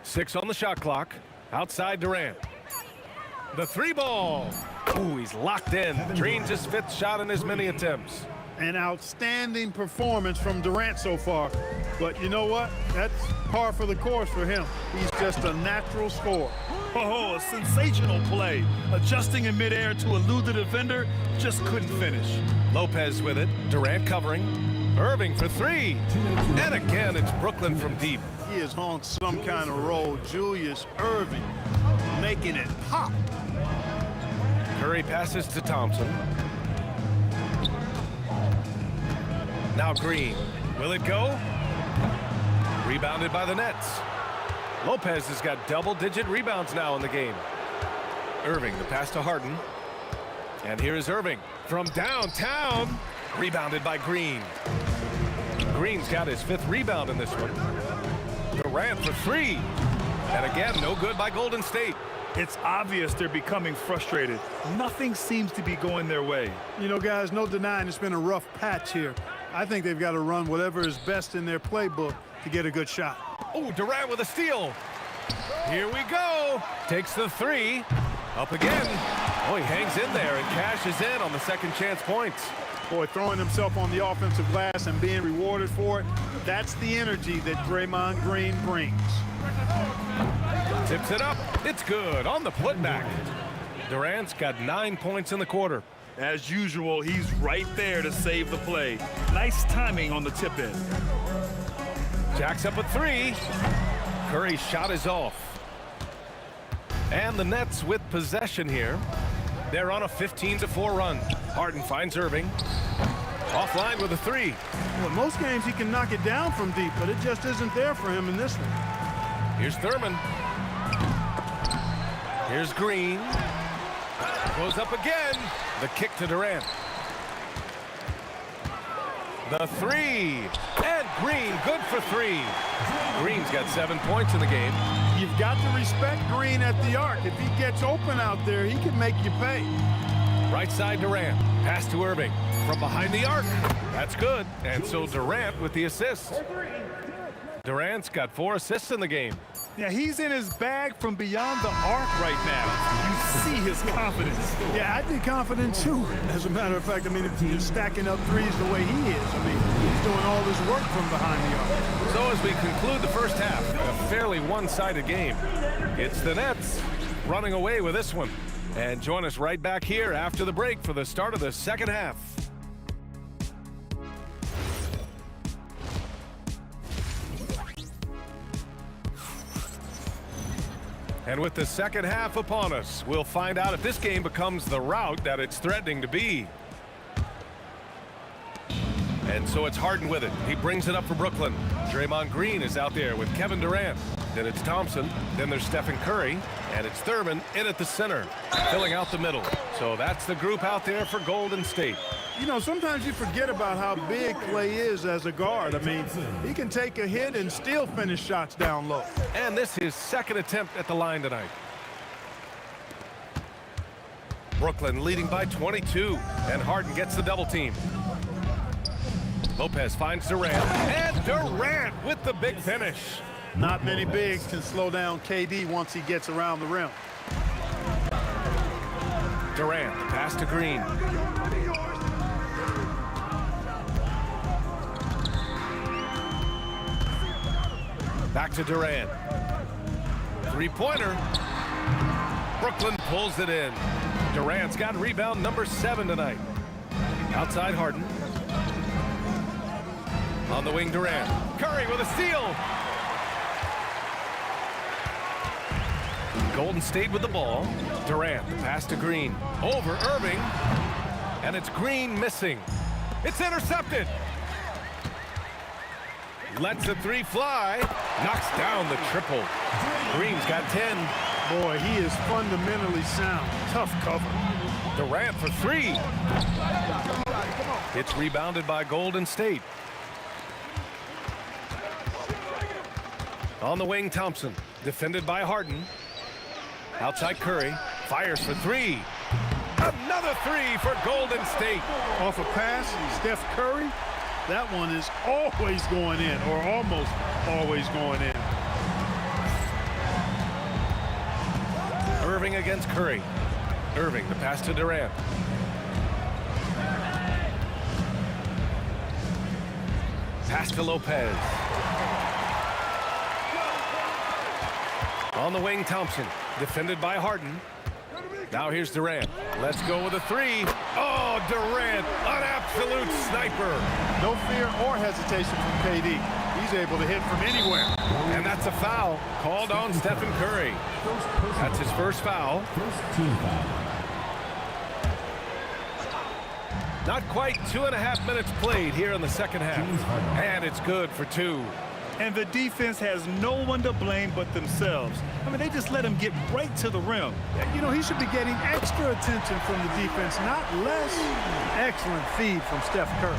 Speaker 11: 6 on the shot clock. Outside Durant. The 3 ball. Ooh, he's locked in. Drains his 5th shot in as many attempts.
Speaker 3: An outstanding performance from Durant so far. But you know what? That's par for the course for him. He's just a natural scorer.
Speaker 14: Oh, a sensational play. Adjusting in midair to elude the defender, just couldn't finish.
Speaker 11: Lopez with it. Durant covering. Irving for 3. And again, it's Brooklyn from deep.
Speaker 3: He is on some kind of roll. Julius Irving making it pop.
Speaker 11: Curry passes to Thompson. Now Green. Will it go? Rebounded by the Nets. Lopez has got double-digit rebounds now in the game. Irving, the pass to Harden. And here is Irving from downtown. Rebounded by Green. Green's got his 5th rebound in this one. Durant for 3. And again, no good by Golden State.
Speaker 14: It's obvious they're becoming frustrated. Nothing seems to be going their way.
Speaker 3: You know, guys, no denying it's been a rough patch here. I think they've got to run whatever is best in their playbook to get a good shot.
Speaker 11: Oh, Durant with a steal. Here we go. Takes the 3. Up again. Oh, he hangs in there and cashes in on the second chance points.
Speaker 3: Boy, throwing himself on the offensive glass and being rewarded for it, that's the energy that Draymond Green brings.
Speaker 11: Tips it up. It's good on the putback. Durant's got 9 points in the quarter.
Speaker 14: As usual, he's right there to save the play. Nice timing on the tip in.
Speaker 11: Jacks up a 3. Curry's shot is off. And the Nets with possession here. They're on a 15-4 run. Harden finds Irving. Offline with a 3.
Speaker 3: Well, in most games he can knock it down from deep, but it just isn't there for him in this one.
Speaker 11: Here's Thurman. Here's Green. Goes up again. The kick to Durant. The 3. And Green, good for 3. Green's got 7 points in the game.
Speaker 3: You've got to respect Green at the arc. If he gets open out there, he can make you pay.
Speaker 11: Right side Durant. Pass to Irving. From behind the arc. That's good. And so Durant with the assist. Durant's got 4 assists in the game.
Speaker 14: Yeah, he's in his bag from beyond the arc right now. You see his confidence.
Speaker 3: Yeah, I'd be confident too. As a matter of fact, I mean, if he's stacking up threes the way he is, I mean, he's doing all this work from behind the arc.
Speaker 11: So as we conclude the first half, a fairly one-sided game. It's the Nets running away with this one. And join us right back here after the break for the start of the second half. And with the second half upon us, we'll find out if this game becomes the rout that it's threatening to be. And so it's Harden with it. He brings it up for Brooklyn. Draymond Green is out there with Kevin Durant. Then it's Thompson. Then there's Stephen Curry. And it's Thurman in at the center, filling out the middle. So that's the group out there for Golden State.
Speaker 3: You know, sometimes you forget about how big Klay is as a guard. I mean, he can take a hit and still finish shots down low.
Speaker 11: And this is his second attempt at the line tonight. Brooklyn leading by 22. And Harden gets the double team. Lopez finds Durant. And Durant with the big finish.
Speaker 3: Not many bigs can slow down KD once he gets around the rim.
Speaker 11: Durant, pass to Green. Back to Durant. Three-pointer. Brooklyn pulls it in. Durant's got rebound number 7 tonight. Outside Harden. On the wing, Durant. Curry with a steal. Golden State with the ball. Durant, the pass to Green. Over Irving. And it's Green missing. It's intercepted. Lets the three fly. Knocks down the triple. Green's got 10.
Speaker 3: Boy, he is fundamentally sound. Tough cover.
Speaker 11: Durant for 3. It's rebounded by Golden State. On the wing, Thompson. Defended by Harden. Outside Curry. Fires for 3. Another 3 for Golden State.
Speaker 3: Off a pass, Steph Curry. That one is always going in, or almost always going in.
Speaker 11: Irving against Curry. Irving, the pass to Durant. Pass to Lopez. On the wing, Thompson. Defended by Harden. Now here's Durant. Let's go with a 3. Oh, Durant, an absolute sniper.
Speaker 3: No fear or hesitation from KD. He's able to hit from anywhere.
Speaker 11: And that's a foul called on Stephen Curry. That's his first foul.
Speaker 4: First team foul.
Speaker 11: Not quite 2.5 minutes played here in the second half. And it's good for 2.
Speaker 3: And the defense has no one to blame but themselves. I mean, they just let him get right to the rim. You know, he should be getting extra attention from the defense, not less. Excellent feed from Steph Curry.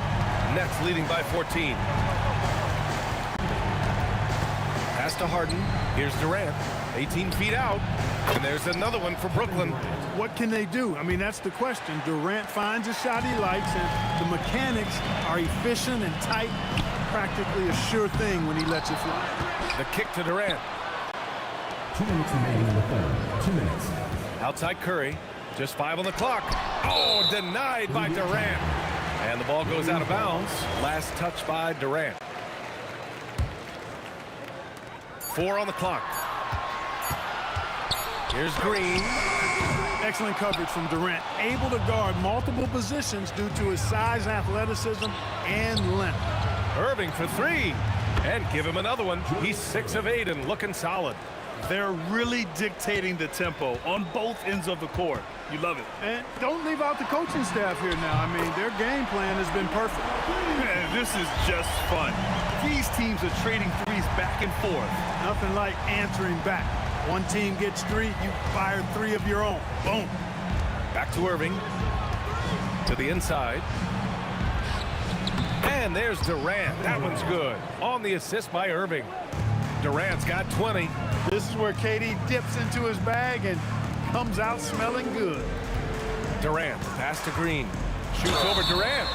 Speaker 11: Nets leading by 14. Pass to Harden. Here's Durant. 18 feet out. And there's another one for Brooklyn.
Speaker 3: What can they do? I mean, that's the question. Durant finds a shot he likes, and the mechanics are efficient and tight. Practically a sure thing when he lets it fly.
Speaker 11: The kick to Durant.
Speaker 4: 2 minutes remaining in the third. 2 minutes.
Speaker 11: Outside Curry. Just 5 on the clock. Oh, denied by Durant. And the ball goes out of bounds. Last touch by Durant. 4 on the clock. Here's Green.
Speaker 3: Excellent coverage from Durant. Able to guard multiple positions due to his size, athleticism, and length.
Speaker 11: Irving for 3. And give him another one. He's 6 of 8 and looking solid.
Speaker 3: They're really dictating the tempo on both ends of the court. You love it. And don't leave out the coaching staff here now. I mean, their game plan has been perfect. Man, this is just fun. These teams are trading threes back and forth. Nothing like answering back. One team gets 3, you fire 3 of your own. Boom.
Speaker 11: Back to Irving. To the inside. And there's Durant. That one's good. On the assist by Irving. Durant's got 20.
Speaker 3: This is where KD dips into his bag and comes out smelling good.
Speaker 11: Durant, pass to Green. Shoots over Durant.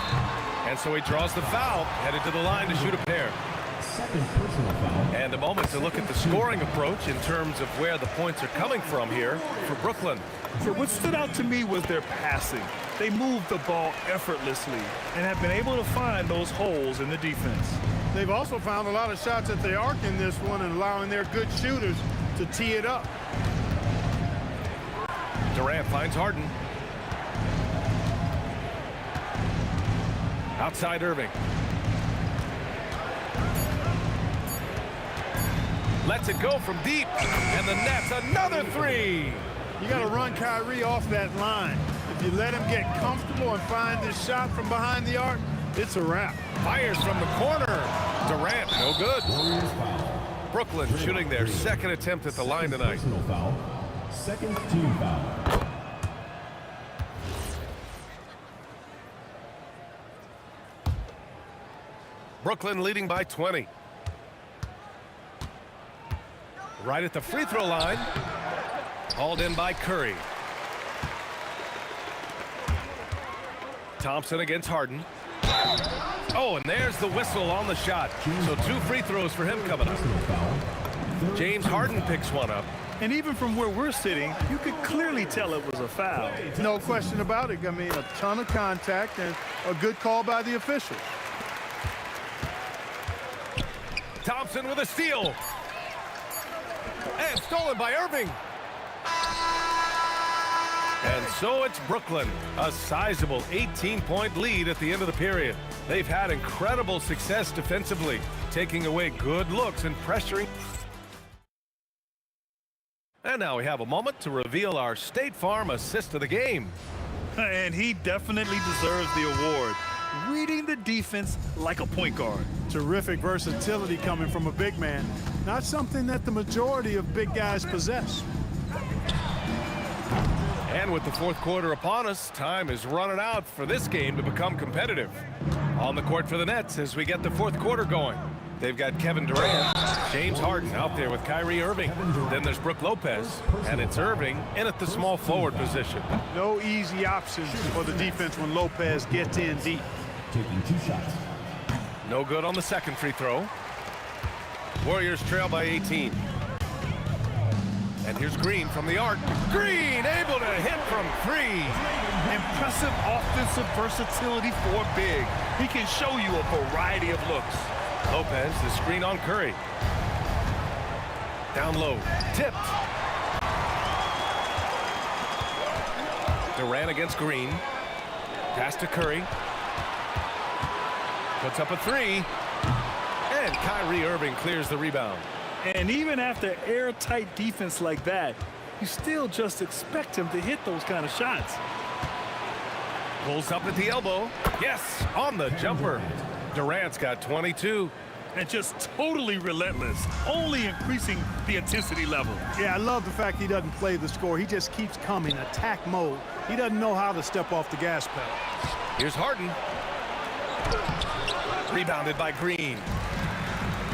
Speaker 11: And so he draws the foul, headed to the line to shoot a pair.
Speaker 4: Second personal foul.
Speaker 11: And a moment to look at the scoring approach in terms of where the points are coming from here for Brooklyn.
Speaker 3: So what stood out to me was their passing. They moved the ball effortlessly and have been able to find those holes in the defense. They've also found a lot of shots at the arc in this one and allowing their good shooters to tee it up.
Speaker 11: Durant finds Harden. Outside Irving. Lets it go from deep. And the Nets, another 3.
Speaker 3: You got to run Kyrie off that line. If you let him get comfortable and find this shot from behind the arc, it's a wrap.
Speaker 11: Fires from the corner. Durant, no good. Brooklyn shooting their second attempt at the line tonight.
Speaker 4: Personal foul. Second team foul.
Speaker 11: Brooklyn leading by 20. Right at the free throw line. Hauled in by Curry. Thompson against Harden. Oh, and there's the whistle on the shot. So 2 free throws for him coming up. James Harden picks one up.
Speaker 3: And even from where we're sitting, you could clearly tell it was a foul.
Speaker 14: No question about it. I mean, a ton of contact and a good call by the official.
Speaker 11: Thompson with a steal. And stolen by Irving. And so it's Brooklyn, a sizable 18-point lead at the end of the period. They've had incredible success defensively, taking away good looks and pressuring. And now we have a moment to reveal our State Farm assist of the game.
Speaker 3: And he definitely deserves the award. Reading the defense like a point guard.
Speaker 14: Terrific versatility coming from a big man. Not something that the majority of big guys possess.
Speaker 11: And with the fourth quarter upon us, time is running out for this game to become competitive. On the court for the Nets as we get the fourth quarter going. They've got Kevin Durant, James Harden out there with Kyrie Irving. Then there's Brook Lopez, and it's Irving in at the small forward position.
Speaker 14: No easy options for the defense when Lopez gets in deep.
Speaker 4: Taking 2 shots.
Speaker 11: No good on the second free throw. Warriors trail by 18. And here's Green from the arc. Green able to hit from 3.
Speaker 3: Impressive offensive versatility for big. He can show you a variety of looks.
Speaker 11: Lopez, the screen on Curry. Down low, tipped. Durant against Green. Pass to Curry. Puts up a 3. And Kyrie Irving clears the rebound.
Speaker 3: And even after airtight defense like that, you still just expect him to hit those kind of shots.
Speaker 11: Pulls up at the elbow. Yes, on the jumper. Durant's got 22.
Speaker 3: And just totally relentless, only increasing the intensity level.
Speaker 14: Yeah, I love the fact he doesn't play the score. He just keeps coming, attack mode. He doesn't know how to step off the gas pedal.
Speaker 11: Here's Harden. Rebounded by Green.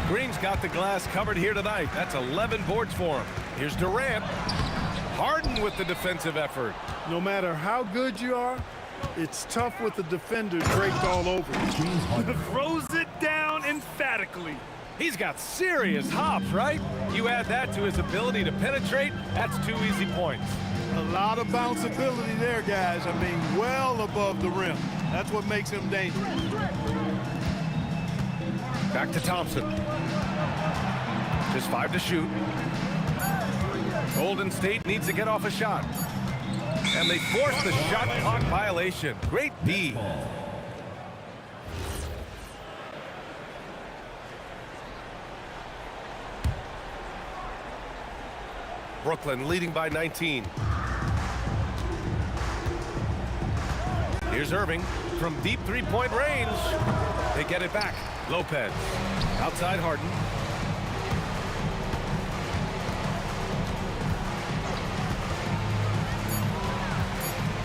Speaker 11: Green's got the glass covered here tonight. That's 11 boards for him. Here's Durant. Harden with the defensive effort.
Speaker 14: No matter how good you are, it's tough with the defender draped all over you.
Speaker 3: Throws it down emphatically.
Speaker 11: He's got serious hops, right? You add that to his ability to penetrate, that's 2 easy points.
Speaker 14: A lot of bounceability there, guys. I mean, well above the rim. That's what makes him dangerous.
Speaker 11: Back to Thompson. Just 5 to shoot. Golden State needs to get off a shot. And they force the shot clock violation. Great D. Brooklyn leading by 19. Here's Irving from deep 3-point range. They get it back. Lopez outside Harden.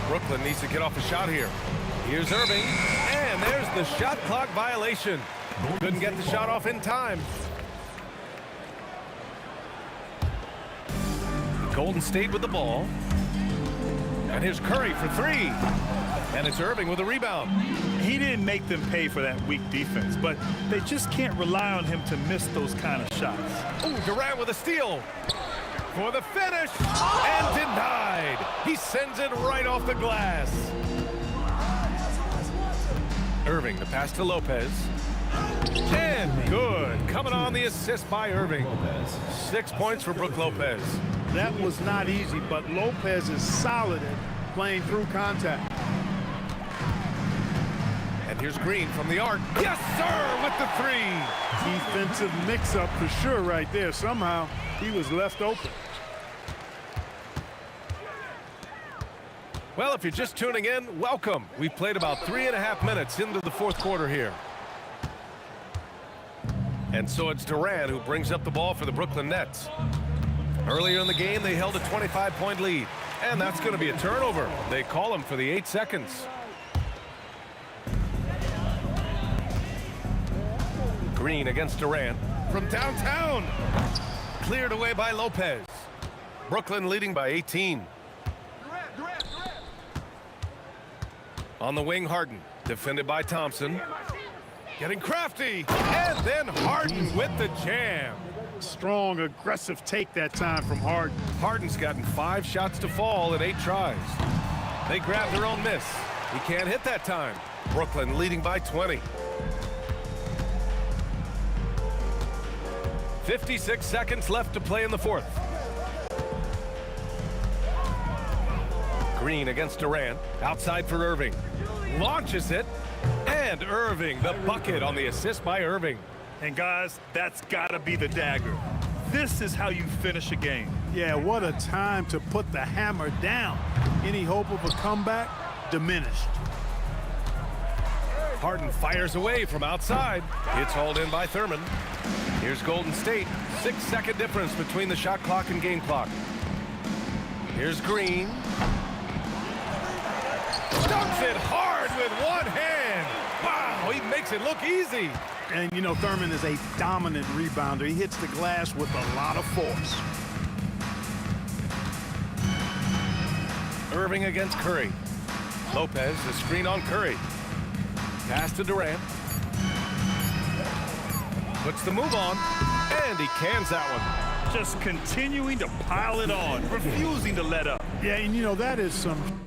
Speaker 11: Brooklyn needs to get off a shot here. Here's Irving, and there's the shot clock violation. Couldn't get the shot off in time. Golden State with the ball. And here's Curry for 3. And it's Irving with a rebound.
Speaker 3: He didn't make them pay for that weak defense, but they just can't rely on him to miss those kind of shots.
Speaker 11: Oh, Durant with a steal. For the finish, and denied. He sends it right off the glass. Irving, the pass to Lopez. And good. Coming on the assist by Irving. 6 points for Brook Lopez.
Speaker 14: That was not easy, but Lopez is solid at playing through contact.
Speaker 11: And here's Green from the arc. Yes, sir, with the 3.
Speaker 14: Defensive mix-up for sure right there. Somehow he was left open.
Speaker 11: Well, if you're just tuning in, welcome. We've played about 3.5 minutes into the fourth quarter here. And so it's Durant who brings up the ball for the Brooklyn Nets. Earlier in the game, they held a 25-point lead. And that's going to be a turnover. They call him for the 8 seconds. Green against Durant from downtown. Cleared away by Lopez. Brooklyn leading by 18. On the wing, Harden. Defended by Thompson. Getting crafty. And then Harden with the jam.
Speaker 3: Strong, aggressive take that time from Harden.
Speaker 11: Harden's gotten 5 shots to fall in 8 tries. They grab their own miss. He can't hit that time. Brooklyn leading by 20. 56 seconds left to play in the 4th. Green against Durant. Outside for Irving. Launches it. And Irving, the bucket on the assist by Irving.
Speaker 3: And guys, that's got to be the dagger. This is how you finish a game. Yeah, what a time to put the hammer down. Any hope of a comeback? Diminished.
Speaker 11: Harden fires away from outside. It's hauled in by Thurman. Here's Golden State. 6-second difference between the shot clock and game clock. Here's Green. Dunks it hard with one hand. Wow, he makes it look easy.
Speaker 3: And, you know, Thurman is a dominant rebounder. He hits the glass with a lot of force.
Speaker 11: Irving against Curry. Lopez, the screen on Curry. Pass to Durant. Puts the move on, and he cans that one.
Speaker 3: Just continuing to pile it on, refusing to let up. Yeah, and, you know, that is some...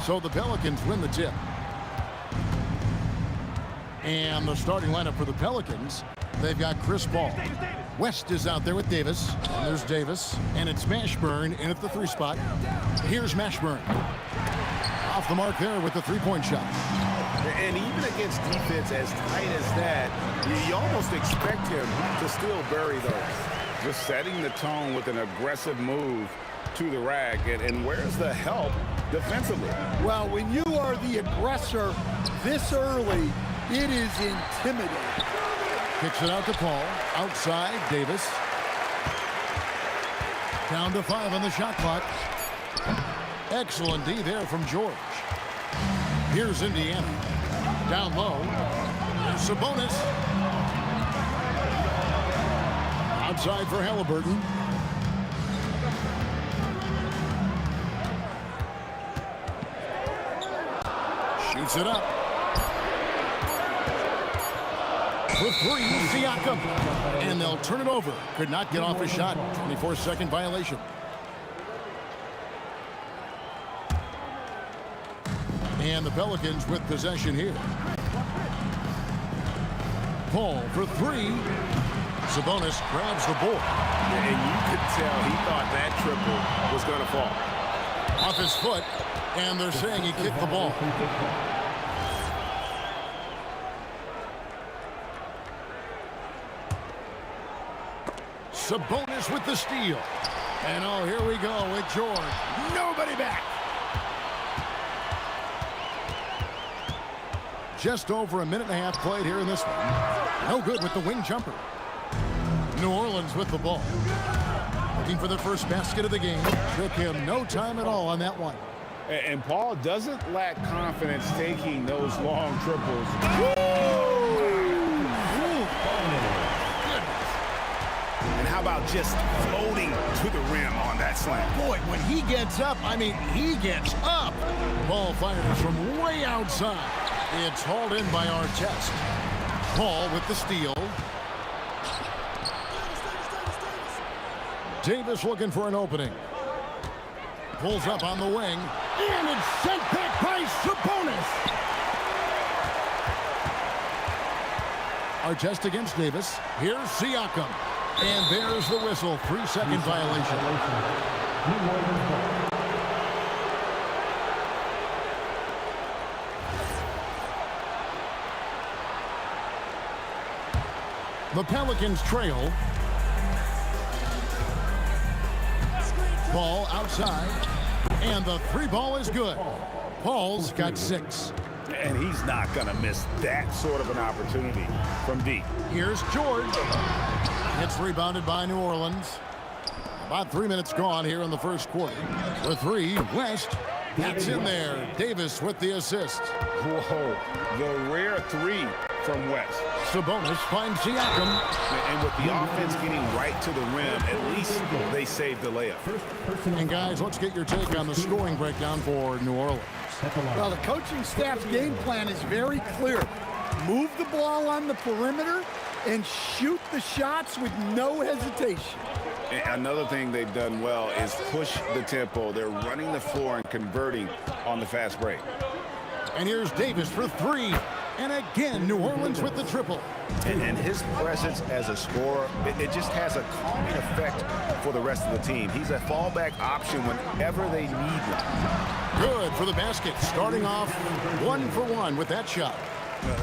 Speaker 1: So the Pelicans win the tip. And the starting lineup for the Pelicans, they've got Chris Paul. West is out there with Davis. And there's Davis. And it's Mashburn in at the 3 spot. Here's Mashburn. Off the mark there with the 3-point shot.
Speaker 2: And even against defense as tight as that, you almost expect him to still bury those. Just setting the tone with an aggressive move to the rack. And where's the help defensively?
Speaker 13: Well, when you are the aggressor this early, it is intimidating.
Speaker 1: Kicks it out to Paul. Outside, Davis. Down to 5 on the shot clock. Excellent D there from George. Here's Indiana. Down low. There's Sabonis. Outside for Halliburton. Shoots it up. For 3, Siakam. And they'll turn it over. Could not get off a shot. 24-second violation. And the Pelicans with possession here. Paul for 3. Sabonis grabs the board.
Speaker 2: And you could tell he thought that triple was going to fall.
Speaker 1: Off his foot, and they're saying he kicked the ball. Sabonis with the steal. And oh, here we go with George. Nobody back. Just over a minute and a half played here in this one. No good with the wing jumper. New Orleans with the ball. Looking for the first basket of the game. Took him no time at all on that one.
Speaker 2: And Paul doesn't lack confidence taking those long triples. And how about just floating to the rim on that slam?
Speaker 1: Boy, when he gets up, I mean, he gets up. Ball fires from way outside. It's hauled in by Artest. Paul with the steal. Davis looking for an opening. Pulls up on the wing. And it's sent back by Sabonis. Artest against Davis. Here's Siakam. And there's the whistle. 3-second violation. The Pelicans trail. Ball outside. And the 3 ball is good. Paul's got 6.
Speaker 2: And he's not going to miss that sort of an opportunity from deep.
Speaker 1: Here's George. It's rebounded by New Orleans. About 3 minutes gone here in the first quarter. For 3, West. That's in there. Davis with the assist.
Speaker 2: Whoa, the rare 3 from West.
Speaker 1: Sabonis finds Siakam.
Speaker 2: And with the offense getting right to the rim, at least they saved the layup.
Speaker 1: And guys, let's get your take on the scoring breakdown for New Orleans.
Speaker 13: Well, the coaching staff's game plan is very clear. Move the ball on the perimeter and shoot the shots with no hesitation.
Speaker 2: Another thing they've done well is push the tempo. They're running the floor and converting on the fast break.
Speaker 1: And here's Davis for 3. And again, New Orleans with the triple.
Speaker 2: And his presence as a scorer, it just has a calming effect for the rest of the team. He's a fallback option whenever they need one.
Speaker 1: Good for the basket. Starting off 1 for 1 with that shot.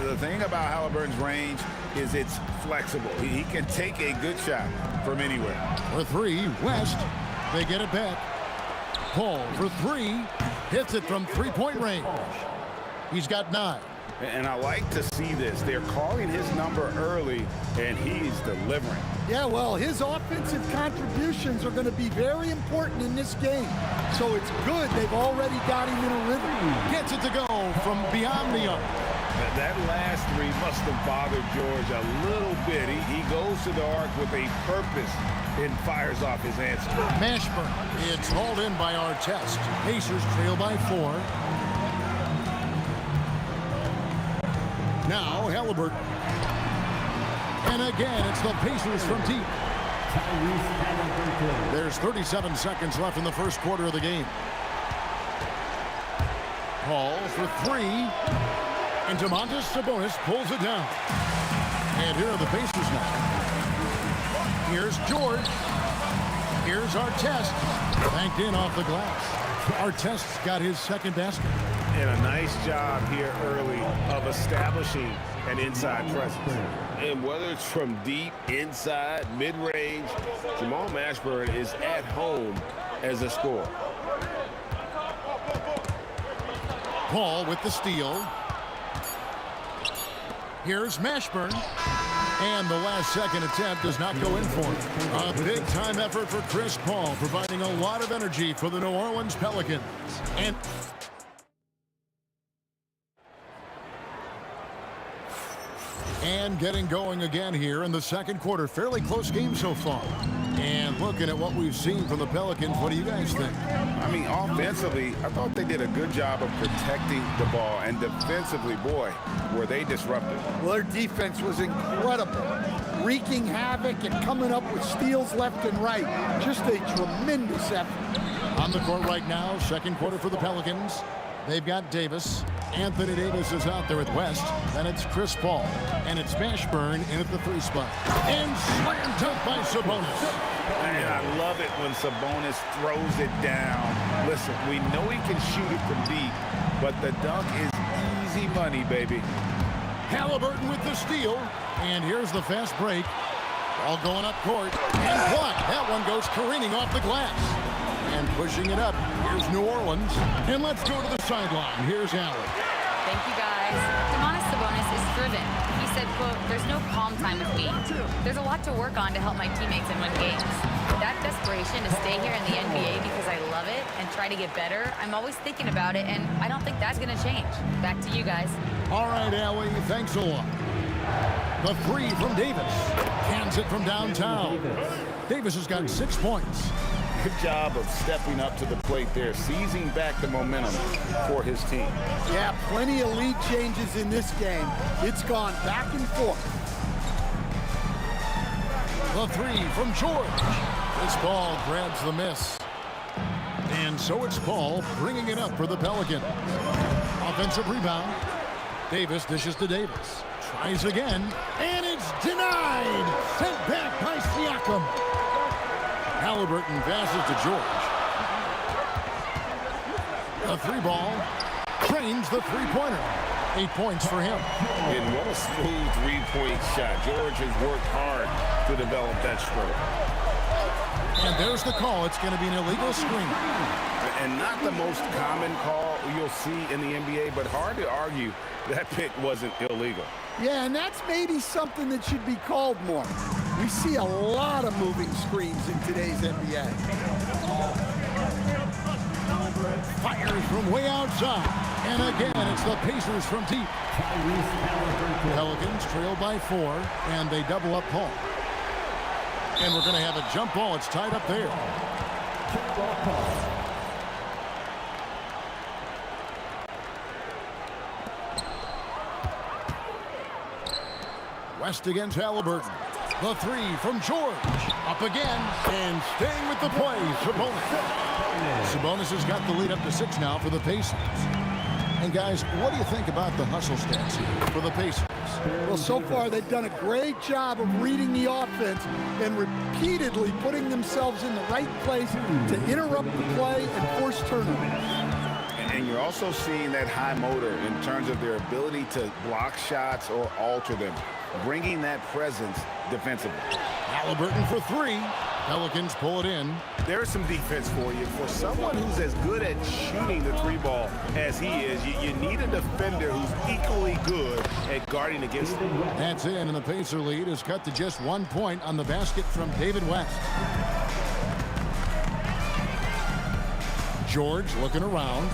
Speaker 2: The thing about Halliburton's range is it's flexible. He can take a good shot from anywhere.
Speaker 1: For 3, West. They get it back. Paul for 3. Hits it from 3-point range. He's got 9.
Speaker 2: And I like to see this. They're calling his number early, and he's delivering.
Speaker 13: Yeah, well, his offensive contributions are going to be very important in this game. So it's good they've already got him in a rhythm.
Speaker 1: Gets it to go from beyond the arc.
Speaker 2: That last 3 must have bothered George a little bit. He goes to the arc with a purpose and fires off his answer.
Speaker 1: Mashburn. It's hauled in by Artest. Pacers trail by 4. Now Halliburton. And again, it's the Pacers from deep. There's 37 seconds left in the first quarter of the game. Paul for three. And Domantas Sabonis pulls it down. And here are the Pacers now. Here's George. Here's Artest. Banked in off the glass. Artest's got his second basket.
Speaker 5: And a nice job here early of establishing an inside presence. And whether it's from deep, inside, mid-range, Jamal Mashburn is at home as a scorer.
Speaker 1: Paul with the steal. Here's Mashburn. And the last second attempt does not go in for him. A big-time effort for Chris Paul, providing a lot of energy for the New Orleans Pelicans. And getting going again here in the second quarter. Fairly close game so far. And looking at what we've seen from the Pelicans, what do you guys think?
Speaker 5: I mean, offensively, I thought they did a good job of protecting the ball. And defensively, boy, were they disruptive.
Speaker 13: Well, their defense was incredible. Wreaking havoc and coming up with steals left and right. Just a tremendous effort.
Speaker 1: On the court right now, second quarter for the Pelicans. They've got Davis. Anthony Davis is out there with West. Then it's Chris Paul. And it's Mashburn in at the three spot. And slam dunk by Sabonis.
Speaker 5: And I love it when Sabonis throws it down. Listen, we know he can shoot it from deep, but the dunk is easy money, baby.
Speaker 1: Halliburton with the steal. And here's the fast break. All going up court. And blocked. That one goes careening off the glass. And pushing it up, here's New Orleans. And let's go to the sideline. Here's Allen.
Speaker 9: Thank you, guys. Domantas Sabonis is driven. He said, quote, "There's no calm time with me. There's a lot to work on to help my teammates and win games. That desperation to stay here in the NBA because I love it and try to get better, I'm always thinking about it, and I don't think that's going to change." Back to you guys.
Speaker 1: All right, Allie, thanks a lot. The three from Davis. Cans it from downtown. Davis has got 6 points.
Speaker 5: Good job of stepping up to the plate there, seizing back the momentum for his team.
Speaker 13: Yeah, plenty of lead changes in this game. It's gone back and forth.
Speaker 1: The three from George. This ball grabs the miss. And so it's Paul bringing it up for the Pelicans. Offensive rebound. Davis dishes to Davis. Tries again. And it's denied. Sent back by Siakam. Halliburton passes to George. A three ball. Trains the three-pointer. 8 points for him.
Speaker 5: And what a smooth three-point shot. George has worked hard to develop that stroke.
Speaker 1: And there's the call. It's going to be an illegal screen.
Speaker 5: And not the most common call you'll see in the NBA, but hard to argue that pick wasn't illegal.
Speaker 13: Yeah, and that's maybe something that should be called more. We see a lot of moving screens in today's NBA.
Speaker 1: Fires from way outside. And again, it's the Pacers from deep. Pelicans trail by 4, and they double up Paul. And we're going to have a jump ball. It's tied up there. West against Halliburton. The three from George. Up again. And staying with the play, Sabonis. Sabonis has got the lead up to 6 now for the Pacers. And guys, what do you think about the hustle stats here for the Pacers?
Speaker 13: Well, so far they've done a great job of reading the offense and repeatedly putting themselves in the right place to interrupt the play and force turnovers.
Speaker 5: And you're also seeing that high motor in terms of their ability to block shots or alter them, bringing that presence defensively.
Speaker 1: Halliburton for 3. Pelicans pull it in.
Speaker 5: There's some defense for you. For someone who's as good at shooting the three ball as he is, you need a defender who's equally good at guarding against him.
Speaker 1: That's in, and the Pacer lead is cut to just 1 point on the basket from David West. George looking around.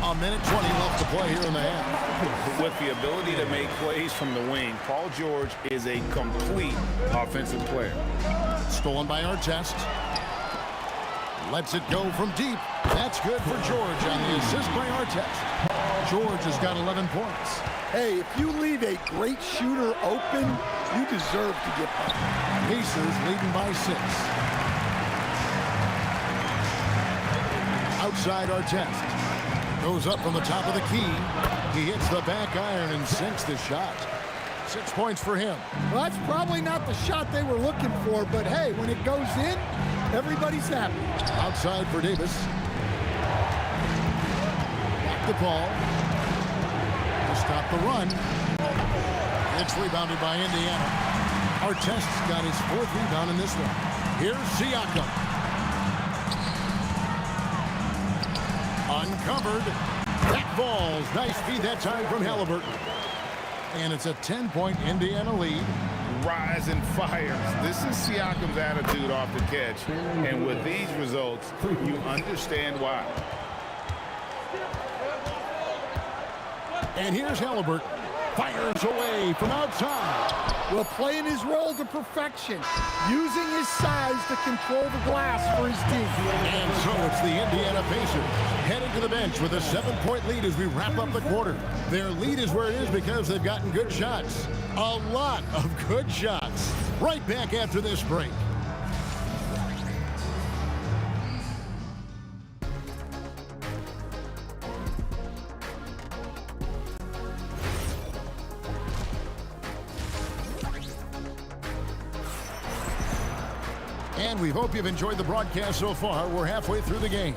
Speaker 1: A minute 20 left to play here in the half.
Speaker 5: With the ability to make plays from the wing, Paul George is a complete offensive player.
Speaker 1: Stolen by Artest. Lets it go from deep. That's good for George on the assist by Artest. George has got 11 points.
Speaker 13: Hey, if you leave a great shooter open, you deserve to get back.
Speaker 1: Pacers leading by 6. outside Artest. Goes up from the top of the key. He hits the back iron and sinks the shot. 6 points for him.
Speaker 13: Well, that's probably not the shot they were looking for, but hey, when it goes in, everybody's happy.
Speaker 1: Outside for Davis. Back to Paul. To stop the run. It's rebounded by Indiana. Artest's got his 4th rebound in this one. Here's Siakam. Uncovered. That falls. Nice feed that time from Halliburton. And it's a 10-point Indiana lead.
Speaker 2: Rise and fires. This is Siakam's attitude off the catch. And with these results, you understand why.
Speaker 1: And here's Halliburton. Fires away from outside.
Speaker 13: Well, playing his role to perfection. Using his size to control the glass for his team.
Speaker 1: And so it's the Indiana Pacers heading to the bench with a 7-point lead as we wrap up the quarter. Their lead is where it is because they've gotten good shots. A lot of good shots. Right back after this break. And we hope you've enjoyed the broadcast so far. We're halfway through the game.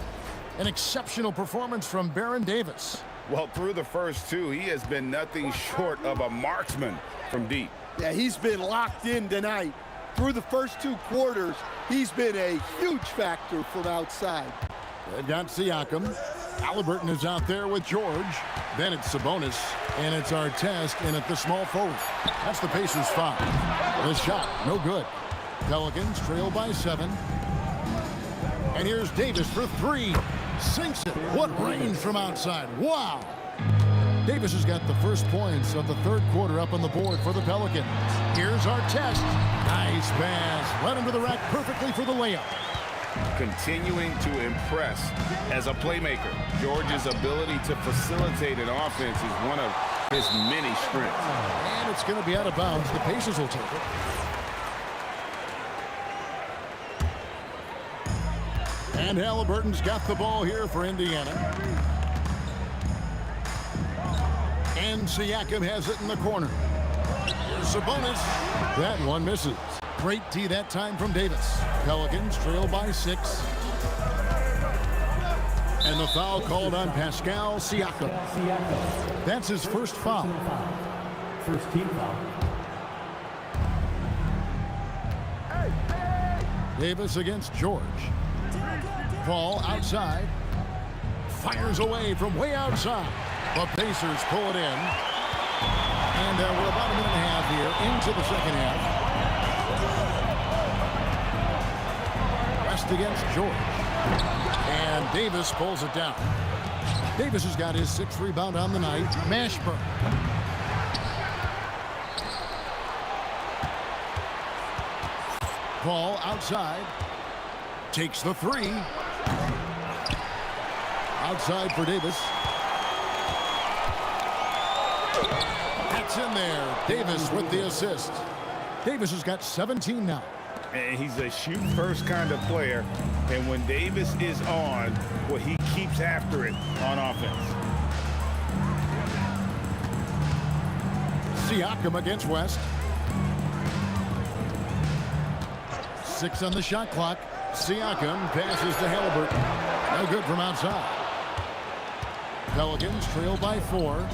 Speaker 1: An exceptional performance from Baron Davis.
Speaker 2: Well, through the first two, he has been nothing short of a marksman from deep.
Speaker 13: Yeah, he's been locked in tonight. Through the first 2 quarters, he's been a huge factor from outside.
Speaker 1: They've got Siakam. Halliburton is out there with George. Then it's Sabonis. And it's Artest in at the small forward. That's the Pacers' foul. The shot, no good. Pelicans trail by 7. And here's Davis for 3. Sinks it. What range from outside. Wow. Davis has got the first points of the 3rd quarter up on the board for the Pelicans. Here's Artest. Nice pass. Led him to the rack perfectly for the layup.
Speaker 2: Continuing to impress as a playmaker. George's ability to facilitate an offense is one of his many strengths.
Speaker 1: And it's going to be out of bounds. The Pacers will take it. And Halliburton's got the ball here for Indiana. And Siakam has it in the corner. Here's Sabonis. That one misses. Great tee that time from Davis. Pelicans trail by 6. And the foul called on Pascal Siakam. That's his first foul.
Speaker 4: First team foul.
Speaker 1: Davis against George. Paul outside. Fires away from way outside. The Pacers pull it in. And we're about a minute and a half here into the second half. West against George. And Davis pulls it down. Davis has got his 6th rebound on the night. Mashburn. Paul outside. Takes the 3. Outside for Davis. That's in there. Davis with the assist. Davis has got 17 now.
Speaker 2: And he's a shoot-first kind of player. And when Davis is on, well, he keeps after it on offense.
Speaker 1: Siakam against West. 6 on the shot clock. Siakam passes to Halliburton. No good from outside. Pelicans trail by 4.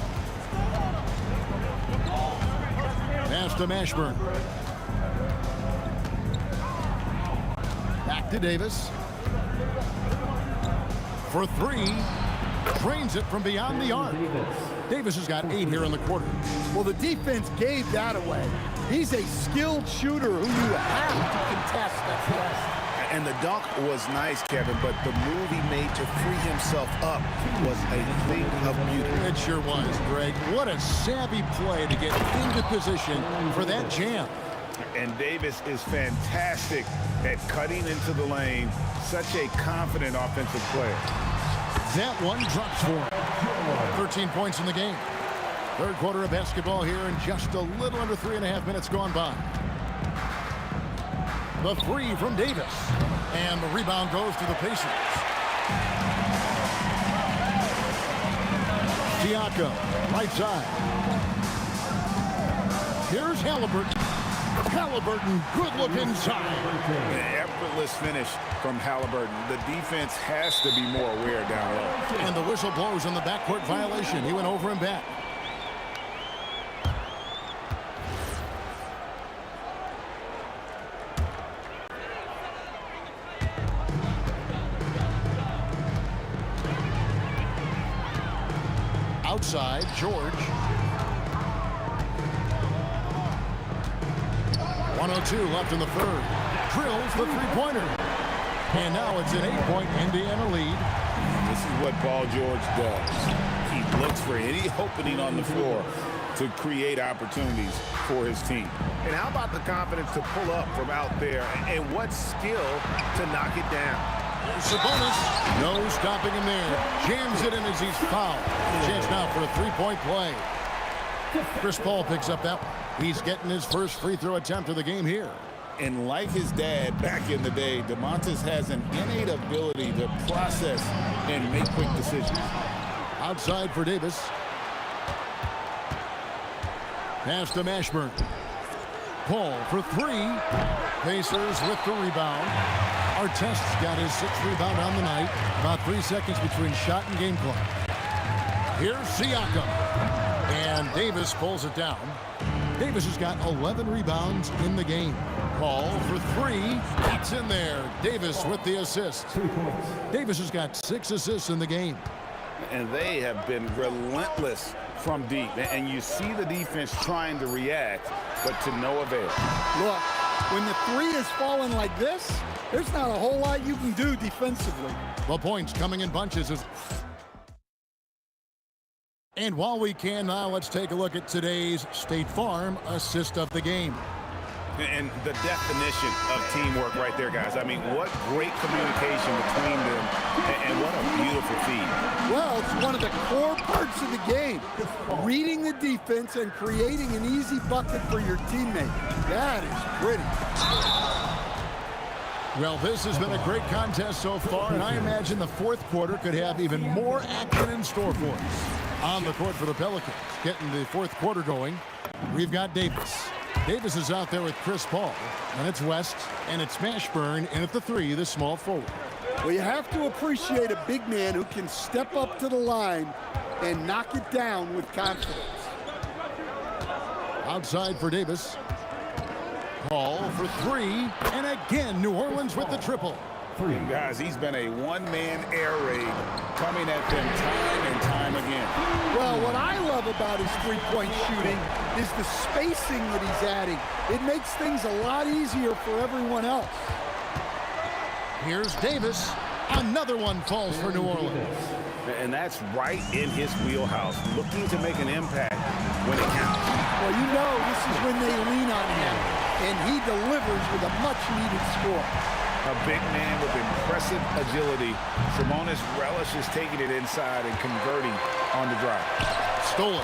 Speaker 1: Pass to Mashburn. Back to Davis. For 3. Drains it from beyond the arc. Davis has got 8 here in the quarter.
Speaker 13: Well, the defense gave that away. He's a skilled shooter who you have to contest at best.
Speaker 2: And the dunk was nice, Kevin, but the move he made to free himself up was a thing of beauty.
Speaker 1: It sure was, Greg. What a savvy play to get into position for that jam.
Speaker 2: And Davis is fantastic at cutting into the lane. Such a confident offensive player.
Speaker 1: That one drops for him. 13 points in the game. 3rd quarter of basketball here in just a little under 3.5 minutes gone by. The 3 from Davis. And the rebound goes to the Pacers. Siakam, right side. Here's Halliburton. Halliburton, good look inside.
Speaker 2: An effortless finish from Halliburton. The defense has to be more aware down low.
Speaker 1: And the whistle blows on the backcourt violation. He went over and back. Outside, George. 1:02 left in the third. Drills the three-pointer. And now it's an 8-point Indiana lead.
Speaker 2: This is what Paul George does. He looks for any opening on the floor to create opportunities for his team. And how about the confidence to pull up from out there, and what skill to knock it down.
Speaker 1: Sabonis, no stopping him there. Jams it in as he's fouled. Chance now for a three-point play. Chris Paul picks up that one. He's getting his first free throw attempt of the game here.
Speaker 2: And like his dad back in the day, DeMontis has an innate ability to process and make quick decisions.
Speaker 1: Outside for Davis. Pass to Mashburn. Paul for three. Pacers with the rebound. Artest's got his 6th rebound on the night. About 3 seconds between shot and game clock. Here's Siakam. And Davis pulls it down. Davis has got 11 rebounds in the game. Paul for three. That's in there. Davis with the assist. Davis has got 6 assists in the game.
Speaker 2: And they have been relentless from deep. And you see the defense trying to react, but to no avail.
Speaker 13: Look, when the three is falling like this, there's not a whole lot you can do defensively.
Speaker 1: The points coming in bunches. And while we can now, let's take a look at today's State Farm assist of the game.
Speaker 2: And the definition of teamwork right there, guys. I mean, what great communication between them, and what a beautiful feed.
Speaker 13: Well, it's one of the core parts of the game. Reading the defense and creating an easy bucket for your teammate. That is pretty.
Speaker 1: Well, this has been a great contest so far, and I imagine the fourth quarter could have even more action in store for us. On the court for the Pelicans, getting the fourth quarter going, we've got Davis. Davis is out there with Chris Paul, and it's West, and it's Mashburn in at the three, the small forward.
Speaker 13: Well, you have to appreciate a big man who can step up to the line and knock it down with confidence.
Speaker 1: Outside for Davis. Paul for three, and again, New Orleans with the triple.
Speaker 2: Guys, he's been a one-man air raid coming at them time and time again.
Speaker 13: Well, what I love about his three-point shooting is the spacing that he's adding. It makes things a lot easier for everyone else.
Speaker 1: Here's Davis. Another one falls for New Orleans.
Speaker 2: And that's right in his wheelhouse, looking to make an impact when it counts.
Speaker 13: Well, you know this is when they lean on him, and he delivers with a much-needed score.
Speaker 2: A big man with impressive agility. Sabonis relishes taking it inside and converting on the drive.
Speaker 1: Stolen.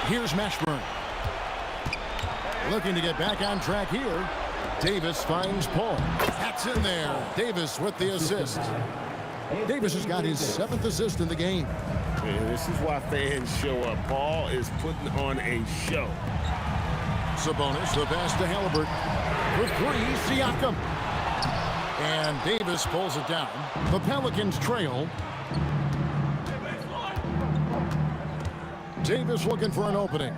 Speaker 1: Here's Mashburn. Looking to get back on track here. Davis finds Paul. That's in there. Davis with the assist. Davis has got his 7th assist in the game.
Speaker 5: And this is why fans show up. Paul is putting on a show.
Speaker 1: Sabonis, the pass to Halliburton. For three, Siakam. And Davis pulls it down. The Pelicans trail. Davis looking for an opening.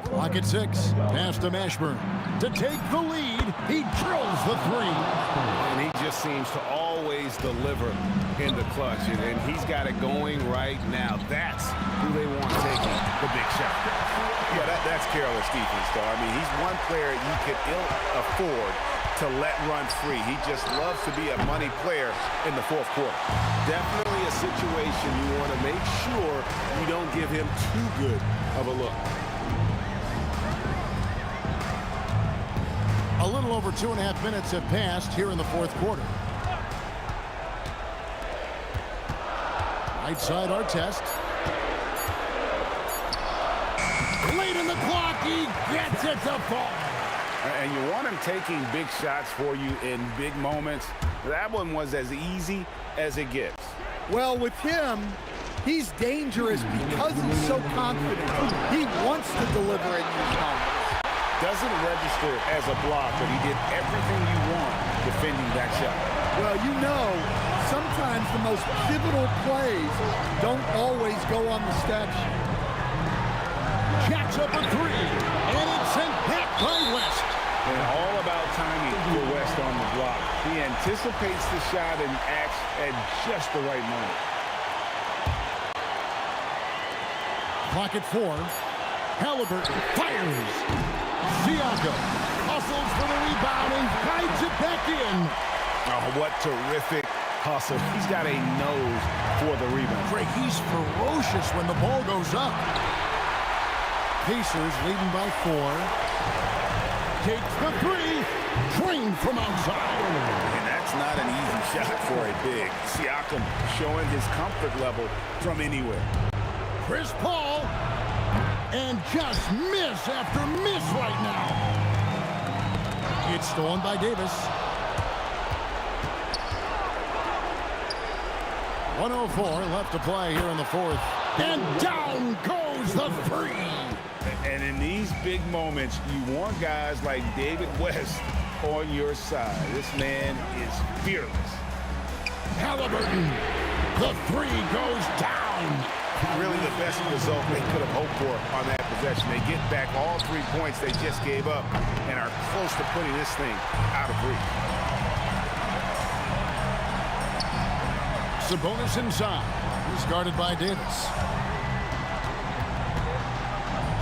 Speaker 1: Clock at 6. Pass to Mashburn. To take the lead, he drills the three.
Speaker 2: And he just seems to always deliver in the clutch. And he's got it going right now. That's who they want taking the big shot. Yeah, that's careless defense, though. I mean, he's one player you could ill afford to let run free. He just loves to be a money player in the fourth quarter. Definitely a situation you want to make sure you don't give him too good of a look.
Speaker 1: A little over 2.5 minutes have passed here in the fourth quarter. Right side, Artest. Late in the clock, he gets it to fall.
Speaker 2: And you want him taking big shots for you in big moments. That one was as easy as it gets.
Speaker 13: Well, with him, he's dangerous because he's so confident. He wants to deliver in these moments.
Speaker 2: Doesn't register as a block, but he did everything you want defending that shot.
Speaker 13: Well, you know, sometimes the most pivotal plays don't always go on the stat sheet.
Speaker 1: Jacks up a three, and it's sent back by West.
Speaker 2: And all about timing for West on the block. He anticipates the shot and acts at just the right moment.
Speaker 1: Clock at 4. Halliburton fires. Siakam hustles for the rebound and guides it back in.
Speaker 2: Oh, what terrific hustle. He's got a nose for the rebound.
Speaker 1: Greg, he's ferocious when the ball goes up. Pacers leading by 4. Takes the three. Trained from outside.
Speaker 2: And that's not an easy shot for a big. Siakam showing his comfort level from anywhere.
Speaker 1: Chris Paul. And just miss after miss right now. It's stolen by Davis. 1:04 left to play here in the fourth. And down goes the three.
Speaker 2: And in these big moments, you want guys like David West on your side. This man is fearless.
Speaker 1: Halliburton. The three goes down.
Speaker 2: Really the best result they could have hoped for on that possession. They get back all 3 points they just gave up and are close to putting this thing out of reach.
Speaker 1: Sabonis inside. He's guarded by Davis.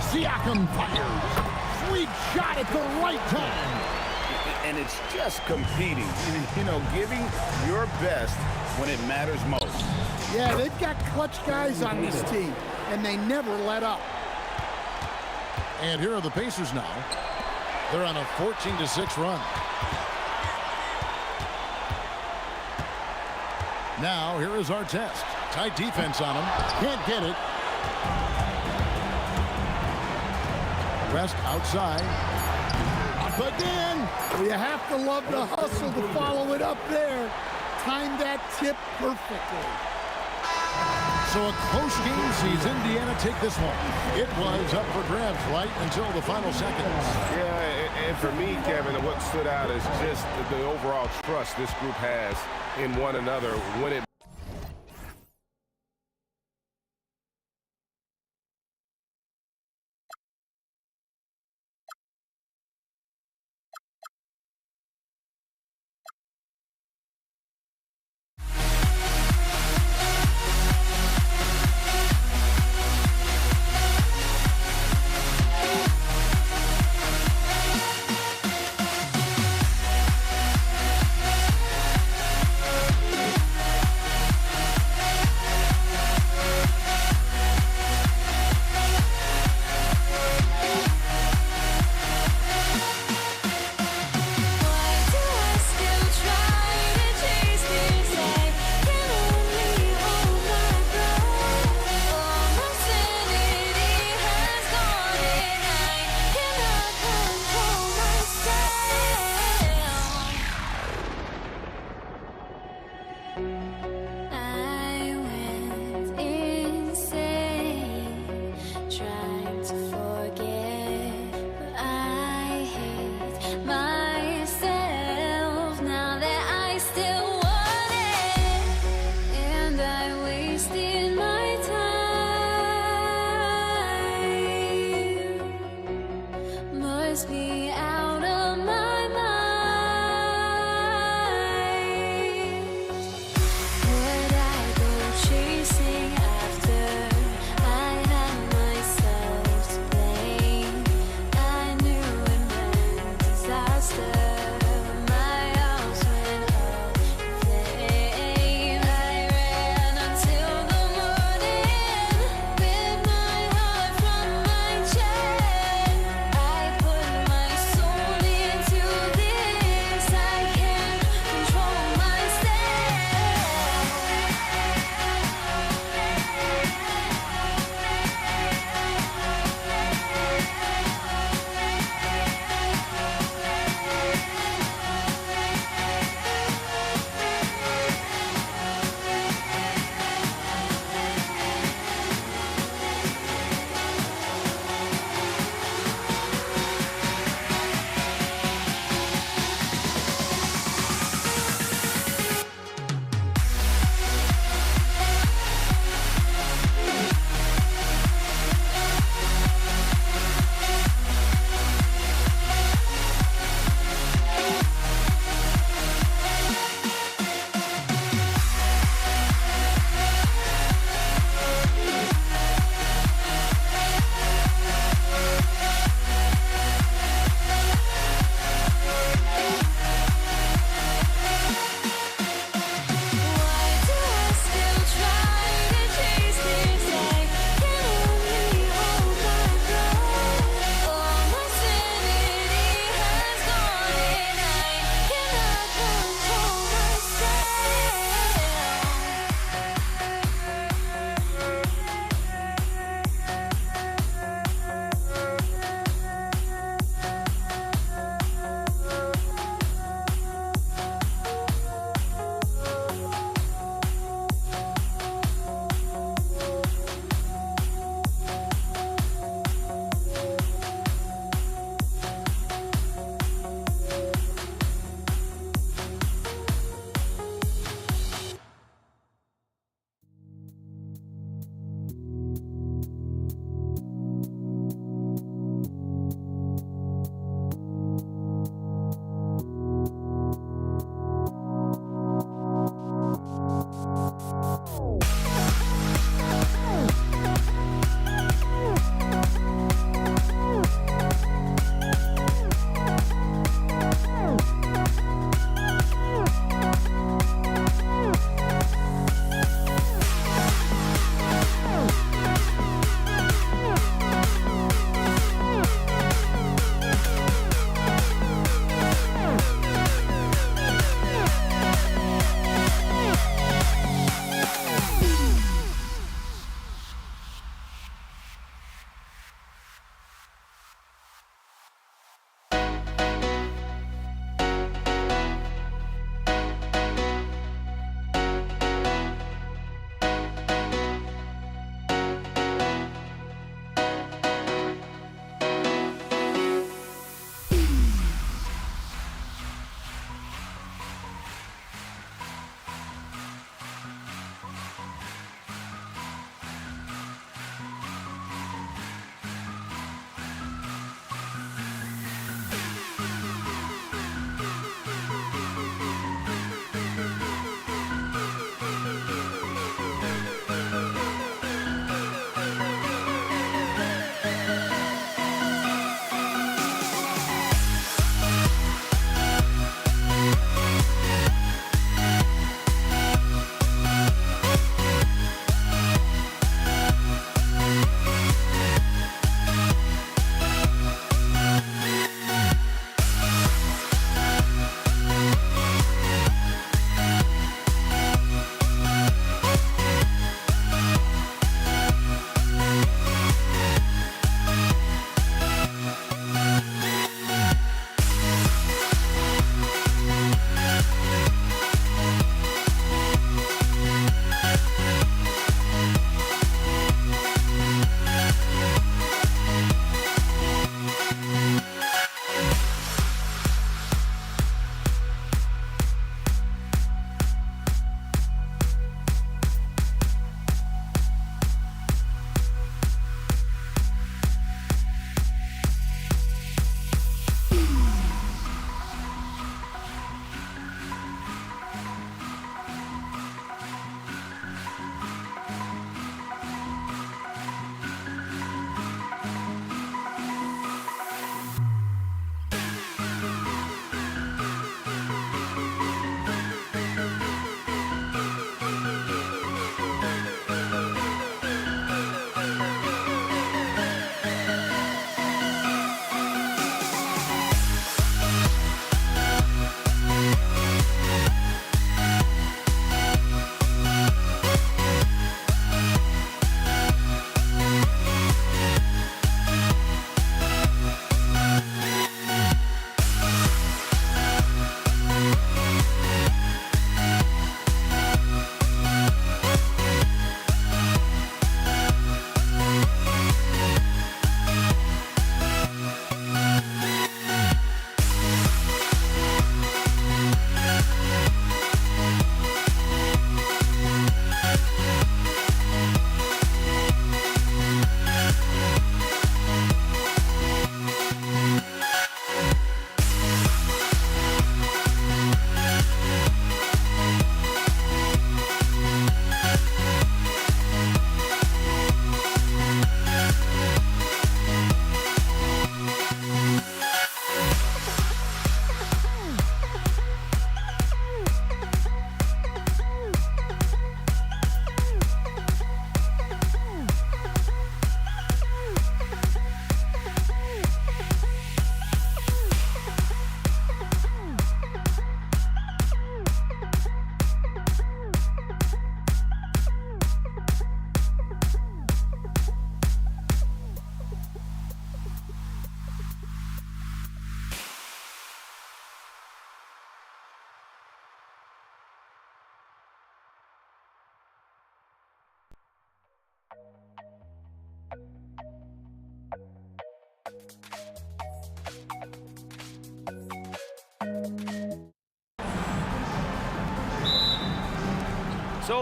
Speaker 1: Siakam fires. Sweet shot at the right time.
Speaker 2: And it's just competing. You know, giving your best when it matters most.
Speaker 13: Yeah, they've got clutch guys on this team, and they never let up.
Speaker 1: And here are the Pacers now. They're on a 14-6 run. Now, here is our test. Tight defense on him. Can't get it. West outside. Up again.
Speaker 13: Well, you have to love the hustle to follow it up there. Timed that tip perfectly.
Speaker 1: So a close game sees Indiana take this one. It was up for grabs right until the final seconds.
Speaker 5: Yeah, and for me, Kevin, what stood out is just the overall trust this group has in one another when it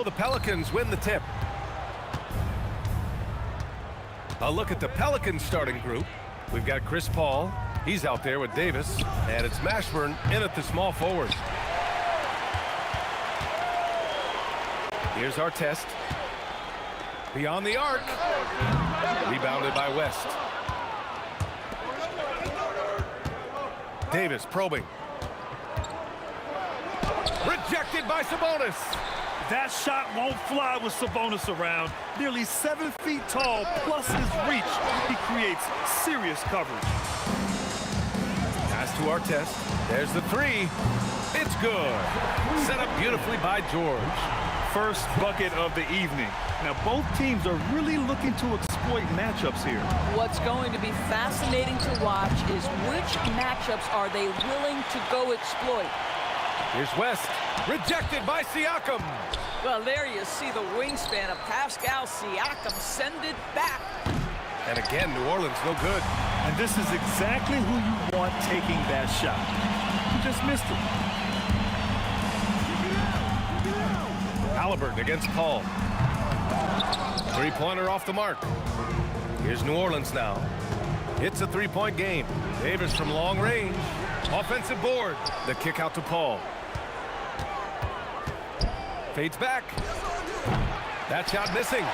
Speaker 11: the Pelicans win the tip. A look at the Pelicans starting group. We've got Chris Paul. He's out there with Davis. And it's Mashburn in at the small forward. Here's our test. Beyond the arc. Rebounded by West. Davis probing. Rejected by Sabonis.
Speaker 3: That shot won't fly with Sabonis around. Nearly 7 feet tall, plus his reach. He creates serious coverage.
Speaker 11: Pass to our test. There's the three. It's good. Set up beautifully by George.
Speaker 3: First bucket of the evening. Now, both teams are really looking to exploit matchups here.
Speaker 8: What's going to be fascinating to watch is which matchups are they willing to go exploit.
Speaker 11: Here's West. Rejected by Siakam.
Speaker 8: Well, there you see the wingspan of Pascal Siakam. Send it back.
Speaker 11: And again, New Orleans no good.
Speaker 3: And this is exactly who you want taking that shot. You just missed it.
Speaker 11: Halliburton against Paul. Three-pointer off the mark. Here's New Orleans now. It's a three-point game. Davis from long range. Offensive board. The kick out to Paul. Fades back. That shot missing.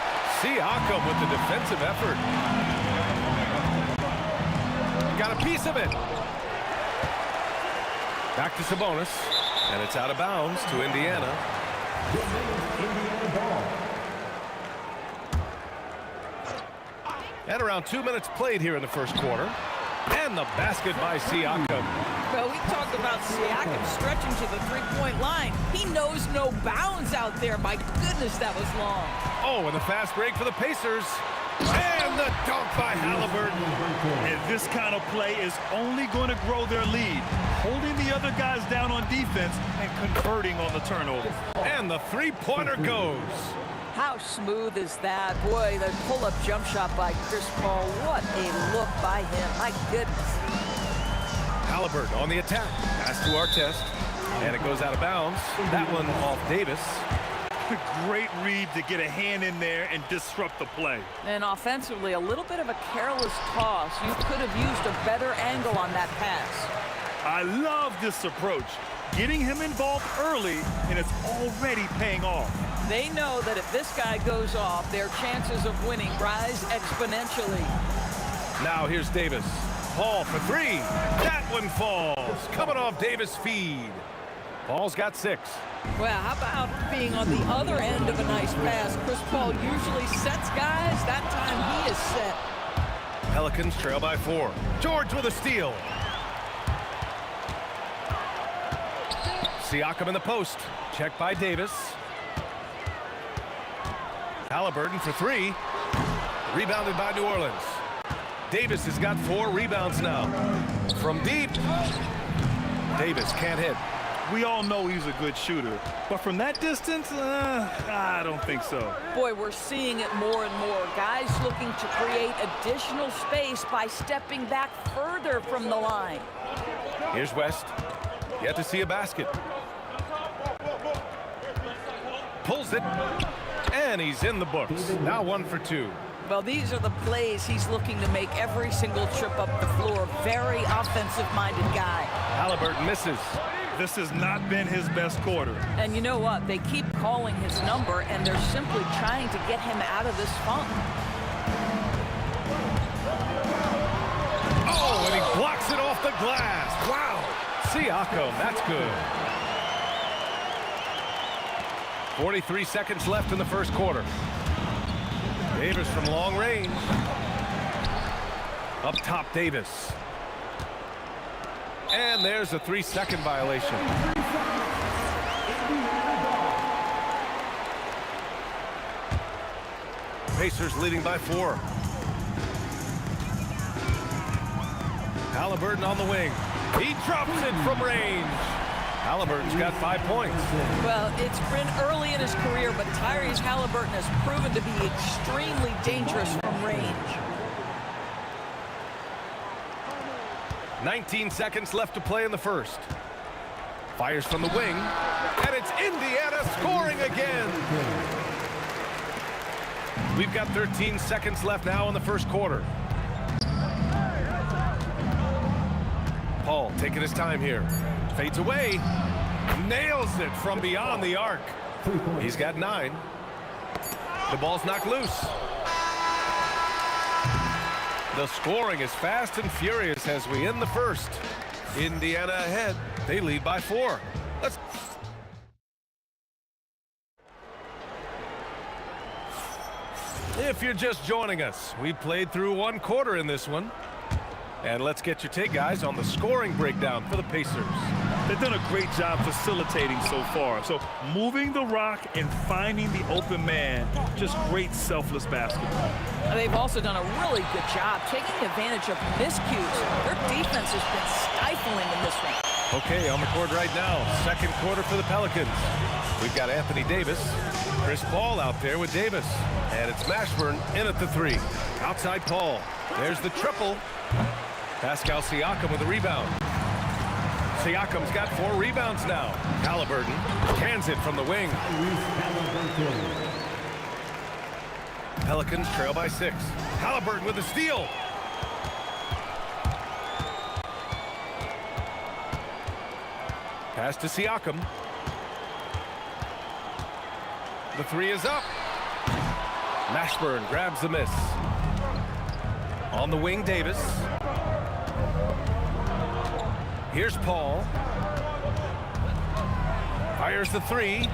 Speaker 11: Siakam with the defensive effort. Got a piece of it. Back to Sabonis. And it's out of bounds to Indiana. And around 2 minutes played here in the first quarter. And the basket by Siakam.
Speaker 8: Well, we talked about Siakam stretching to the three-point line. He knows no bounds out there. My goodness, that was long.
Speaker 11: Oh, and the fast break for the Pacers. And the dunk by Halliburton.
Speaker 3: And this kind of play is only going to grow their lead. Holding the other guys down on defense and converting on the turnover.
Speaker 11: And the three-pointer goes.
Speaker 8: How smooth is that? Boy, the pull-up jump shot by Chris Paul. What a look by him. My goodness.
Speaker 11: Halliburton on the attack. Pass to our test. And it goes out of bounds. That one off Davis.
Speaker 3: A great read to get a hand in there and disrupt the play.
Speaker 8: And offensively, a little bit of a careless toss. You could have used a better angle on that pass.
Speaker 3: I love this approach. Getting him involved early, and it's already paying off.
Speaker 8: They know that if this guy goes off, their chances of winning rise exponentially.
Speaker 11: Now here's Davis. Paul for three. That one falls. Coming off Davis' feed. Paul's got 6.
Speaker 8: Well, how about being on the other end of a nice pass? Chris Paul usually sets guys. That time he is set.
Speaker 11: Pelicans trail by 4. George with a steal. Siakam in the post. Checked by Davis. Halliburton for 3. Rebounded by New Orleans. Davis has got 4 rebounds now. From deep. Davis can't hit.
Speaker 3: We all know he's a good shooter, but from that distance, I don't think so.
Speaker 8: Boy, we're seeing it more and more. Guys looking to create additional space by stepping back further from the line.
Speaker 11: Here's West. Yet to see a basket. Pulls it. And he's in the books. Now 1 for 2.
Speaker 8: Well, these are the plays he's looking to make every single trip up the floor. Very offensive-minded guy.
Speaker 11: Halliburton misses.
Speaker 3: This has not been his best quarter.
Speaker 8: And you know what? They keep calling his number, and they're simply trying to get him out of this funk.
Speaker 11: Oh, and he blocks it off the glass. Wow. Siakam, that's good. 43 seconds left in the first quarter. Davis from long range. Up top, Davis. And there's a 3-second violation. Pacers leading by 4. Halliburton on the wing. He drops it from range. Halliburton's got 5 points.
Speaker 8: Well, it's been early in his career, but Tyrese Halliburton has proven to be extremely dangerous from range.
Speaker 11: 19 seconds left to play in the first. Fires from the wing, and it's Indiana scoring again. We've got 13 seconds left now in the first quarter. Paul taking his time here. Fades away. Nails it from beyond the arc. He's got 9. The ball's knocked loose. The scoring is fast and furious as we end the first. Indiana ahead. They lead by 4. Let's... If you're just joining us, we played through 1 quarter in this one. And let's get your take, guys, on the scoring breakdown for the Pacers.
Speaker 3: They've done a great job facilitating so far. So moving the rock and finding the open man, just great selfless basketball.
Speaker 8: They've also done a really good job taking advantage of miscues. Their defense has been stifling in this one.
Speaker 11: Okay, on the court right now, second quarter for the Pelicans. We've got Anthony Davis, Chris Paul out there with Davis. And it's Mashburn in at the 3. Outside Paul. There's the triple. Pascal Siakam with a rebound. Siakam's got 4 rebounds now. Halliburton cans it from the wing. Pelicans trail by 6. Halliburton with a steal. Pass to Siakam. The 3 is up. Mashburn grabs the miss. On the wing, Davis. Here's Paul. Fires the 3.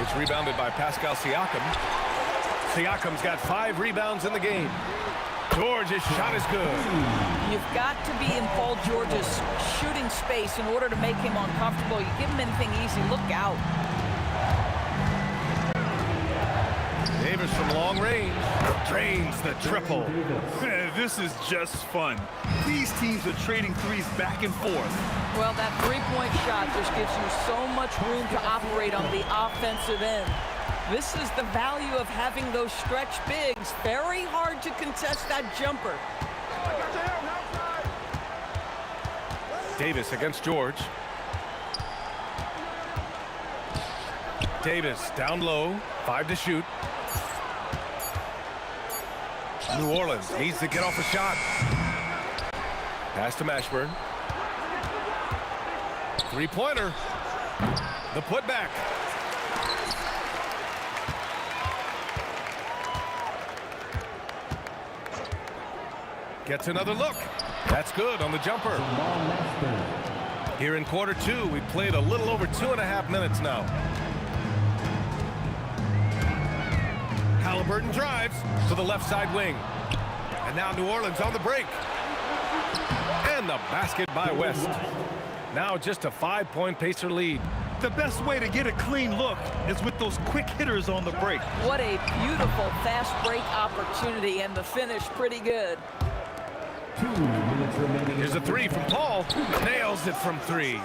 Speaker 11: It's rebounded by Pascal Siakam. Siakam's got 5 rebounds in the game. George's shot is good.
Speaker 8: You've got to be in Paul George's shooting space in order to make him uncomfortable. You give him anything easy, look out.
Speaker 11: Davis from long range drains the triple.
Speaker 3: Man, this is just fun. These teams are trading threes back and forth.
Speaker 8: Well, that three-point shot just gives you so much room to operate on the offensive end. This is the value of having those stretch bigs. Very hard to contest that jumper.
Speaker 11: Davis against George. Davis down low, 5 to shoot. New Orleans needs to get off a shot. Pass to Mashburn. 3-pointer. The putback. Gets another look. That's good on the jumper. Here in quarter 2, we played a little over 2.5 minutes now. Halliburton drives to the left side wing. And now New Orleans on the break. And the basket by West. Now just a 5-point Pacer lead.
Speaker 3: The best way to get a clean look is with those quick hitters on the break.
Speaker 8: What a beautiful fast break opportunity, and the finish pretty good.
Speaker 4: 2 minutes remaining.
Speaker 11: Here's a 3 from Paul. Nails it from 3.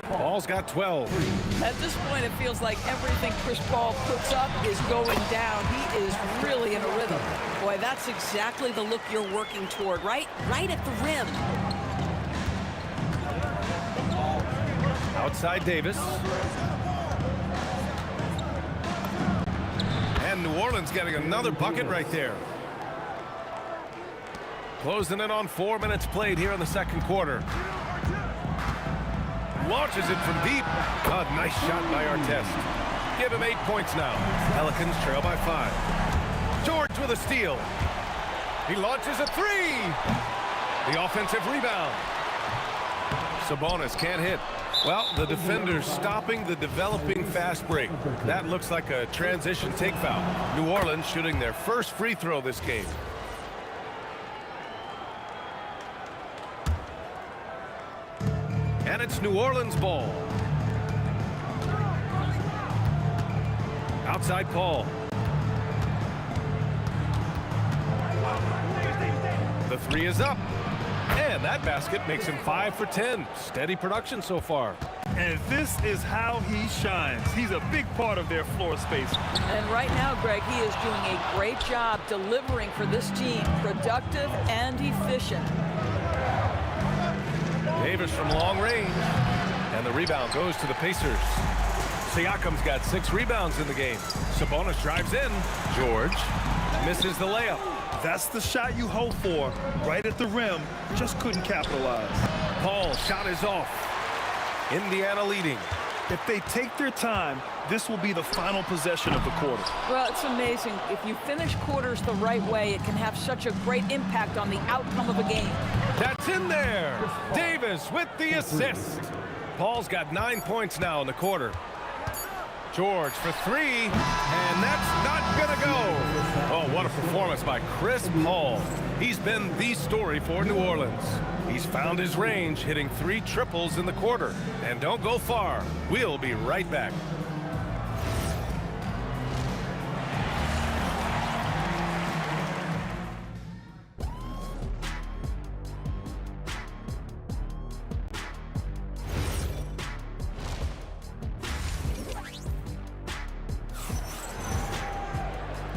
Speaker 11: Paul's got 12.
Speaker 8: At this point, it feels like everything Chris Paul puts up is going down. He is really in a rhythm. Boy, that's exactly the look you're working toward, right at the rim.
Speaker 11: Outside Davis. And New Orleans getting another bucket right there. Closing in on 4 minutes played here in the second quarter. Launches it from deep. A nice shot by Artest. Give him 8 points now. Pelicans trail by 5. George with a steal. He launches a 3. The offensive rebound. Sabonis can't hit. Well, the defender's stopping the developing fast break. That looks like a transition take foul. New Orleans shooting their first free throw this game. And it's New Orleans ball. Outside Paul. The 3 is up. And that basket makes him 5 for 10. Steady production so far.
Speaker 3: And this is how he shines. He's a big part of their floor space.
Speaker 8: And right now, Greg, he is doing a great job delivering for this team. Productive and efficient.
Speaker 11: Davis from long range. And the rebound goes to the Pacers. Siakam's got 6 rebounds in the game. Sabonis drives in. George misses the layup.
Speaker 3: That's the shot you hope for. Right at the rim, just couldn't capitalize.
Speaker 11: Paul shot is off. Indiana leading.
Speaker 3: If they take their time, this will be the final possession of the quarter.
Speaker 8: Well, it's amazing. If you finish quarters the right way, it can have such a great impact on the outcome of a game.
Speaker 11: That's in there. Davis with the assist. Paul's got 9 points now in the quarter. George for 3, and that's not gonna go. Oh, what a performance by Chris Paul. He's been the story for New Orleans. He's found his range, hitting 3 triples in the quarter. And don't go far. We'll be right back.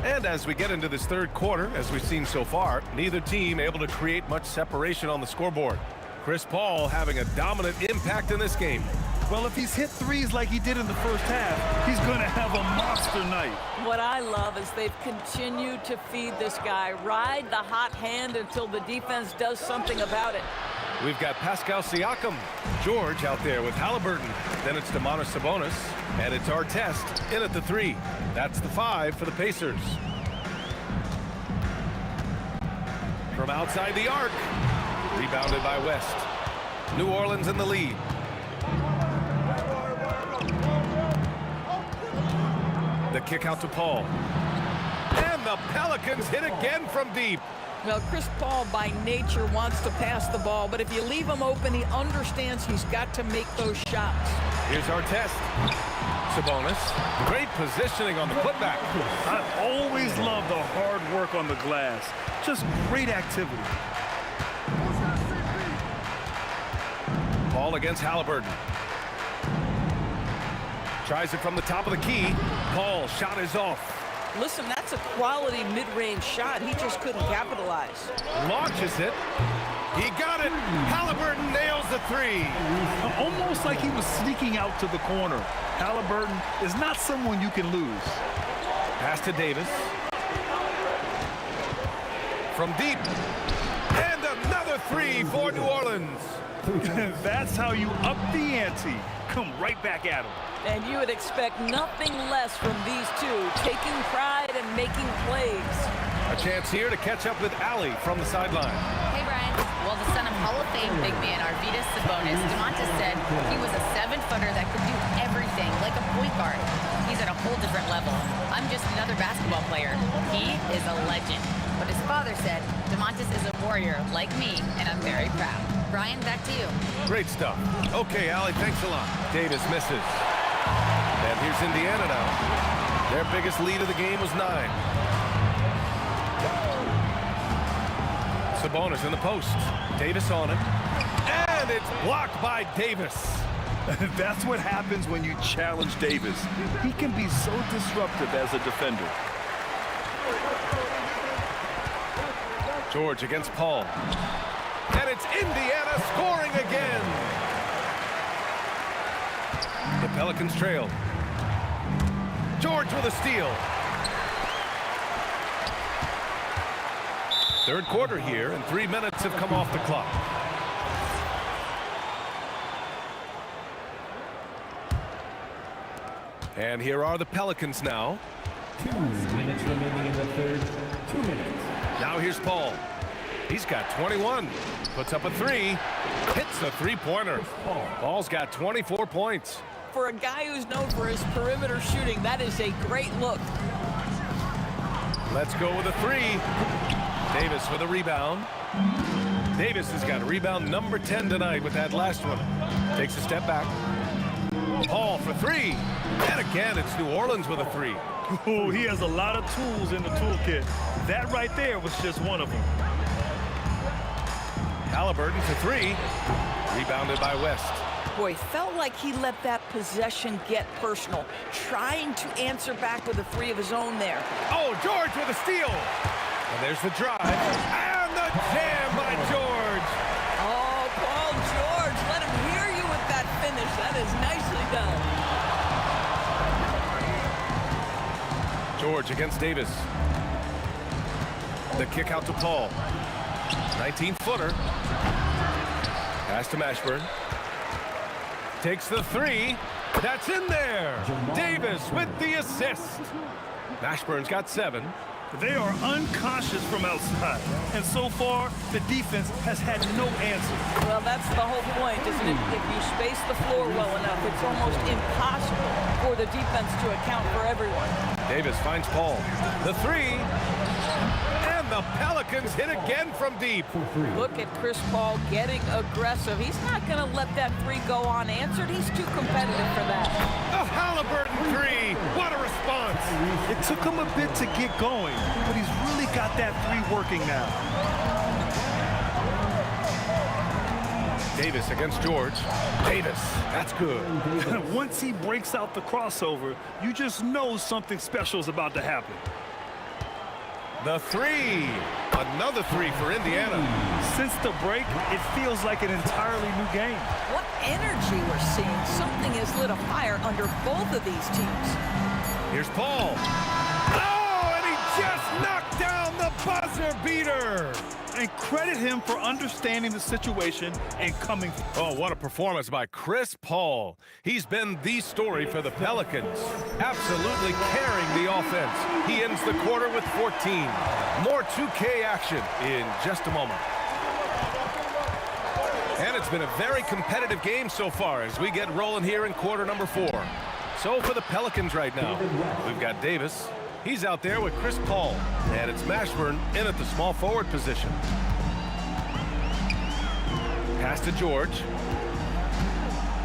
Speaker 11: And as we get into this third quarter, as we've seen so far, neither team able to create much separation on the scoreboard. Chris Paul having a dominant impact in this game.
Speaker 3: Well, if he's hit threes like he did in the first half, he's going to have a monster night.
Speaker 8: What I love is they've continued to feed this guy, ride the hot hand until the defense does something about it.
Speaker 11: We've got Pascal Siakam, George out there with Halliburton. Then it's Domantas Sabonis, and it's Artest in at the 3. That's the 5 for the Pacers. From outside the arc, rebounded by West. New Orleans in the lead. The kick out to Paul. And the Pelicans hit again from deep.
Speaker 8: Well, Chris Paul by nature wants to pass the ball, but if you leave him open, he understands he's got to make those shots.
Speaker 11: Here's Artest. Sabonis. Great positioning on the putback.
Speaker 3: I always love the hard work on the glass. Just great activity.
Speaker 11: Paul against Halliburton. Tries it from the top of the key. Paul, shot is off.
Speaker 8: Listen, that's a quality mid-range shot. He just couldn't capitalize.
Speaker 11: Launches it. He got it. Halliburton nails the 3.
Speaker 3: Almost like he was sneaking out to the corner. Halliburton is not someone you can lose.
Speaker 11: Pass to Davis. From deep. And another 3 for New Orleans.
Speaker 3: That's how you up the ante. Come right back at him.
Speaker 8: And you would expect nothing less from these two, taking pride and making plays.
Speaker 11: A chance here to catch up with Allie from the sideline.
Speaker 9: Hey, Brian. Well, the son of Hall of Fame big man Arvydas Sabonis, Domantas said he was a 7-footer that could do everything, like a point guard. He's at a whole different level. I'm just another basketball player. He is a legend. But his father said, Domantas is a warrior like me, and I'm very proud. Brian, back to you.
Speaker 11: Great stuff. Okay, Allie, thanks a lot. Davis misses. And here's Indiana now. Their biggest lead of the game was 9. Sabonis in the post. Davis on it. And it's blocked by Davis.
Speaker 3: That's what happens when you challenge Davis. He can be so disruptive as a defender.
Speaker 11: George against Paul. And it's Indiana scoring again. The Pelicans trail. George with a steal. Third quarter here, and 3 minutes have come off the clock. And here are the Pelicans now.
Speaker 4: 2 minutes remaining in the third. 2 minutes.
Speaker 11: Now here's Paul. He's got 21. Puts up a 3. Hits a three-pointer. Paul's got 24 points.
Speaker 8: For a guy who's known for his perimeter shooting, that is a great look.
Speaker 11: Let's go with a 3. Davis with a rebound. Davis has got rebound number 10 tonight with that last one. Takes a step back. Paul for 3. And again, it's New Orleans with a 3.
Speaker 3: Oh, he has a lot of tools in the toolkit. That right there was just one of them.
Speaker 11: Halliburton for 3. Rebounded by West.
Speaker 8: Boy, felt like he let that possession get personal, trying to answer back with a 3 of his own there.
Speaker 11: Oh, George with a steal. And there's the drive. And the jam by George.
Speaker 8: Oh, Paul George, let him hear you with that finish. That is nicely done.
Speaker 11: George against Davis. The kick out to Paul. 19-footer. Pass to Mashburn. Takes the three. That's in there. Davis with the assist. Mashburn's got 7.
Speaker 3: They are uncautious from outside. And so far, the defense has had no answer.
Speaker 8: Well, that's the whole point, isn't it? If you space the floor well enough, it's almost impossible for the defense to account for everyone.
Speaker 11: Davis finds Paul. The three. And the Pelicans hit again from deep.
Speaker 8: Look at Chris Paul getting aggressive. He's not going to let that three go unanswered. He's too competitive for that.
Speaker 11: A Halliburton three. What a response.
Speaker 3: It took him a bit to get going, but he's really got that three working now.
Speaker 11: Davis against George. Davis, that's good.
Speaker 3: Once he breaks out the crossover, you just know something special is about to happen.
Speaker 11: The three. Another three for Indiana.
Speaker 3: Since the break, it feels like an entirely new game.
Speaker 8: What energy we're seeing. Something has lit a fire under both of these teams.
Speaker 11: Here's Paul. Oh, and he just knocked down the buzzer beater.
Speaker 3: And credit him for understanding the situation and coming.
Speaker 11: Oh, what a performance by Chris Paul. He's been the story for the Pelicans, absolutely carrying the offense. He ends the quarter with 14. More 2K action in just a moment. And it's been a very competitive game so far as we get rolling here in quarter number 4. So for the Pelicans right now, we've got Davis. He's out there with Chris Paul, and it's Mashburn in at the small forward position. Pass to George.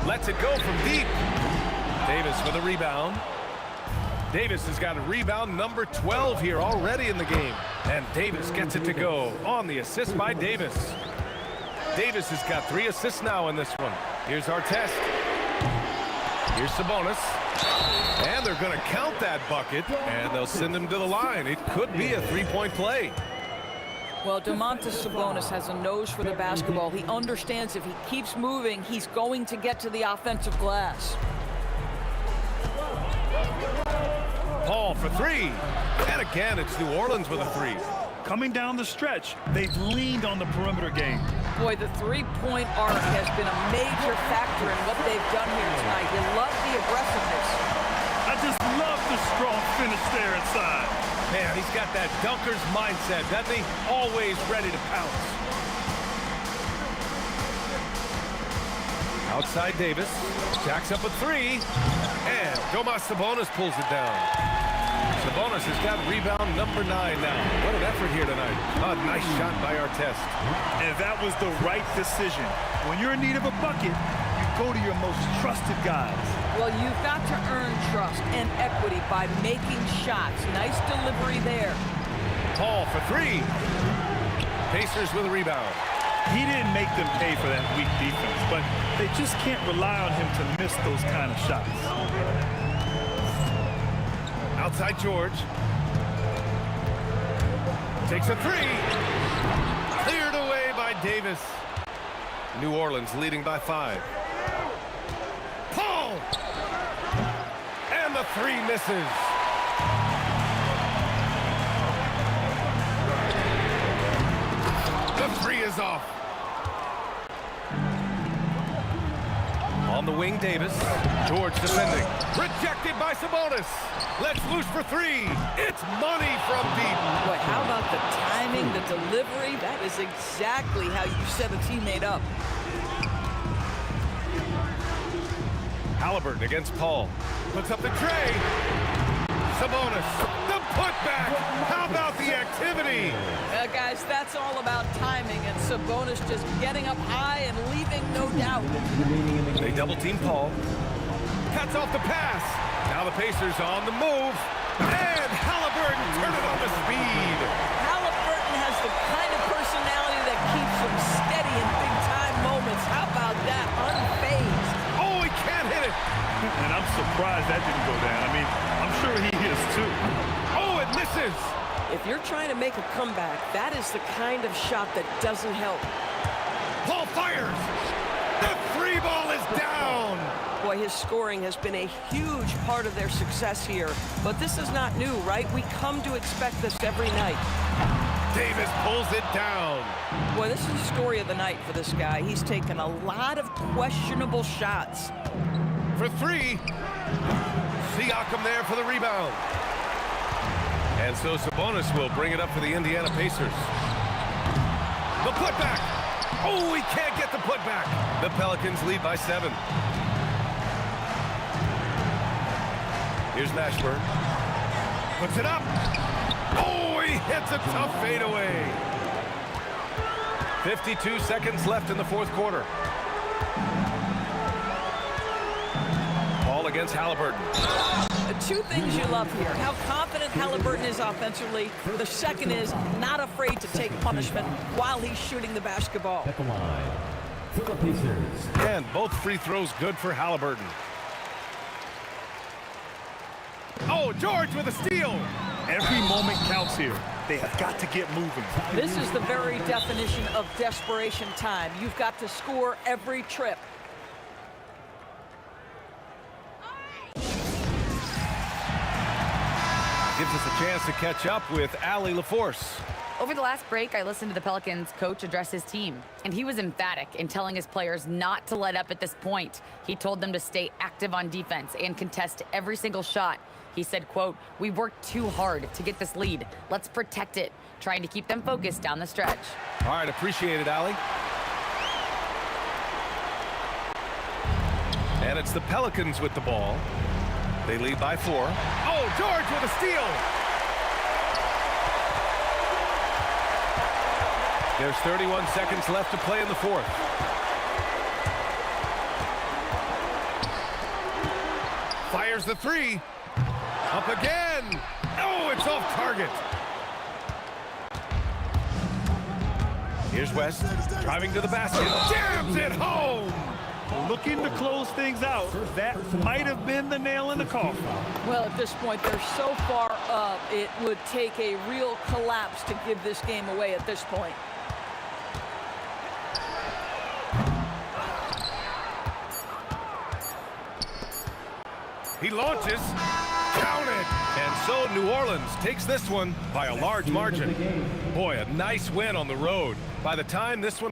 Speaker 11: Lets it go from deep. Davis with a rebound. Davis has got a rebound number 12 here already in the game. And Davis gets it to go on the assist by Davis. Davis has got 3 assists now in this one. Here's our test. Here's Sabonis. And they're going to count that bucket, and they'll send him to the line. It could be a 3-point play.
Speaker 8: Well, Domantas Sabonis has a nose for the basketball. He understands if he keeps moving, he's going to get to the offensive glass.
Speaker 11: Paul for 3. And again, it's New Orleans with a 3.
Speaker 3: Coming down the stretch, they've leaned on the perimeter game.
Speaker 8: Boy, the three-point arc has been a major factor in what they've done here tonight. You love the aggressiveness.
Speaker 3: I just love the strong finish there inside.
Speaker 11: Man, he's got that dunker's mindset, doesn't he? Always ready to pounce. Outside Davis. Jacks up a 3. And Domas Sabonis pulls it down. Sabonis has got rebound number 9 now. What an effort here tonight. A nice shot by our test.
Speaker 3: And that was the right decision. When you're in need of a bucket, you go to your most trusted guys.
Speaker 8: Well, you've got to earn trust and equity by making shots. Nice delivery there.
Speaker 11: Paul for 3. Pacers with a rebound.
Speaker 3: He didn't make them pay for that weak defense, but they just can't rely on him to miss those kind of shots.
Speaker 11: Outside George. Takes a 3. Cleared away by Davis. New Orleans leading by 5. Paul! And the 3 misses. The 3 is off. On the wing, Davis. George defending. Rejected by Sabonis. Let's loose for 3. It's money from deep.
Speaker 8: Boy, how about the timing, the delivery? That is exactly how you set a teammate up.
Speaker 11: Halliburton against Paul. Puts up the tray. Sabonis. The putback. How about the activity?
Speaker 8: Guys, that's all about timing, and Sabonis just getting up high and leaving no doubt.
Speaker 11: They double team Paul. Cuts off the pass. Now the Pacers on the move. And Halliburton turned it on the speed.
Speaker 8: Halliburton has the kind of personality that keeps him steady in big-time moments. How about that? Unfazed.
Speaker 11: Oh, he can't hit it.
Speaker 3: And I'm surprised that didn't go down. I mean, I'm sure he is too.
Speaker 11: Oh, it misses.
Speaker 10: If you're trying to make a comeback, that is the kind of shot that doesn't help.
Speaker 11: Paul fires. The three ball is down.
Speaker 10: Boy, his scoring has been a huge part of their success here. But this is not new, right? We come to expect this every night.
Speaker 11: Davis pulls it down.
Speaker 10: Boy, this is the story of the night for this guy. He's taken a lot of questionable shots.
Speaker 11: For three. Siakam there for the rebound. And so Sabonis will bring it up for the Indiana Pacers. The putback. Oh, he can't get the putback. The Pelicans lead by 7. Here's Mashburn. Puts it up. Oh, he hits a tough fadeaway. 52 seconds left in the fourth quarter. Ball against Halliburton.
Speaker 10: Two things you love here. How confident Halliburton is offensively. The second is not afraid to take punishment while he's shooting the basketball.
Speaker 4: At the line for the Pacers.
Speaker 11: And both free throws good for Halliburton. Oh, George with a steal.
Speaker 3: Every moment counts here. They have got to get moving.
Speaker 10: This is the very definition of desperation time. You've got to score every trip.
Speaker 11: Gives us a chance to catch up with Allie LaForce.
Speaker 9: Over the last break, I listened to the Pelicans coach address his team, and he was emphatic in telling his players not to let up at this point. He told them to stay active on defense and contest every single shot. He said, quote, "We've worked too hard to get this lead. Let's protect it," trying to keep them focused down the stretch.
Speaker 11: All right, appreciate it, Allie. And it's the Pelicans with the ball. They lead by 4. Oh, George with a steal. There's 31 seconds left to play in the fourth. Fires the three. Up again. Oh, it's off target. Here's West driving to the basket. Jams it home.
Speaker 3: Looking to close things out. That might have been the nail in the coffin.
Speaker 10: Well, at this point, they're so far up, it would take a real collapse to give this game away at this point.
Speaker 11: He launches. Count it. And so New Orleans takes this one by a large margin. Boy, a nice win on the road. By the time this one...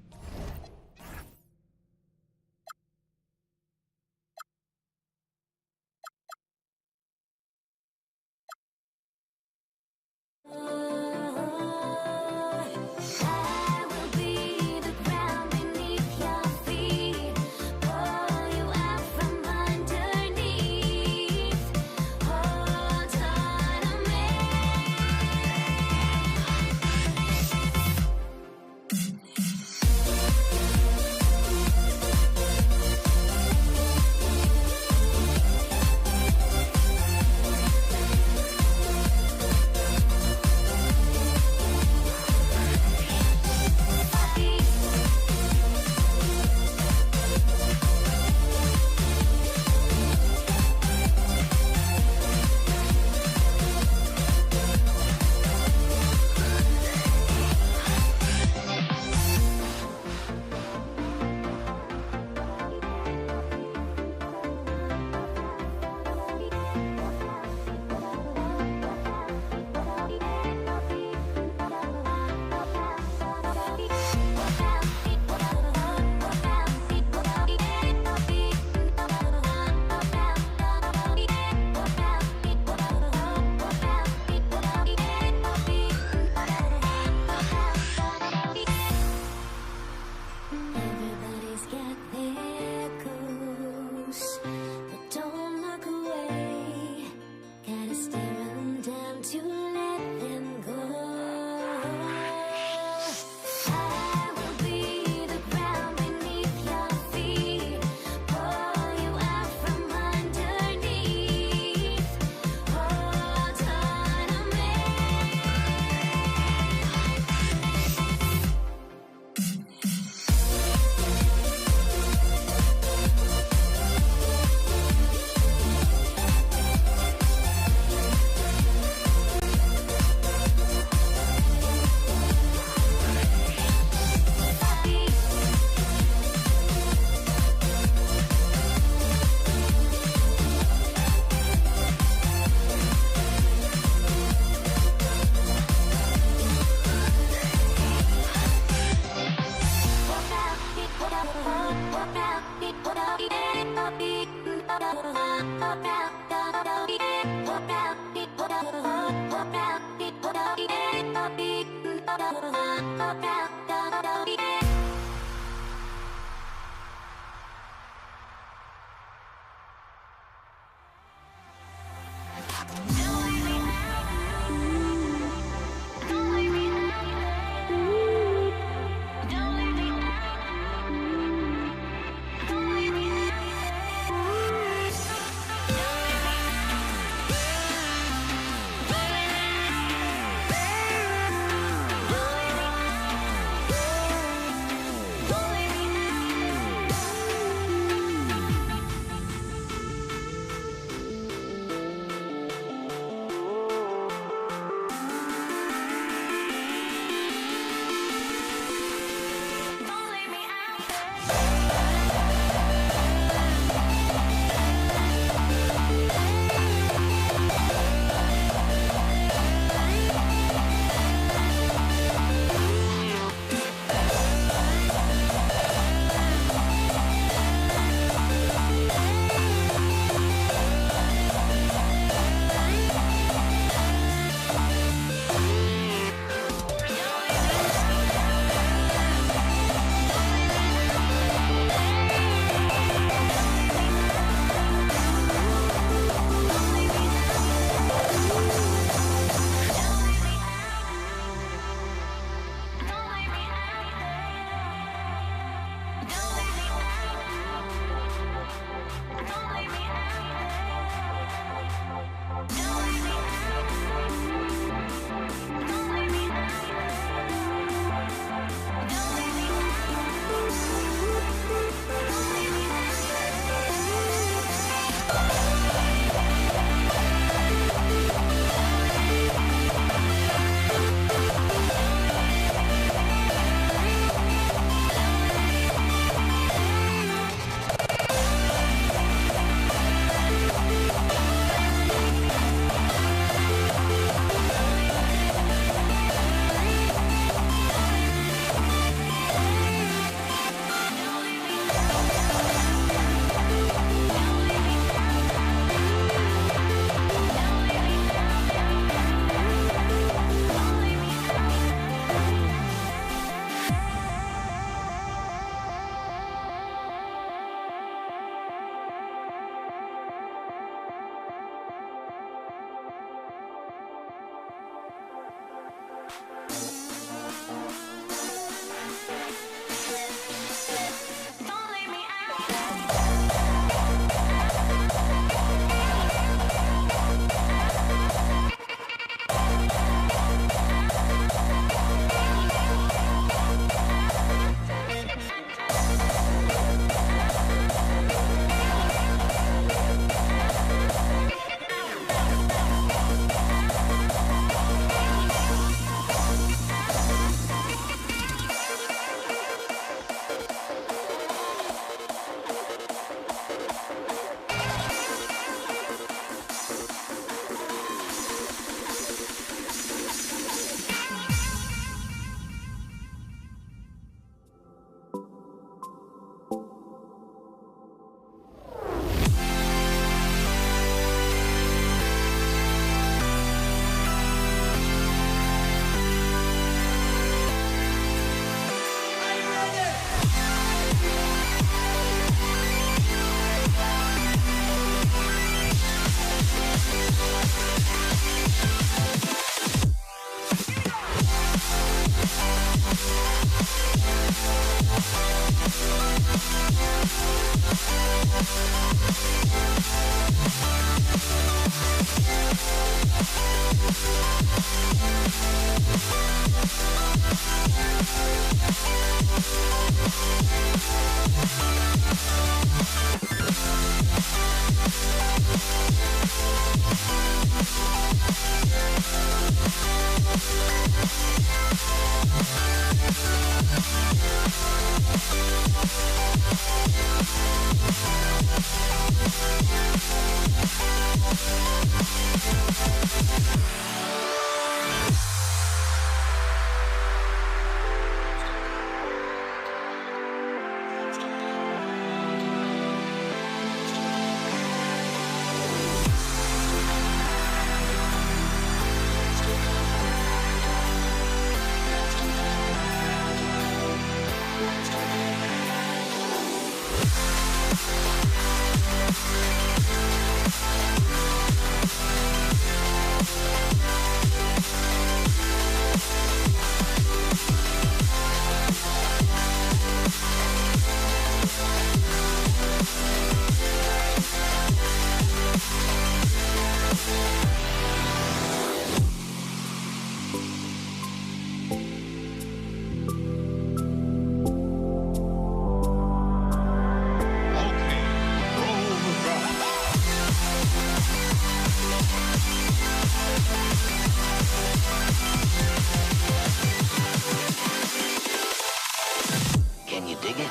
Speaker 15: Can you dig it?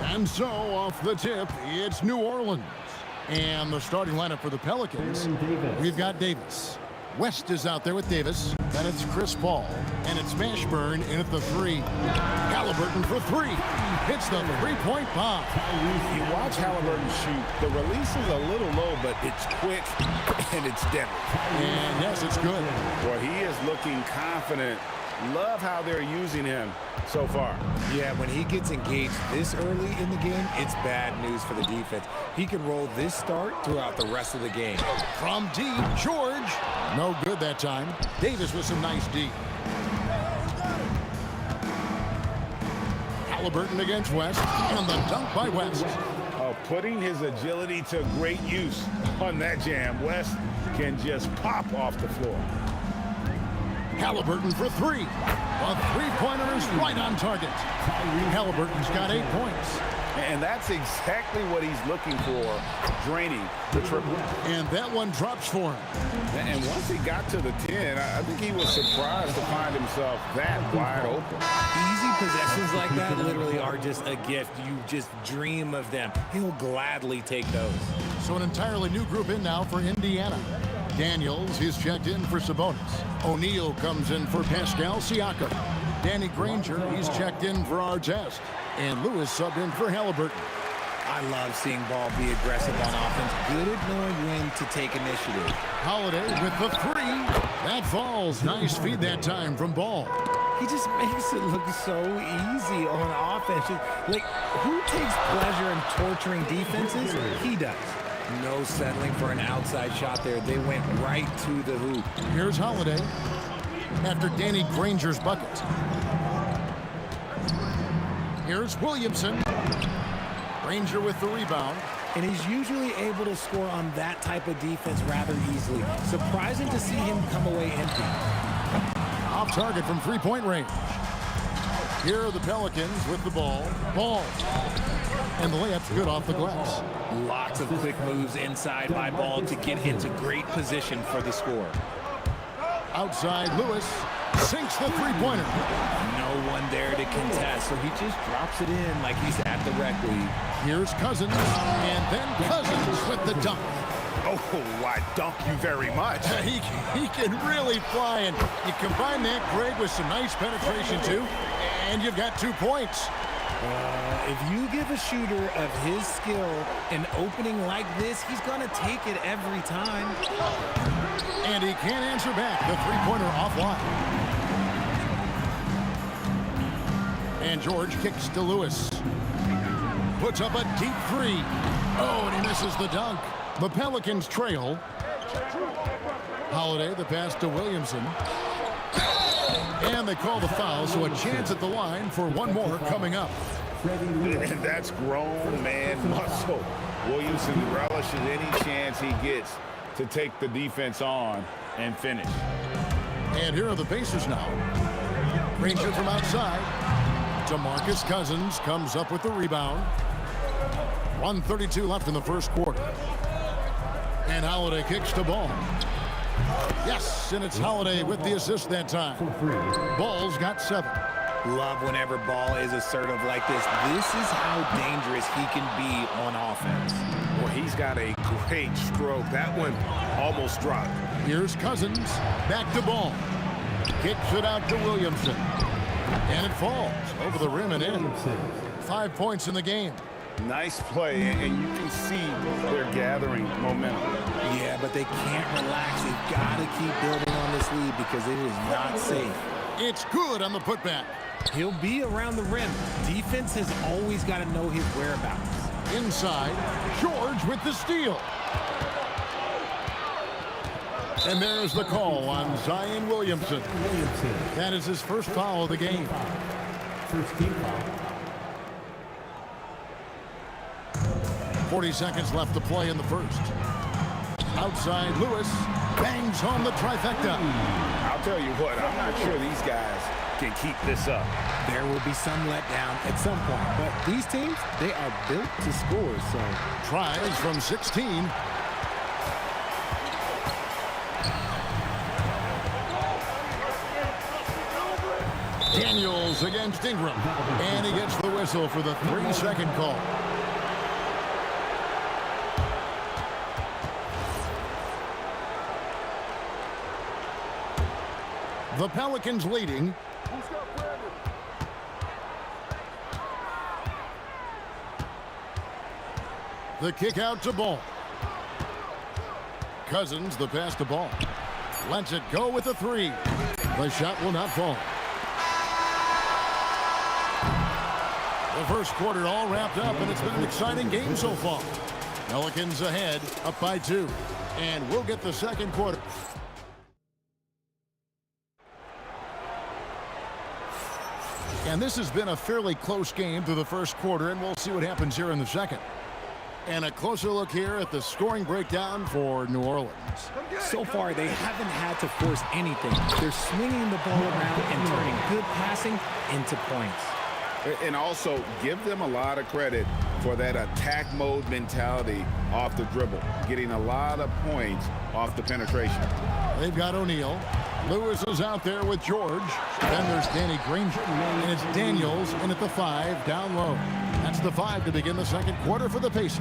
Speaker 1: And so, off the tip, it's New Orleans. And the starting lineup for the Pelicans, we've got Davis. West is out there with Davis. Then it's Chris Paul. And it's Mashburn in at the 3. Halliburton for 3. Hits the three-point bomb.
Speaker 2: You watch Halliburton shoot. The release is a little low, but it's quick and it's deadly.
Speaker 1: And yes, it's good.
Speaker 2: Well, he is looking confident. Love how they're using him so far.
Speaker 12: Yeah, when he gets engaged this early in the game, it's bad news for the defense. He can roll this start throughout the rest of the game.
Speaker 1: From deep, George. No good that time. Davis with some nice D. Halliburton against West, and the dunk by West.
Speaker 2: Putting his agility to great use on that jam. West can just pop off the floor.
Speaker 1: Halliburton for 3. A three-pointer is right on target. Halliburton's got 8 points.
Speaker 2: And that's exactly what he's looking for, draining the triple.
Speaker 1: And that one drops for him.
Speaker 2: And once he got to the 10, I think he was surprised to find himself that wide open.
Speaker 12: Easy possessions like that literally are just a gift. You just dream of them. He'll gladly take those.
Speaker 1: So an entirely new group in now for Indiana. Daniels, he's checked in for Sabonis. O'Neal comes in for Pascal Siakam. Danny Granger, he's checked in for Artest. And Lewis subbed in for Halliburton.
Speaker 12: I love seeing Ball be aggressive on offense. Good at knowing when to take initiative.
Speaker 1: Holiday with the 3. That falls. Nice feed that time from Ball.
Speaker 12: He just makes it look so easy on offense. Like, who takes pleasure in torturing defenses? He does. No settling for an outside shot there. They went right to the hoop.
Speaker 1: Here's Holiday after Danny Granger's bucket. Here's Williamson. Granger with the rebound.
Speaker 12: And he's usually able to score on that type of defense rather easily. Surprising to see him come away empty.
Speaker 1: Off target from three-point range. Here are the Pelicans with the ball. Ball. And the layup's good off the glass.
Speaker 12: Lots of quick moves inside by Ball to get into great position for the score.
Speaker 1: Outside, Lewis sinks the three-pointer.
Speaker 12: No one there to contest, so he just drops it in like he's at the rec league.
Speaker 1: Here's Cousins, and then Cousins with the dunk.
Speaker 2: Oh, I dunk you very much.
Speaker 1: He can really fly, and you combine that, Greg, with some nice penetration, too, and you've got 2 points.
Speaker 12: If you give a shooter of his skill an opening like this, he's going to take it every time.
Speaker 1: And he can't answer back. The three-pointer offline. And George kicks to Lewis. Puts up a deep 3. Oh, and he misses the dunk. The Pelicans trail. Holiday, the pass to Williamson. And they call the foul, so a chance at the line for one more coming up.
Speaker 2: And that's grown man muscle. Williamson relishes any chance he gets to take the defense on and finish.
Speaker 1: And here are the Pacers now. Ranger from outside. DeMarcus Cousins comes up with the rebound. 1:32 left in the first quarter. And Holiday kicks the ball. Yes, and it's Holiday with the assist that time. Ball's got 7.
Speaker 12: Love whenever Ball is assertive like this. This is how dangerous he can be on offense.
Speaker 2: Well, he's got a great stroke. That one almost dropped.
Speaker 1: Here's Cousins. Back to Ball. Kicks it out to Williamson. And it falls over the rim and in. 5 points in the game.
Speaker 2: Nice play, and you can see they're gathering momentum.
Speaker 12: Yeah, but they can't relax. They've got to keep building on this lead because it is not safe.
Speaker 1: It's good on the putback.
Speaker 12: He'll be around the rim. Defense has always got to know his whereabouts.
Speaker 1: Inside, George with the steal. And there's the call on Zion Williamson. That is his first foul of the game.
Speaker 4: First team foul.
Speaker 1: 40 seconds left to play in the first. Outside, Lewis bangs home the trifecta.
Speaker 2: I'll tell you what, I'm not sure these guys can keep this up.
Speaker 12: There will be some letdown at some point, but these teams, they are built to score, so.
Speaker 1: Tries from 16. Daniels against Ingram. And he gets the whistle for the 3-second call. The Pelicans leading. The kick out to Ball. Cousins, the pass to Ball. Lets it go with a 3. The shot will not fall. The first quarter all wrapped up, and it's been an exciting game so far. Pelicans ahead, up by 2. And we'll get the second quarter. And this has been a fairly close game through the first quarter, and we'll see what happens here in the second. And a closer look here at the scoring breakdown for New Orleans.
Speaker 12: So far, they haven't had to force anything. They're swinging the ball around and turning good passing into points.
Speaker 2: And also, give them a lot of credit for that attack mode mentality off the dribble, getting a lot of points off the penetration.
Speaker 1: They've got O'Neal. Lewis is out there with George. Then there's Danny Granger. And it's Daniels in at the 5 down low. That's the 5 to begin the second quarter for the Pacers.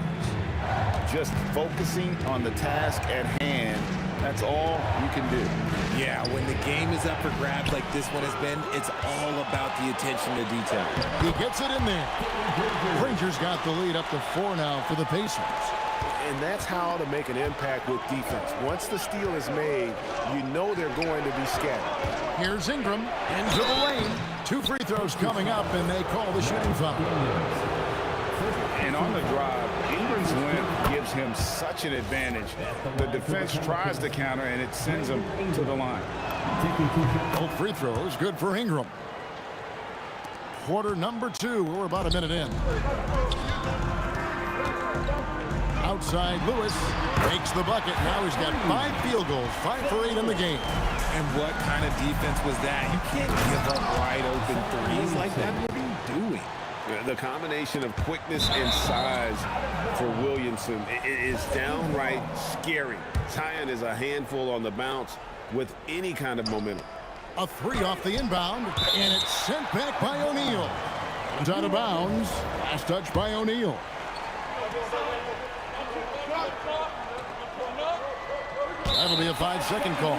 Speaker 2: Just focusing on the task at hand, that's all you can do.
Speaker 12: Yeah, when the game is up for grabs like this one has been, it's all about the attention to detail.
Speaker 1: He gets it in there. Granger's got the lead up to 4 now for the Pacers.
Speaker 5: And that's how to make an impact with defense. Once the steal is made, you know they're going to be scattered.
Speaker 1: Here's Ingram into the lane. 2 free throws coming up, and they call the shooting foul.
Speaker 2: And on the drive, Ingram's length gives him such an advantage. The defense tries to counter, and it sends him to the line.
Speaker 1: Both free throws good for Ingram. Quarter number 2. We're about a minute in. Outside, Lewis makes the bucket. Now he's got 5 field goals, 5 for 8 in the game.
Speaker 12: And what kind of defense was that? You can't give up wide open threes like that. What are you doing?
Speaker 5: The combination of quickness and size for Williamson is downright scary. Zion is a handful on the bounce with any kind of momentum.
Speaker 1: A 3 off the inbound, and it's sent back by O'Neal. It's out of bounds. Last touch by O'Neal. That'll be a 5-second call.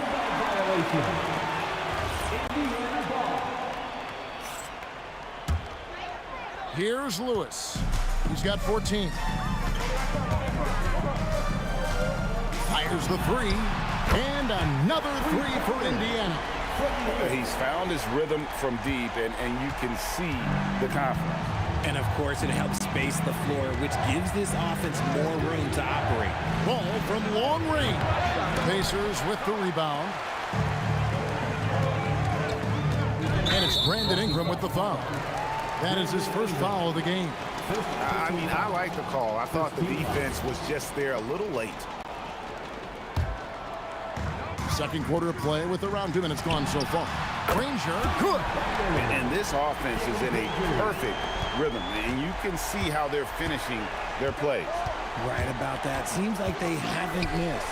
Speaker 1: Here's Lewis. He's got 14. Fires the 3. And another 3 for Indiana.
Speaker 2: He's found his rhythm from deep, and you can see the confidence.
Speaker 12: And, of course, it helps space the floor, which gives this offense more room to operate.
Speaker 1: Ball from long range. Pacers with the rebound. And it's Brandon Ingram with the foul. That is his first foul of the game.
Speaker 2: I mean, I like the call. I thought the defense was just there a little late.
Speaker 1: Second quarter of play with around 2 minutes gone so far. Granger, good.
Speaker 2: And this offense is in a perfect rhythm, and you can see how they're finishing their plays.
Speaker 12: Right about that. Seems like they haven't missed.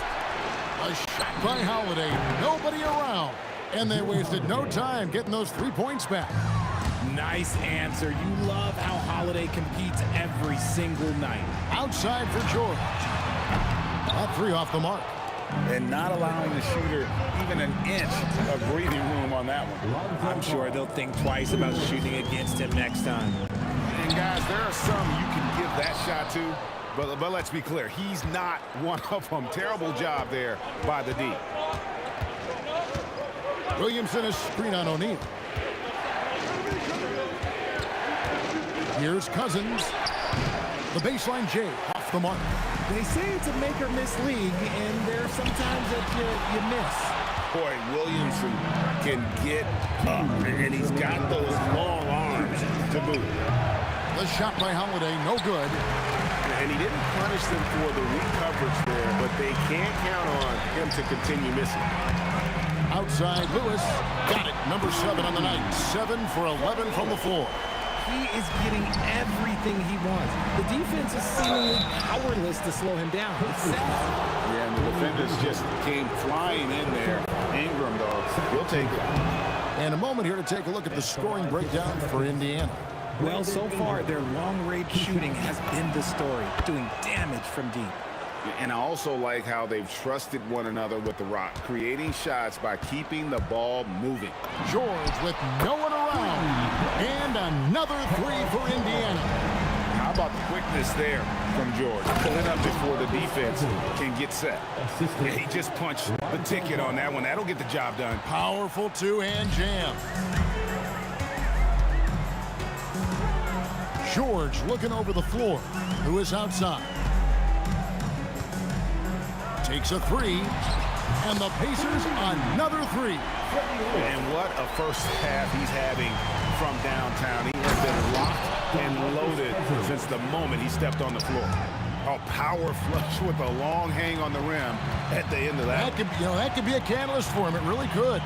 Speaker 1: A shot by Holiday. Nobody around. And they wasted no time getting those 3 points back.
Speaker 12: Nice answer. You love how Holiday competes every single night.
Speaker 1: Outside for George. That 3 off the mark.
Speaker 2: And not allowing the shooter even an inch of breathing room on that one.
Speaker 12: I'm sure they'll think twice about shooting against him next time.
Speaker 2: And guys, there are some you can give that shot to, but let's be clear, he's not one of them. Terrible job there by the D.
Speaker 1: Williamson is screen on O'Neal. Here's Cousins. The baseline J off the mark.
Speaker 12: They say it's a make or miss league, and there's sometimes that you miss.
Speaker 2: Boy, Williamson can get up, and he's got those long arms to boot.
Speaker 1: The shot by Holiday, no good.
Speaker 2: And he didn't punish them for the weak coverage there, but they can't count on him to continue missing.
Speaker 1: Outside Lewis, got it. Number 7 on the night. 7 for 11 from the floor.
Speaker 12: He is getting everything he wants. The defense is seemingly powerless to slow him down. It's sad.
Speaker 2: Yeah, and the defenders just came flying in there. Ingram, though, he'll take it.
Speaker 1: And a moment here to take a look at the scoring breakdown for Indiana.
Speaker 12: Well, so far, their long-range shooting has been the story, doing damage from deep.
Speaker 2: And I also like how they've trusted one another with the rock, creating shots by keeping the ball moving.
Speaker 1: George with no one around. And another 3 for Indiana.
Speaker 2: How about the quickness there from George? Pulling up before the defense can get set. Yeah, he just punched the ticket on that one. That'll get the job done.
Speaker 1: Powerful two-hand jam. George looking over the floor. Who is outside? Takes a 3, and the Pacers another 3.
Speaker 2: And what a first half he's having from downtown. He has been locked and loaded since the moment he stepped on the floor. A power flush with a long hang on the rim at the end of that.
Speaker 1: That could be a catalyst for him. It really could.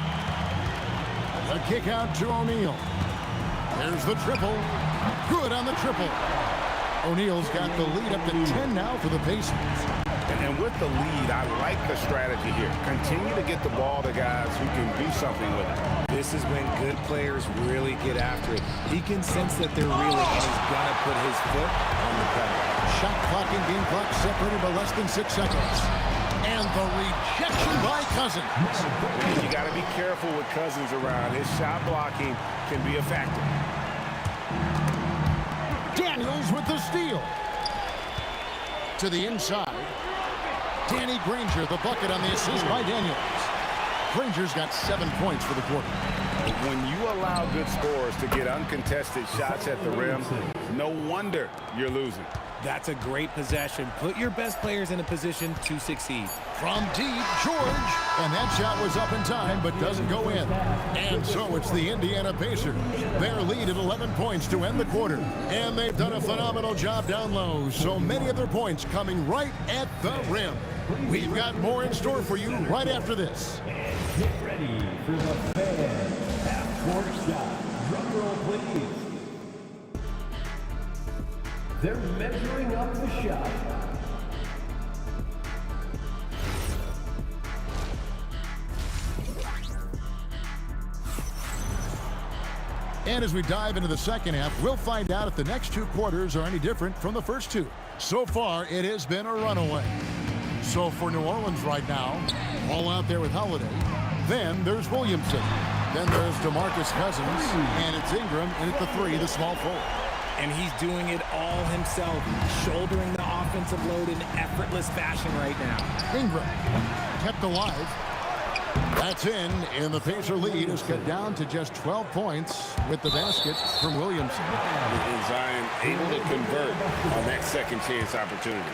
Speaker 1: The kick out to O'Neal. There's the triple. Good on the triple. O'Neal's got the lead up to 10 now for the Pacers.
Speaker 2: And with the lead, I like the strategy here. Continue to get the ball to guys who can do something with it.
Speaker 12: This is when good players really get after it. He can sense that they're reeling, and he's going to put his foot on the pedal.
Speaker 1: Shot clock and game clock separated by less than 6 seconds. And the rejection by Cousins.
Speaker 2: You got to be careful with Cousins around. His shot blocking can be a factor.
Speaker 1: Daniels with the steal. To the inside. Danny Granger, the bucket on the assist by Daniels. Granger's got 7 points for the quarter.
Speaker 2: When you allow good scorers to get uncontested shots at the rim, no wonder you're losing.
Speaker 12: That's a great possession. Put your best players in a position to succeed.
Speaker 1: From deep, George. And that shot was up in time, but doesn't go in. And so it's the Indiana Pacers. Their lead at 11 points to end the quarter. And they've done a phenomenal job down low. So many of their points coming right at the rim. We've got more in store for you right after this.
Speaker 4: Get ready for the fan half-court shot. Drum roll, please. They're measuring up the shot.
Speaker 1: And as we dive into the second half, we'll find out if the next 2 quarters are any different from the first 2. So far, it has been a runaway. So for New Orleans right now, all out there with Holiday. Then there's Williamson. Then there's DeMarcus Cousins. And it's Ingram in at the 3, the small forward.
Speaker 12: And he's doing it all himself, shouldering the offensive load in effortless fashion right now.
Speaker 1: Ingram kept alive. That's in, and the Pacer lead is cut down to just 12 points with the basket from Williamson.
Speaker 2: And Zion able to convert on that second chance opportunity.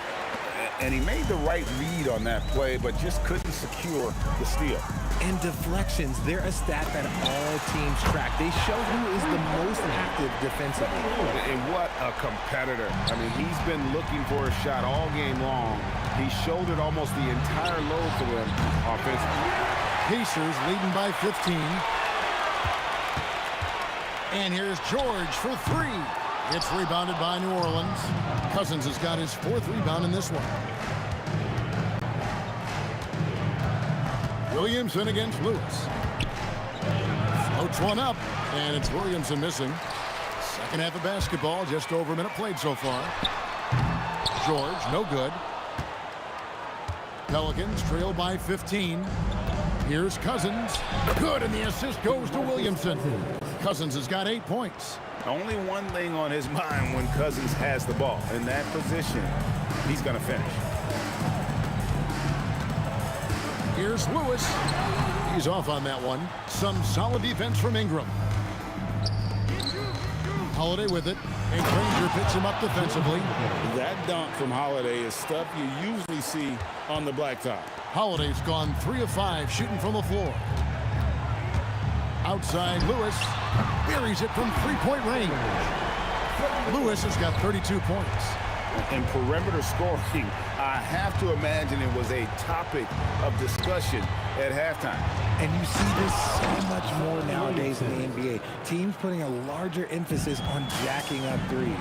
Speaker 2: And he made the right read on that play, but just couldn't secure the steal.
Speaker 12: And deflections, they're a stat that all teams track. They show who is the most active defensively.
Speaker 2: And what a competitor. I mean, he's been looking for a shot all game long. He shouldered almost the entire load for them offensively.
Speaker 1: Pacers leading by 15. And here's George for three. It's rebounded by New Orleans. Cousins has got his fourth rebound in this one. Williamson against Lewis. Floats one up, and it's Williamson missing. Second half of basketball, just over a minute played so far. George, no good. Pelicans trail by 15. Here's Cousins. Good, and the assist goes to Williamson. Cousins has got 8 points.
Speaker 2: Only one thing on his mind when Cousins has the ball. In that position, he's going to finish.
Speaker 1: Here's Lewis. He's off on that one. Some solid defense from Ingram. Holiday with it. And Granger picks him up defensively.
Speaker 2: That dunk from Holiday is stuff you usually see on the blacktop.
Speaker 1: Holiday's gone 3 of 5 shooting from the floor. Outside Lewis. Buries it from three-point range. Lewis has got 32 points.
Speaker 2: And perimeter scoring, I have to imagine it was a topic of discussion at halftime.
Speaker 12: And you see this so much more nowadays in the NBA. Teams putting a larger emphasis on jacking up threes.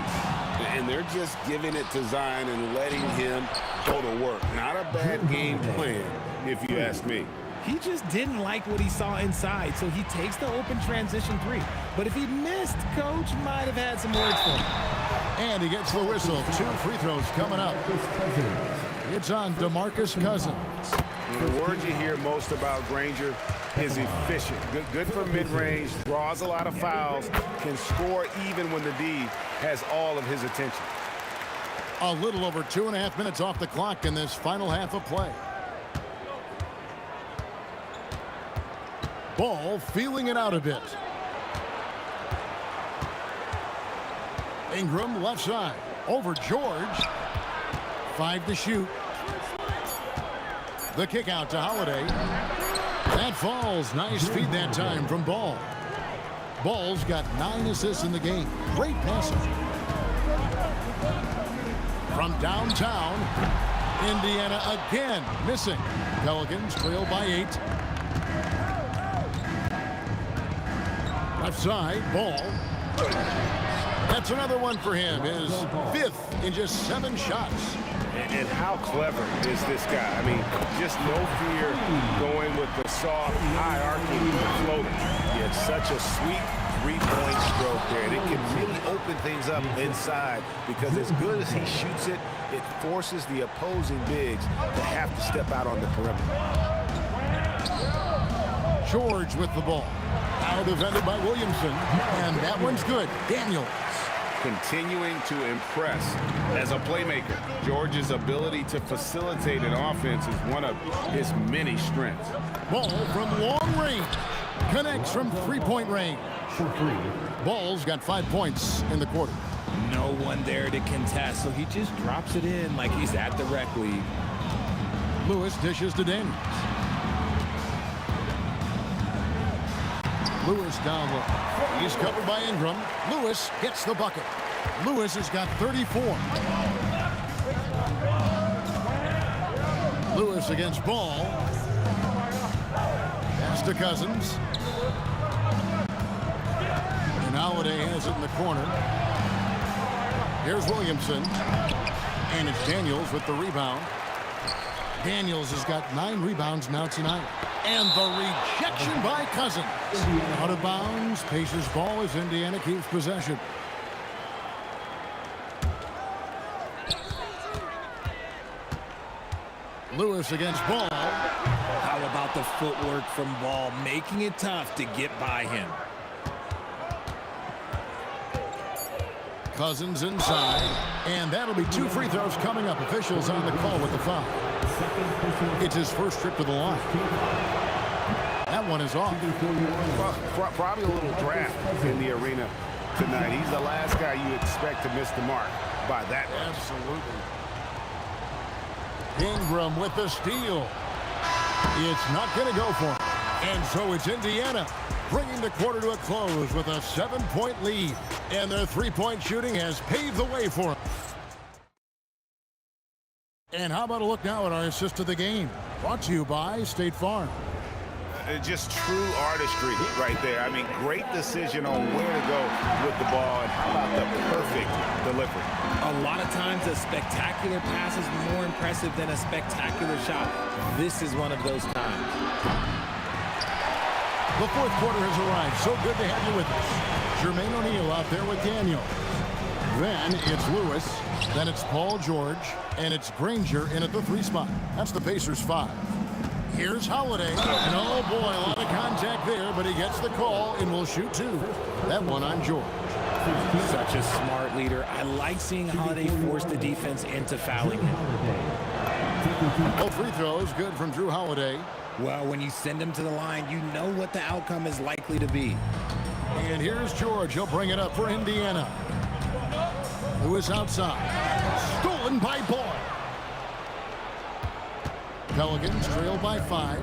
Speaker 2: And they're just giving it to Zion and letting him go to work. Not a bad game plan, if you ask me.
Speaker 12: He just didn't like what he saw inside, so he takes the open transition three. But if he missed, Coach might have had some words for him.
Speaker 1: And he gets the whistle. 2 free throws coming up. It's on DeMarcus Cousins.
Speaker 2: The word you hear most about Granger is efficient. Good for mid-range, draws a lot of fouls, can score even when the D has all of his attention.
Speaker 1: A little over 2.5 minutes off the clock in this final half of play. Ball feeling it out a bit. Ingram left side. Over George. 5 to shoot. The kick out to Holiday. That falls. Nice feed that time from Ball. Ball's got 9 assists in the game. Great passing. From downtown, Indiana again missing. Pelicans trail by 8. Left side, Ball. That's another one for him. His 5th in just 7 shots.
Speaker 2: And how clever is this guy? I mean, just no fear going with the soft, high-arcing floater. He had such a sweet three-point stroke there, and it can really open things up inside because as good as he shoots it, it forces the opposing bigs to have to step out on the perimeter.
Speaker 1: George with the ball. Now defended by Williamson, and that one's good. Daniels.
Speaker 2: Continuing to impress as a playmaker. George's ability to facilitate an offense is one of his many strengths.
Speaker 1: Ball from long range. Connects from three-point range. Ball's got 5 points in the quarter.
Speaker 12: No one there to contest, so he just drops it in like he's at the rec league.
Speaker 1: Lewis dishes to Daniels. Lewis down low. He's covered by Ingram. Lewis gets the bucket. Lewis has got 34. Lewis against Ball. Pass to Cousins. And Holiday has it in the corner. Here's Williamson. And it's Daniels with the rebound. Daniels has got 9 rebounds now tonight. And the rejection by Cousins. Out of bounds. Pacers ball as Indiana keeps possession. Lewis against Ball.
Speaker 12: How about the footwork from Ball, making it tough to get by him.
Speaker 1: Cousins inside. And that'll be 2 free throws coming up. Officials on the call with the foul. It's his first trip to the line. That one is off.
Speaker 2: Well, probably a little draft in the arena tonight. He's the last guy you expect to miss the mark by that much.
Speaker 1: Absolutely. Ingram with the steal. It's not going to go for him. And so it's Indiana bringing the quarter to a close with a 7-point lead. And their three-point shooting has paved the way for them. And how about a look now at our assist of the game? Brought to you by State Farm.
Speaker 2: Just true artistry right there. I mean, great decision on where to go with the ball, and how about the perfect delivery.
Speaker 12: A lot of times a spectacular pass is more impressive than a spectacular shot. This is one of those times.
Speaker 1: The fourth quarter has arrived. So good to have you with us. Jermaine O'Neal out there with Daniel. Then it's Lewis. Then it's Paul George. And it's Granger in at the 3 spot. That's the Pacers 5. Here's Holiday. And oh boy, a lot of contact there, but he gets the call and will shoot 2. That one on George.
Speaker 12: Such a smart leader. I like seeing Holiday force the defense into fouling him.
Speaker 1: Both free throws good from Drew Holiday.
Speaker 12: Well, when you send him to the line, you know what the outcome is likely to be.
Speaker 1: And here's George. He'll bring it up for Indiana. Lewis outside. Stolen by Boyd. Pelicans trail by 5.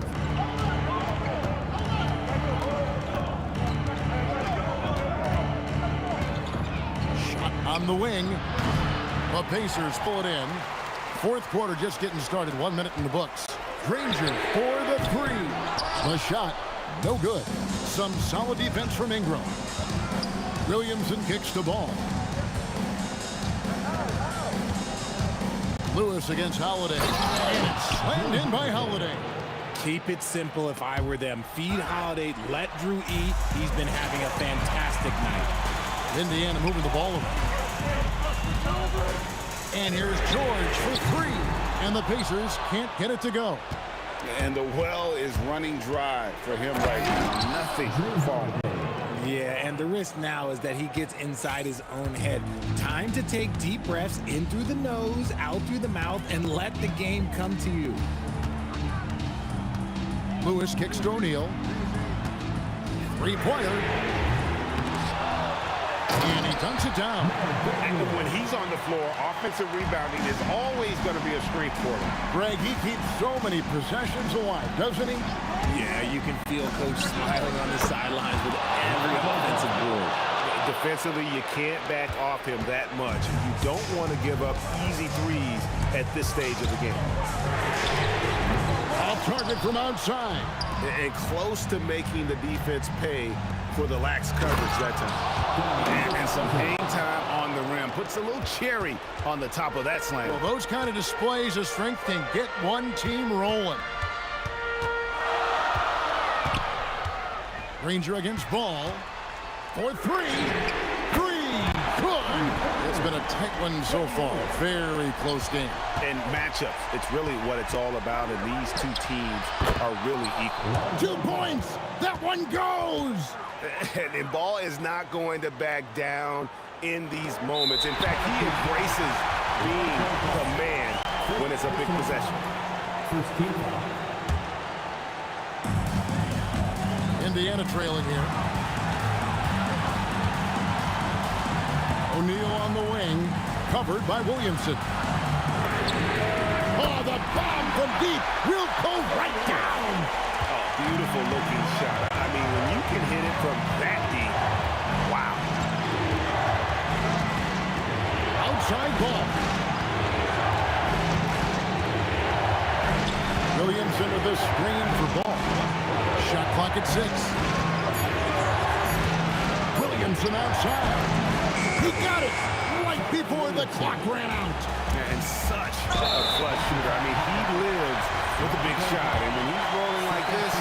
Speaker 1: Shot on the wing. The Pacers pull it in. Fourth quarter just getting started. 1 minute in the books. Granger for the 3. The shot, no good. Some solid defense from Ingram. Williamson kicks the ball. Lewis against Holiday. And it's slammed in by Holiday.
Speaker 12: Keep it simple if I were them. Feed Holiday, let Drew eat. He's been having a fantastic night.
Speaker 1: Indiana moving the ball around. And here's George for 3. And the Pacers can't get it to go.
Speaker 2: And the well is running dry for him right now. Nothing falling.
Speaker 12: Yeah, and the risk now is that he gets inside his own head. Time to take deep breaths in through the nose, out through the mouth, and let the game come to you.
Speaker 1: Lewis kicks to O'Neal. 3-pointer. And he dunks it down.
Speaker 2: And when he's on the floor, offensive rebounding is always going to be a strength for him.
Speaker 1: Greg, he keeps so many possessions alive, doesn't he?
Speaker 12: Yeah, you can feel Coach smiling on the sidelines with every offensive board.
Speaker 2: Defensively, you can't back off him that much. You don't want to give up easy threes at this stage of the game.
Speaker 1: Off target from outside.
Speaker 2: And close to making the defense pay for the lax coverage that time. And some hang time on the rim. Puts a little cherry on the top of that slam.
Speaker 1: Well, those kind of displays of strength can get one team rolling. Granger against Ball. For 3. 3. Good. It's been a tight one so far. Very close game.
Speaker 2: And matchups, it's really what it's all about, and these two teams are really equal.
Speaker 1: 2 points. That one goes.
Speaker 2: And Ball is not going to back down in these moments. In fact, he embraces being the man when it's a big possession.
Speaker 1: Indiana trailing here. O'Neal on the wing, covered by Williamson. Oh, the bomb from deep will go right down.
Speaker 2: Oh, beautiful looking shot. I mean, when you can hit it from that deep, wow.
Speaker 1: Outside ball. Williamson with the screen for Ball. Shot clock at 6. Williamson outside. He got it right before the clock ran out.
Speaker 2: And such a clutch shooter. I mean, he lives with a big shot. And when he's rolling like this,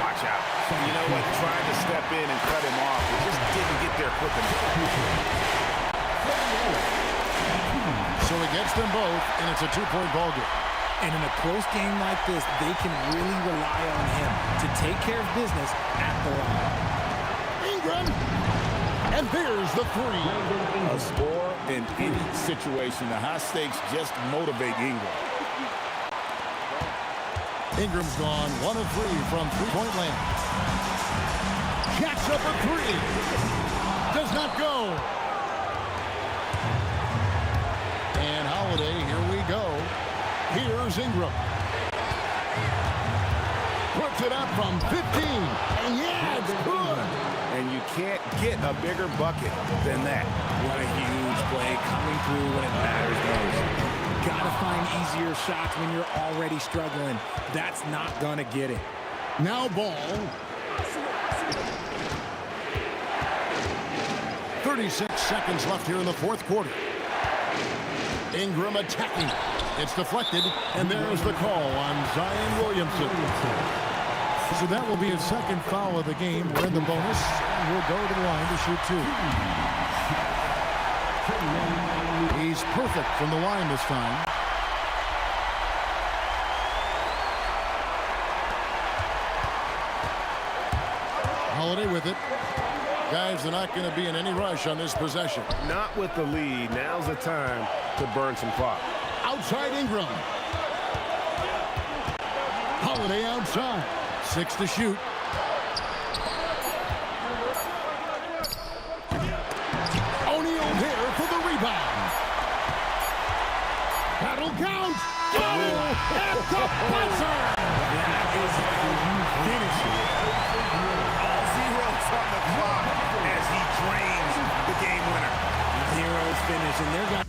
Speaker 2: watch out. You know what? Trying to step in and cut him off. It just didn't get there quick enough.
Speaker 1: So he gets them both, and it's a 2-point ball game.
Speaker 12: And in a close game like this, they can really rely on him to take care of business at the line.
Speaker 1: Ingram. And there's the 3.
Speaker 2: A score in any situation. The high stakes just motivate Ingram.
Speaker 1: Ingram's gone 1 of 3 from 3-point land. Jacks up a 3. Does not go. And Holiday, here we go. Here's Ingram. Puts it up from 15. And yeah, it's good.
Speaker 2: And you can't get a bigger bucket than that.
Speaker 12: What a huge play coming through when it matters most. Gotta find easier shots when you're already struggling. That's not gonna get it.
Speaker 1: Now ball. 36 seconds left here in the fourth quarter. Ingram attacking. It's deflected, and there's the call on Zion Williamson. So that will be his second foul of the game. We're in the bonus, and we'll go to the line to shoot two. He's perfect from the line this time. Holiday with it. Guys, they're not going to be in any rush on this possession.
Speaker 5: Not with the lead. Now's the time to burn some clock.
Speaker 1: Outside Ingram. Holiday outside. 6 to shoot. O'Neal here for the rebound. That'll count. Oh, at the buzzer.
Speaker 12: That is how you finish it.
Speaker 2: All zeros on the clock as he drains the game winner.
Speaker 12: Zeros finish, and they're going.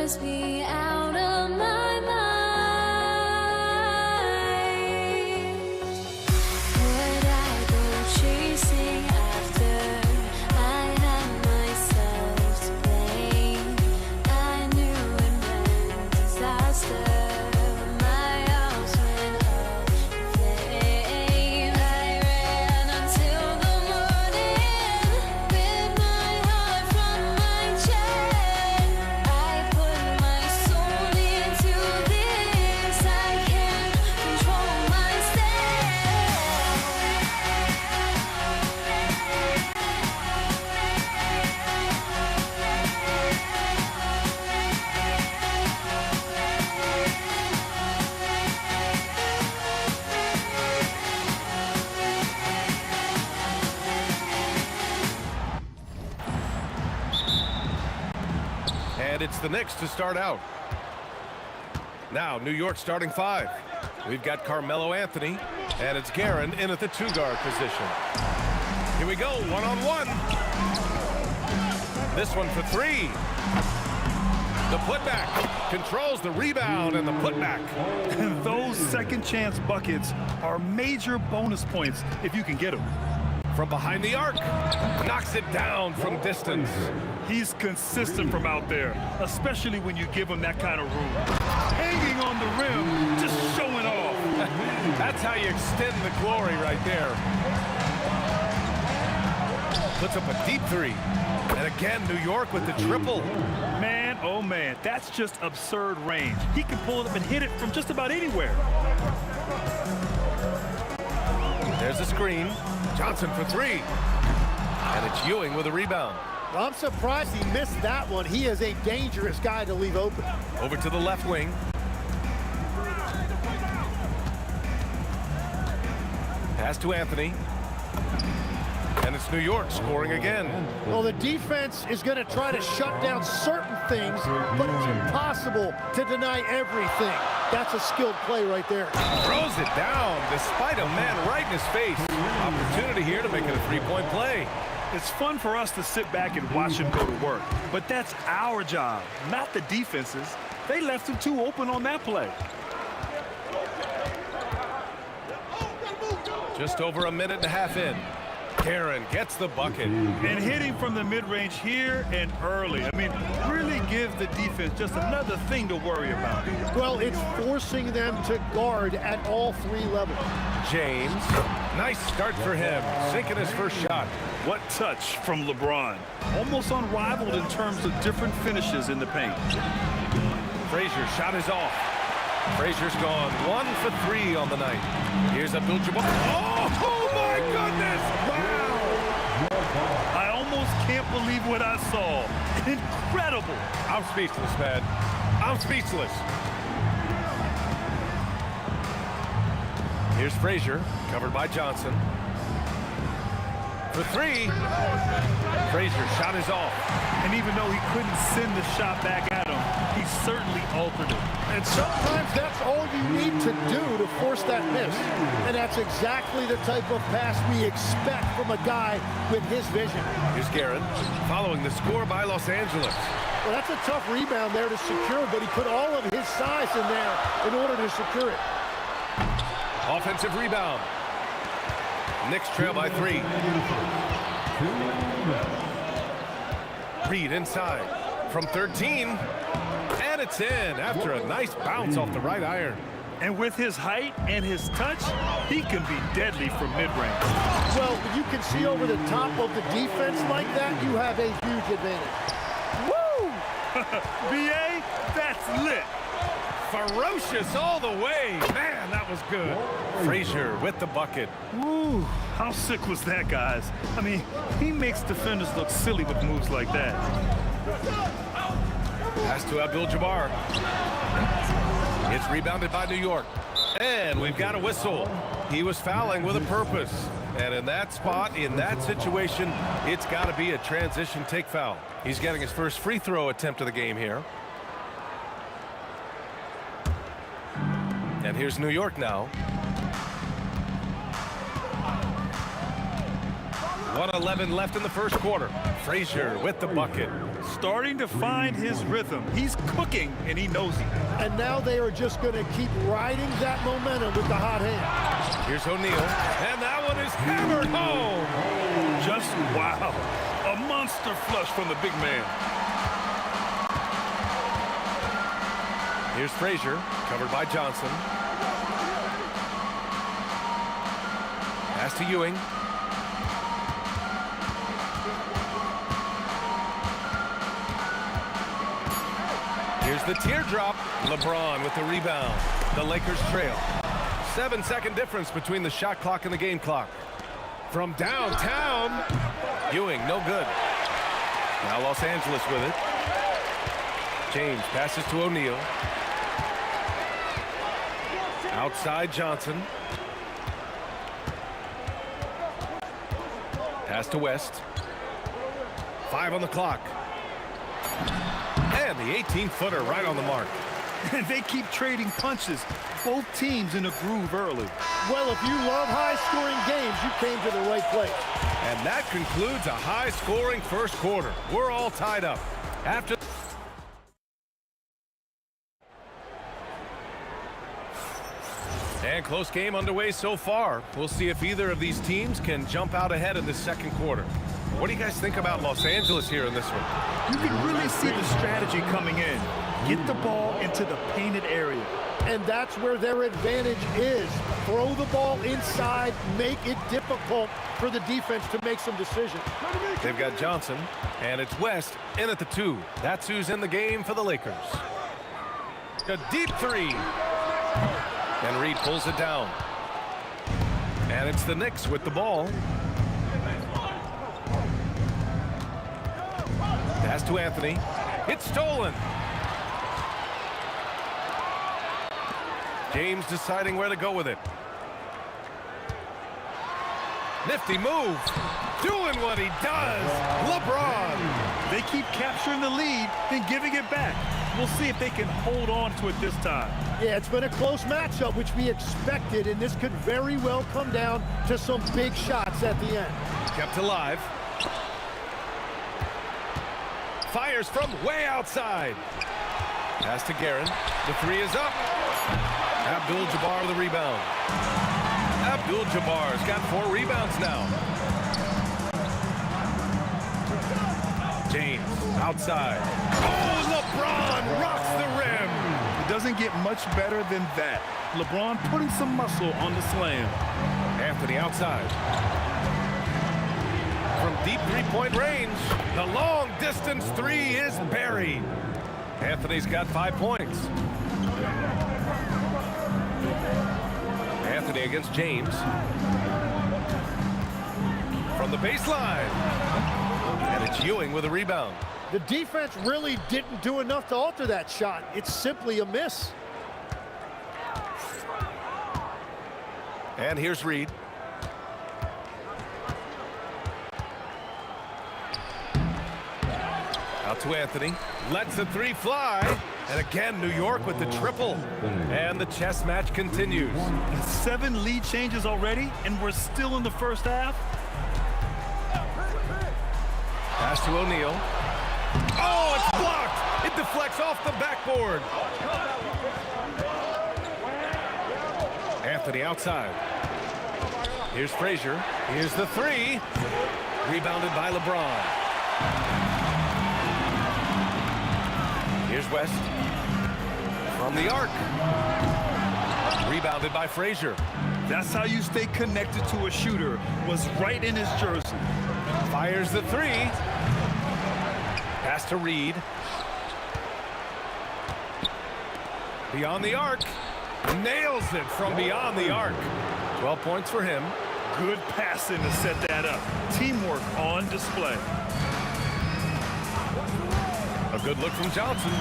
Speaker 16: must be out of my mind. Would I go chasing after I had myself to blame? I knew it meant disaster. My house went up in flames. I ran until the morning with my heart from my chest. I put my soul into this. I can't control
Speaker 11: And it's the Knicks to start out. Now, New York starting 5. We've got Carmelo Anthony, and it's Guerin in at the 2-guard position. Here we go, one-on-one. This one for 3. The putback controls the rebound and the putback.
Speaker 3: Those second chance buckets are major bonus points if you can get them.
Speaker 11: From behind the arc, knocks it down from distance.
Speaker 3: He's consistent from out there, especially when you give him that kind of room. Hanging on the rim, just showing off.
Speaker 11: That's how you extend the glory right there. Puts up a deep 3. And again, New York with the triple.
Speaker 3: Man, oh man, that's just absurd range. He can pull it up and hit it from just about anywhere.
Speaker 11: There's a screen. Johnson for 3. And it's Ewing with a rebound.
Speaker 17: I'm surprised he missed that one. He is a dangerous guy to leave open.
Speaker 11: Over to the left wing. Pass to Anthony. And it's New York scoring again.
Speaker 17: Well, the defense is going to try to shut down certain things, but it's impossible to deny everything. That's a skilled play right there.
Speaker 11: Throws it down despite a man right in his face. Opportunity here to make it a 3-point play.
Speaker 3: It's fun for us to sit back and watch him go to work, but that's our job, not the defense's. They left him too open on that play.
Speaker 11: Just over a minute and a half in. Guerin gets the bucket.
Speaker 3: And hitting from the mid-range here and early. I mean, really give the defense just another thing to worry about.
Speaker 17: Well, it's forcing them to guard at all 3 levels.
Speaker 11: James, nice start for him, sinking his first shot.
Speaker 3: What touch from LeBron. Almost unrivaled in terms of different finishes in the paint.
Speaker 11: Frazier's shot is off. Frazier's gone 1 for 3 on the night. Here's Abdul-Jabbar. Oh my goodness! Wow!
Speaker 3: I almost can't believe what I saw. Incredible!
Speaker 11: I'm speechless, man. I'm speechless. Here's Frazier, covered by Johnson. For 3. Frazier's shot is off.
Speaker 3: And even though he couldn't send the shot back at him, he certainly altered it.
Speaker 17: And sometimes that's all you need to do to force that miss. And that's exactly the type of pass we expect from a guy with his vision.
Speaker 11: Here's Guerin, following the score by Los Angeles.
Speaker 17: Well, that's a tough rebound there to secure, but he put all of his size in there in order to secure it.
Speaker 11: Offensive rebound. Knicks trail by 3. Reed inside from 13. And it's in after a nice bounce off the right iron.
Speaker 3: And with his height and his touch, he can be deadly from mid-range.
Speaker 17: Well, when you can see over the top of the defense like that, you have a huge advantage.
Speaker 3: Woo! BA, that's lit.
Speaker 11: Ferocious all the way. Man, that was good. Frazier with the bucket.
Speaker 3: Woo! How sick was that, guys? I mean, he makes defenders look silly with moves like that.
Speaker 11: Pass to Abdul-Jabbar. It's rebounded by New York. And we've got a whistle. He was fouling with a purpose. And in that spot, in that situation, it's got to be a transition take foul. He's getting his first free throw attempt of the game here. And here's New York now. 1:11 left in the first quarter. Frazier with the bucket.
Speaker 3: Starting to find his rhythm. He's cooking, and he knows it.
Speaker 17: And now they are just going to keep riding that momentum with the hot hand.
Speaker 11: Here's O'Neal, and that one is hammered home.
Speaker 3: Just wow. A monster flush from the big man.
Speaker 11: Here's Frazier, covered by Johnson. Pass to Ewing. Here's the teardrop. LeBron with the rebound. The Lakers trail. 7-second difference between the shot clock and the game clock. From downtown, Ewing, no good. Now Los Angeles with it. James passes to O'Neal. Outside Johnson. Pass to West. 5 on the clock. And the 18-footer right on the mark.
Speaker 3: And they keep trading punches. Both teams in a groove early.
Speaker 17: Well, if you love high-scoring games, you came to the right place.
Speaker 11: And that concludes a high-scoring first quarter. We're all tied up. After and close game underway so far. We'll see if either of these teams can jump out ahead in the second quarter. What do you guys think about Los Angeles here in this one?
Speaker 3: You can really see the strategy coming in. Get the ball into the painted area.
Speaker 17: And that's where their advantage is. Throw the ball inside, make it difficult for the defense to make some decisions.
Speaker 11: They've got Johnson, and it's West in at the 2. That's who's in the game for the Lakers. A deep 3. And Reed pulls it down. And it's the Knicks with the ball. Pass to Anthony. It's stolen. James deciding where to go with it. Nifty move. Doing what he does. LeBron.
Speaker 3: They keep capturing the lead and giving it back. We'll see if they can hold on to it this time.
Speaker 17: Yeah, it's been a close matchup, which we expected, and this could very well come down to some big shots at the end.
Speaker 11: Kept alive. Fires from way outside. Pass to Guerin. The 3 is up. Abdul-Jabbar with the rebound. Abdul-Jabbar's got 4 rebounds now. James outside. Oh, LeBron rocks the rim.
Speaker 3: It doesn't get much better than that. LeBron putting some muscle on the slam.
Speaker 11: Anthony outside. From deep three-point range, the long distance 3 is buried. Anthony's got 5 points. Anthony against James. From the baseline. And it's Ewing with a rebound.
Speaker 17: The defense really didn't do enough to alter that shot. It's simply a miss.
Speaker 11: And here's Reed. Out to Anthony. Lets the 3 fly. And again, New York with the triple. And the chess match continues.
Speaker 3: 7 lead changes already, and we're still in the first half.
Speaker 11: Pass to O'Neal. Oh, it's blocked. It deflects off the backboard. Anthony outside. Here's Frazier. Here's the 3. Rebounded by LeBron. Here's West. From the arc. Rebounded by Frazier.
Speaker 3: That's how you stay connected to a shooter. Was right in his jersey.
Speaker 11: Fires the 3. Pass to Reed. Beyond the arc. Nails it from beyond the arc. 12 points for him.
Speaker 3: Good passing to set that up. Teamwork on display.
Speaker 11: A good look from Johnson.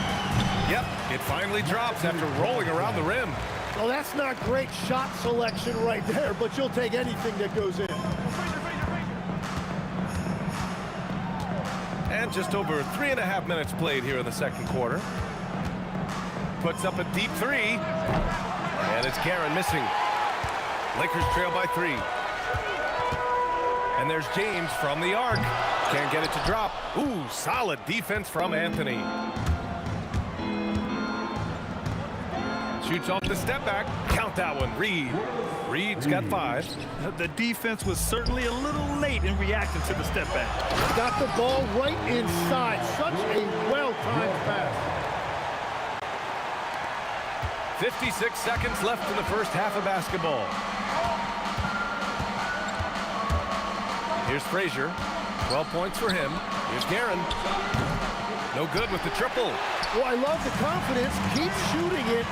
Speaker 11: Yep, it finally drops after rolling around the rim.
Speaker 17: Well, that's not great shot selection right there, but you'll take anything that goes in.
Speaker 11: And just over 3.5 minutes played here in the second quarter. Puts up a deep 3. And it's Guerin missing. Lakers trail by 3. And there's James from the arc. Can't get it to drop. Ooh, solid defense from Anthony. Shoots off the step back. Count that one, Reed. Reed's got 5.
Speaker 3: The defense was certainly a little late in reacting to the step back.
Speaker 17: Got the ball right inside. Such a well-timed pass.
Speaker 11: 56 seconds left in the first half of basketball. Here's Frazier. 12 points for him. Here's Guerin. No good with the triple.
Speaker 17: Well, I love the confidence. Keep shooting it.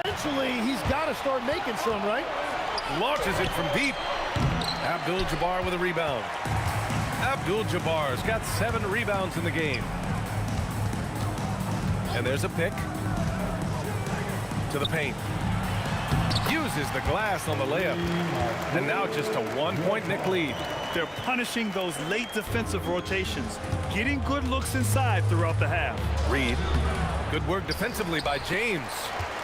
Speaker 17: Eventually, he's got to start making some, right?
Speaker 11: Launches it from deep. Abdul-Jabbar with a rebound. Abdul-Jabbar's got 7 rebounds in the game. And there's a pick. To the paint. Uses the glass on the layup. And now just a 1-point Knick lead.
Speaker 3: They're punishing those late defensive rotations, getting good looks inside throughout the half.
Speaker 11: Reed. Good work defensively by James.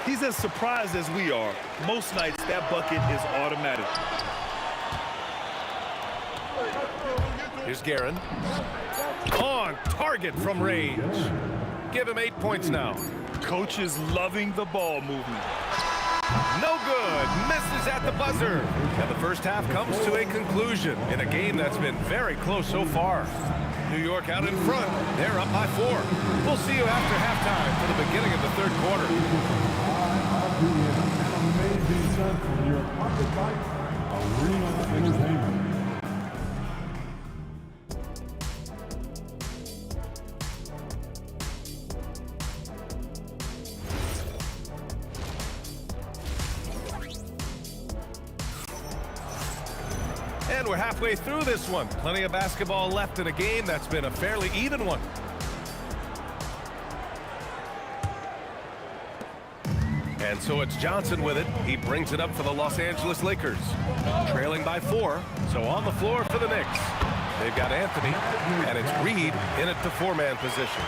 Speaker 3: He's as surprised as we are. Most nights, that bucket is automatic.
Speaker 11: Here's Guerin. On target from range. Give him 8 points now.
Speaker 3: Coach is loving the ball movement.
Speaker 11: No good. Misses at the buzzer. And the first half comes to a conclusion in a game that's been very close so far. New York out in front. They're up by 4. We'll see you after halftime for the beginning of the third quarter.
Speaker 4: Amazing stuff from your Pocket Fights Arena Entertainment.
Speaker 11: And we're halfway through this one. Plenty of basketball left in a game that's been a fairly even one. And so it's Johnson with it. He brings it up for the Los Angeles Lakers. Trailing by 4, so on the floor for the Knicks. They've got Anthony, and it's Reed in at the 4-man position.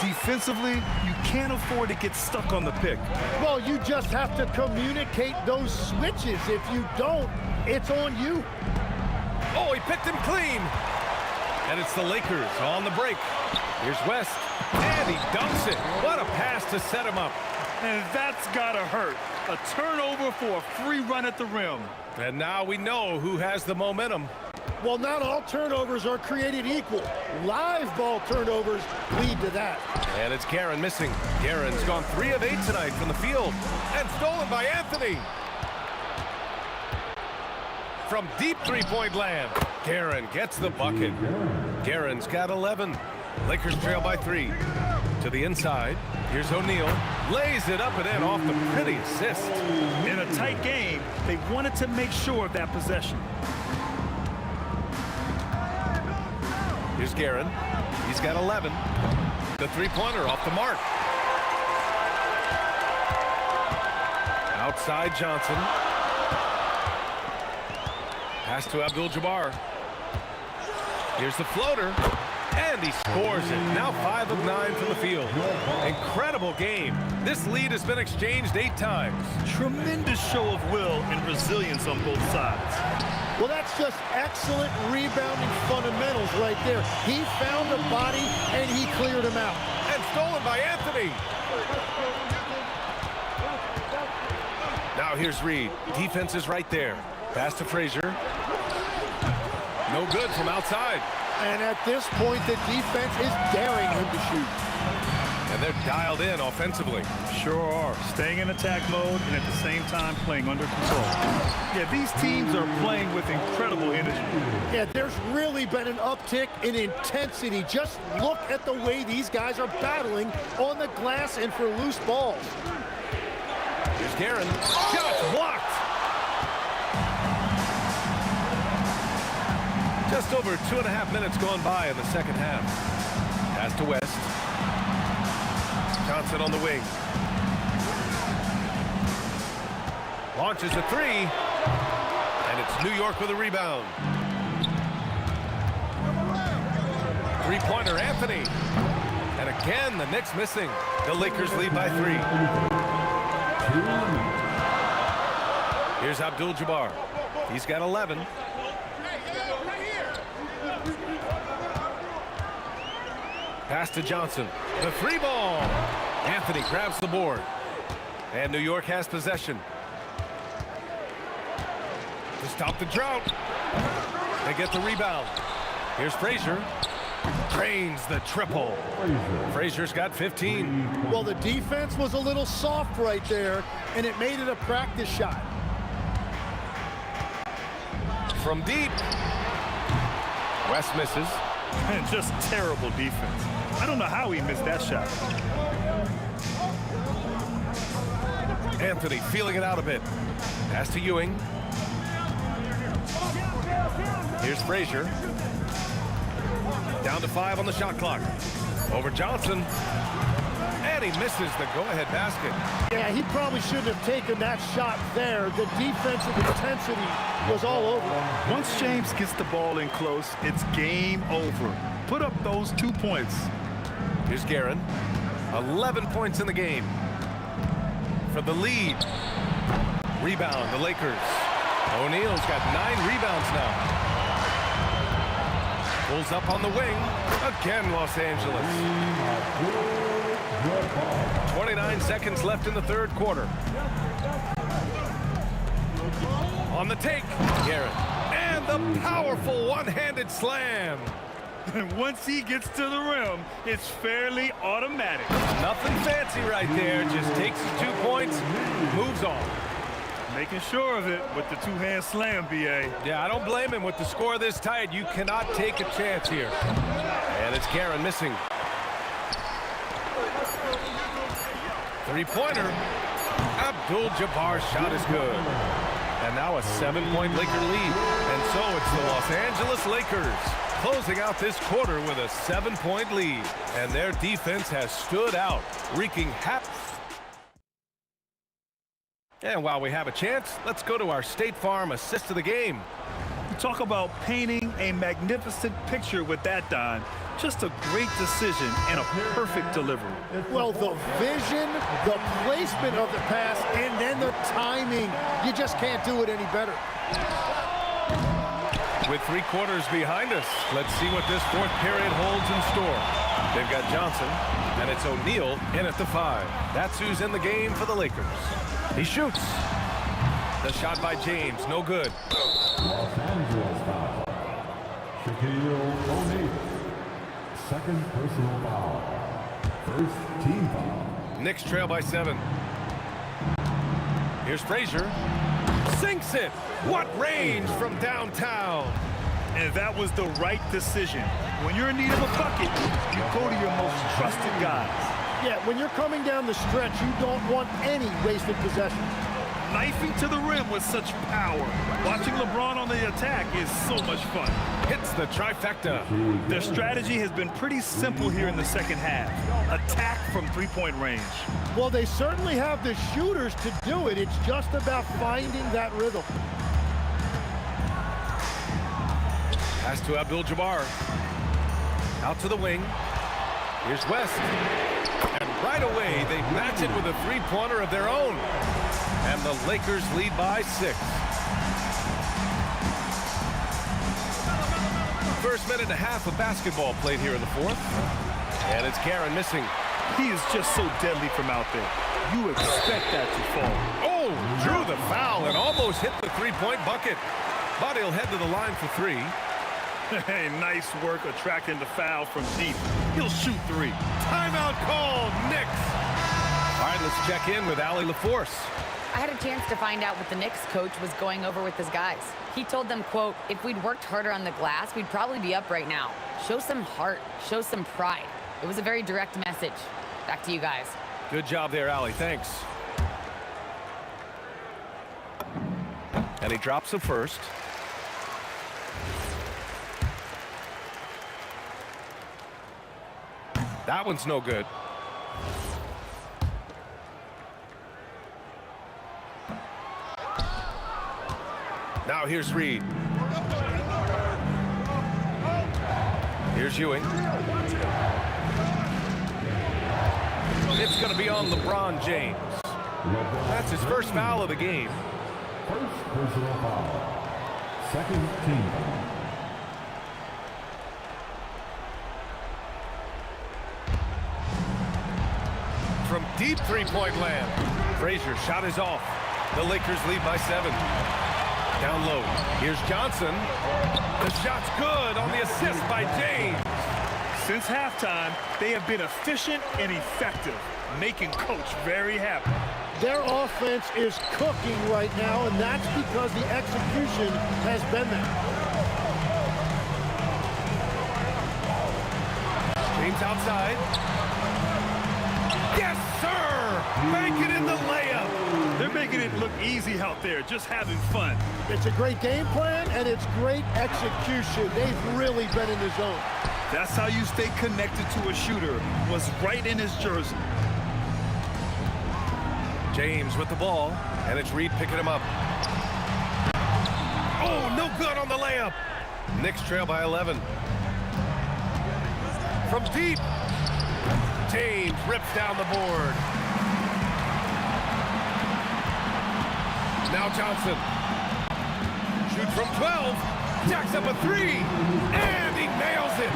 Speaker 3: Defensively, you can't afford to get stuck on the pick.
Speaker 17: Well, you just have to communicate those switches. If you don't, it's on you.
Speaker 11: Oh, he picked him clean. And it's the Lakers on the break. Here's West, and he dunks it. What a pass to set him up.
Speaker 3: And that's gotta hurt. A turnover for a free run at the rim.
Speaker 11: And now we know who has the momentum.
Speaker 17: Well, not all turnovers are created equal. Live ball turnovers lead to that.
Speaker 11: And it's Guerin missing. Guerin's gone 3 of 8 tonight from the field. And stolen by Anthony. From deep three-point land, Guerin gets the bucket. Guerin's got 11. Lakers trail by 3. To the inside, here's O'Neal. Lays it up and in off the pretty assist.
Speaker 3: In a tight game, they wanted to make sure of that possession.
Speaker 11: Here's Guerin. He's got 11. The three-pointer off the mark. Outside Johnson. Pass to Abdul-Jabbar. Here's the floater. And he scores it. Now 5 of 9 from the field. Incredible game. This lead has been exchanged 8 times.
Speaker 3: Tremendous show of will and resilience on both sides.
Speaker 17: Well, that's just excellent rebounding fundamentals right there. He found a body, and he cleared him out.
Speaker 11: And stolen by Anthony. Now here's Reed. Defense is right there. Pass to Frazier. No good from outside.
Speaker 17: And at this point, the defense is daring him to shoot.
Speaker 11: And they're dialed in offensively.
Speaker 3: Sure are. Staying in attack mode and at the same time playing under control. Yeah, these teams are playing with incredible energy.
Speaker 17: Yeah, there's really been an uptick in intensity. Just look at the way these guys are battling on the glass and for loose balls.
Speaker 11: Here's Guerin. Shots blocked. Just over 2.5 minutes gone by in the second half. Pass to West. Johnson on the wing. Launches a 3. And it's New York with a rebound. Three-pointer Anthony. And again, the Knicks missing. The Lakers lead by 3. Here's Abdul-Jabbar. He's got 11. Pass to Johnson. The three ball. Anthony grabs the board. And New York has possession. To stop the drought. They get the rebound. Here's Frazier. Drains the triple. Frazier's got 15.
Speaker 17: Well, the defense was a little soft right there, and it made it a practice shot.
Speaker 11: From deep. West misses.
Speaker 3: And just terrible defense. I don't know how he missed that shot.
Speaker 11: Anthony feeling it out a bit. Pass to Ewing. Here's Frazier. Down to 5 on the shot clock. Over Johnson. And he misses the go-ahead basket.
Speaker 17: Yeah, he probably shouldn't have taken that shot there. The defensive intensity was all over him.
Speaker 3: Once James gets the ball in close, it's game over. Put up those 2 points.
Speaker 11: Here's Guerin. 11 points in the game. For the lead. Rebound, the Lakers. O'Neal's got 9 rebounds now. Pulls up on the wing. Again, Los Angeles. 29 seconds left in the third quarter. On the take, Guerin. And the powerful one-handed slam.
Speaker 3: And once he gets to the rim, it's fairly automatic.
Speaker 11: Nothing fancy right there. Just takes his 2 points, moves on.
Speaker 3: Making sure of it with the two-hand slam, B.A.
Speaker 11: Yeah, I don't blame him. With the score this tight, you cannot take a chance here. And it's Guerin missing. Three-pointer. Abdul-Jabbar's shot is good. And now a 7-point Laker lead. And so it's the Los Angeles Lakers closing out this quarter with a 7-point lead. And their defense has stood out, wreaking havoc. And while we have a chance, let's go to our State Farm assist of the game.
Speaker 3: Talk about painting a magnificent picture with that, Don. Just a great decision and a perfect delivery.
Speaker 17: Well, the vision, the placement of the pass, and then the timing. You just can't do it any better.
Speaker 11: With 3 quarters behind us, let's see what this fourth period holds in store. They've got Johnson, and it's O'Neal in at the 5. That's who's in the game for the Lakers. He shoots. The shot by James, no good.
Speaker 4: Los Angeles foul. Shaquille O'Neal. Second personal foul. First team foul.
Speaker 11: Knicks trail by 7. Here's Frazier. Sinks it. What range from downtown.
Speaker 3: And that was the right decision. When you're in need of a bucket, you go to your most trusted guys.
Speaker 17: Yeah, when you're coming down the stretch, you don't want any wasted possession.
Speaker 3: Knifing to the rim with such power. Watching LeBron on the attack is so much fun.
Speaker 11: Hits the trifecta.
Speaker 3: Their strategy has been pretty simple here in the second half. Attack from three-point range.
Speaker 17: Well, they certainly have the shooters to do it. It's just about finding that rhythm.
Speaker 11: Pass to Abdul-Jabbar. Out to the wing. Here's West. And right away, they match it with a three-pointer of their own. And the Lakers lead by 6. First minute and a half of basketball played here in the fourth. And it's Guerin missing.
Speaker 3: He is just so deadly from out there. You expect that to fall.
Speaker 11: Oh, drew the foul and almost hit the three-point bucket. But he'll head to the line for 3.
Speaker 3: Hey, nice work attracting the foul from deep. He'll shoot 3.
Speaker 11: Timeout call, Knicks. All right, let's check in with Allie LaForce.
Speaker 9: I had a chance to find out what the Knicks coach was going over with his guys. He told them, quote, if we'd worked harder on the glass, we'd probably be up right now. Show some heart, show some pride. It was a very direct message. Back to you guys.
Speaker 11: Good job there, Allie. Thanks. And he drops the first. That one's no good. Now here's Reed. Here's Ewing. It's going to be on LeBron James. That's his first foul of the game.
Speaker 4: First personal foul. Second team foul.
Speaker 11: deep three-point land. Frazier, shot is off. The Lakers lead by 7. Down low, here's Johnson. The shot's good on the assist by James.
Speaker 3: Since halftime, they have been efficient and effective, making Coach very happy.
Speaker 17: Their offense is cooking right now, and that's because the execution has been there.
Speaker 11: James outside. Yes, sir! Make it in the layup.
Speaker 3: They're making it look easy out there, just having fun.
Speaker 17: It's a great game plan, and it's great execution. They've really been in the zone.
Speaker 3: That's how you stay connected to a shooter, was right in his jersey.
Speaker 11: James with the ball, and it's Reed picking him up. Oh, no good on the layup. Knicks trail by 11. From deep, James rips down the board. Now Johnson. Shoots from 12. Jacks up a 3. And he nails it.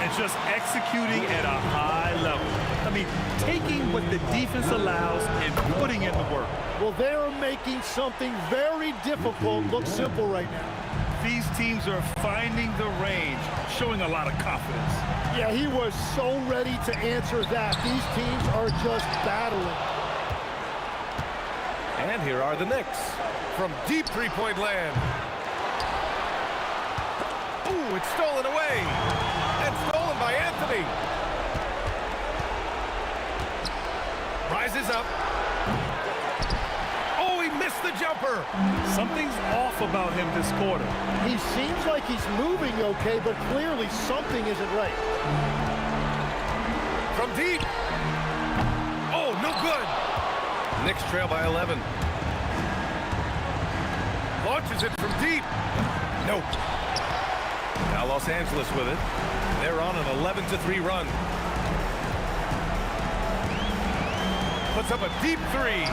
Speaker 3: And just executing at a high level. I mean, taking what the defense allows and putting in the work.
Speaker 17: Well, they're making something very difficult look simple right now.
Speaker 3: These teams are finding the range, showing a lot of confidence.
Speaker 17: Yeah, he was so ready to answer that. These teams are just battling.
Speaker 11: And here are the Knicks from deep three-point land. Ooh, it's stolen away. And stolen by Anthony. Rises up. Oh, he missed the jumper.
Speaker 3: Something's off about him this quarter.
Speaker 17: He seems like he's moving okay, but clearly something isn't right.
Speaker 11: From deep. Oh, no good. Knicks trail by 11. Launches it from deep. Nope. Now Los Angeles with it. They're on an 11-3 run. Puts up a deep 3.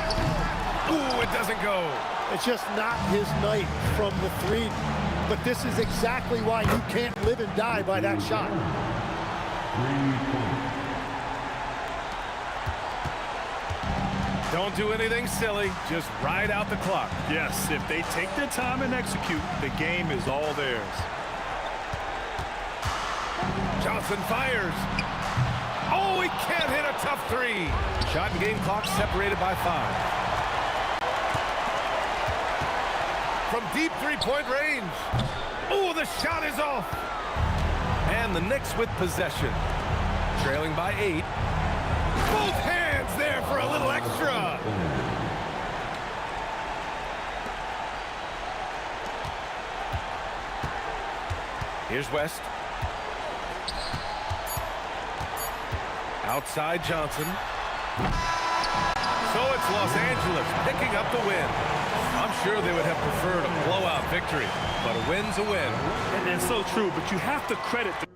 Speaker 11: Ooh, it doesn't go.
Speaker 17: It's just not his night from the 3. But this is exactly why you can't live and die by that shot.
Speaker 11: Don't do anything silly. Just ride out the clock.
Speaker 3: Yes, if they take their time and execute, the game is all theirs.
Speaker 11: Johnson fires. Oh, he can't hit a tough 3. Shot and game clock separated by 5. From deep three-point range. Oh, the shot is off. And the Knicks with possession. Trailing by 8. Both hands there for a little extra. Here's West. Outside Johnson. So it's Los Angeles picking up the win. I'm sure they would have preferred a blowout victory, but a win's a win.
Speaker 3: And so true, but you have to credit the